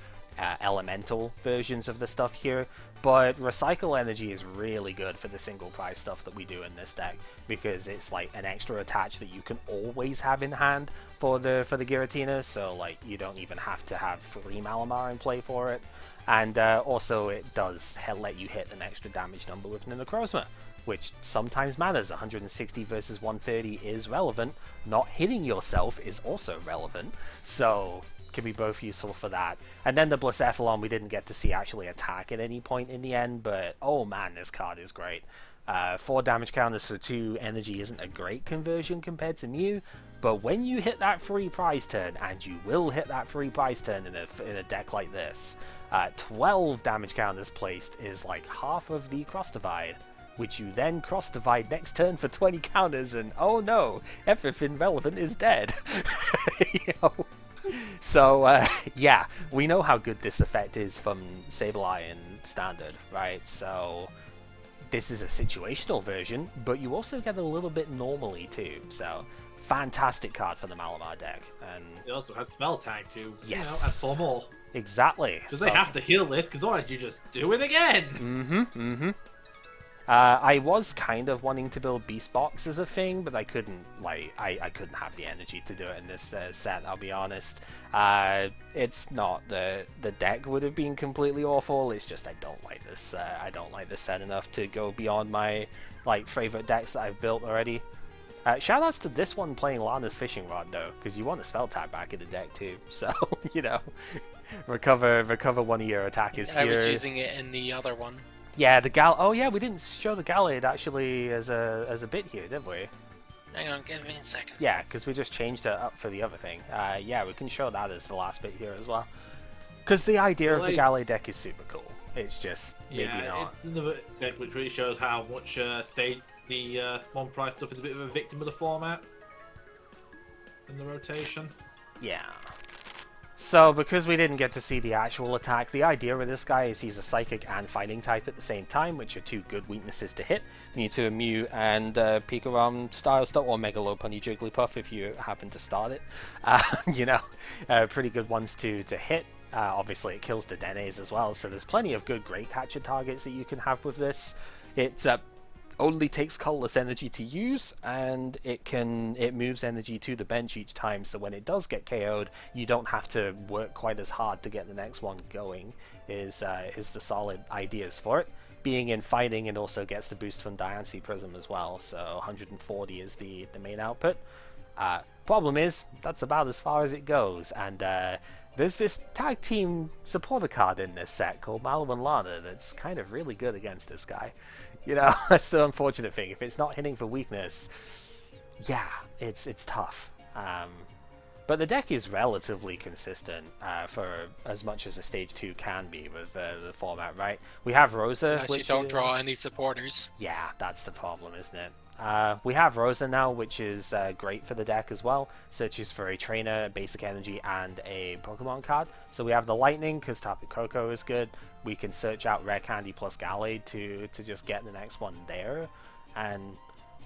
S1: elemental versions of the stuff here, but Recycle Energy is really good for the single prize stuff that we do in this deck, because it's like an extra attach that you can always have in hand for the Giratina, so like you don't even have to have 3 Malamar in play for it, and also it does let you hit an extra damage number with the Necrozma, which sometimes matters. 160 versus 130 is relevant, not hitting yourself is also relevant, so can be both useful for that. And then the Blacephalon we didn't get to see actually attack at any point in the end, but oh man, this card is great. 4 damage counters for 2 energy isn't a great conversion compared to Mew, but when you hit that free prize turn, and you will hit that free prize turn in a deck like this, 12 damage counters placed is like half of the cross divide, which you then cross divide next turn for 20 counters, and oh no, everything relevant is dead. You know? So, yeah, we know how good this effect is from Sableye in Standard, right? So, this is a situational version, but you also get a little bit normally too. So, fantastic card for the Malamar deck. And
S2: They also had Spell Tag too.
S1: yes,
S2: You know, and 4 more.
S1: Exactly.
S2: Because they have to heal this, because otherwise you just do it again.
S1: I was kind of wanting to build Beast Box as a thing, but I couldn't, like, I couldn't have the energy to do it in this set, I'll be honest. It's not, the deck would have been completely awful, it's just I don't like this set enough to go beyond my, like, favorite decks that I've built already. Shoutouts to this one playing Lana's Fishing Rod, though, because you want a spell tag back in the deck, too, so, you know, recover one of your attackers here.
S3: I was using it in the other one.
S1: Yeah, oh yeah, we didn't show the Gallade actually as a bit here, did we?
S3: Hang on, give me a second.
S1: Yeah, because we just changed it up for the other thing. Yeah, we can show that as the last bit here as well. Because the idea of the Gallade deck is super cool. It's just maybe not.
S2: It's another deck which really shows how much the one price stuff is a bit of a victim of the format in the rotation.
S1: Yeah. So, because we didn't get to see the actual attack, the idea with this guy is he's a Psychic and Fighting type at the same time, which are two good weaknesses to hit. Mewtwo and Mew and Pikarom style stuff, or Megalopunny Jigglypuff if you happen to start it. You know, pretty good ones to hit. Obviously, it kills the Denes as well, so there's plenty of good Great Catcher targets that you can have with this. It's only takes colorless energy to use, and it moves energy to the bench each time, so when it does get KO'd, you don't have to work quite as hard to get the next one going, is the solid ideas for it. Being in fighting, it also gets the boost from Diancie Prism as well, so 140 is the main output. Problem is, that's about as far as it goes, and there's this tag team supporter card in this set called Mallow and Lana that's kind of really good against this guy. You know, that's the unfortunate thing. If it's not hitting for weakness, yeah, it's tough. But the deck is relatively consistent for as much as a Stage 2 can be with the format, right? We have Rosa,
S3: Unless you don't draw any supporters.
S1: Yeah, that's the problem, isn't it? We have Rosa now, which is great for the deck as well. Searches for a trainer, basic energy, and a Pokemon card. So we have the Lightning, because Tapu Koko is good. We can search out Rare Candy plus Gallade to just get the next one there. And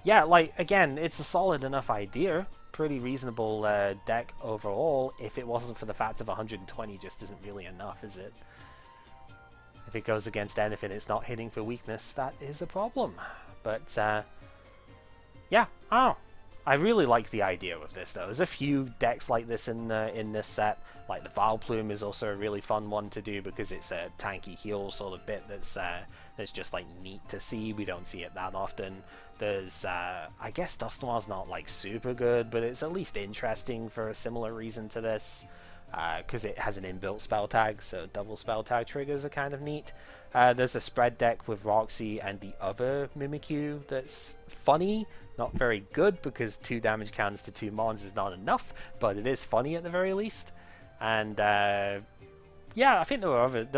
S1: yeah, like, again, it's a solid enough idea. Pretty reasonable deck overall. If it wasn't for the fact of 120 just isn't really enough, is it? If it goes against anything, it's not hitting for weakness, that is a problem. But yeah, I really like the idea of this though. There's a few decks like this in this set. Like the Vileplume is also a really fun one to do because it's a tanky heal sort of bit that's just like neat to see. We don't see it that often. There's I guess Dusknoir's not like super good, but it's at least interesting for a similar reason to this. Because it has an inbuilt spell tag, so double spell tag triggers are kind of neat. There's a spread deck with Roxy and the other Mimikyu that's funny, not very good because 2 damage counters to 2 mons is not enough, but it is funny at the very least. And yeah, I think there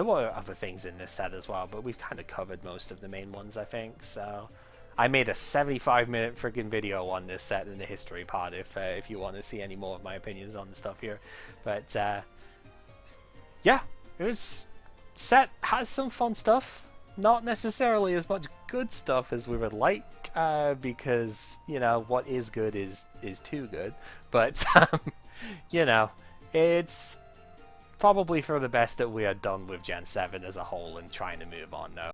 S1: were other things in this set as well, but we've kind of covered most of the main ones, I think. So I made a 75-minute friggin' video on this set in the history part if you want to see any more of my opinions on the stuff here. But yeah, this set has some fun stuff. Not necessarily as much good stuff as we would like, because, you know, what is good is too good. But, you know, it's probably for the best that we are done with Gen 7 as a whole and trying to move on now.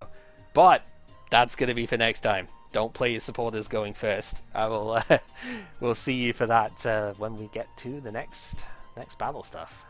S1: But that's going to be for next time. Don't play your supporters going first. I will. We'll see you for that when we get to the next battle stuff.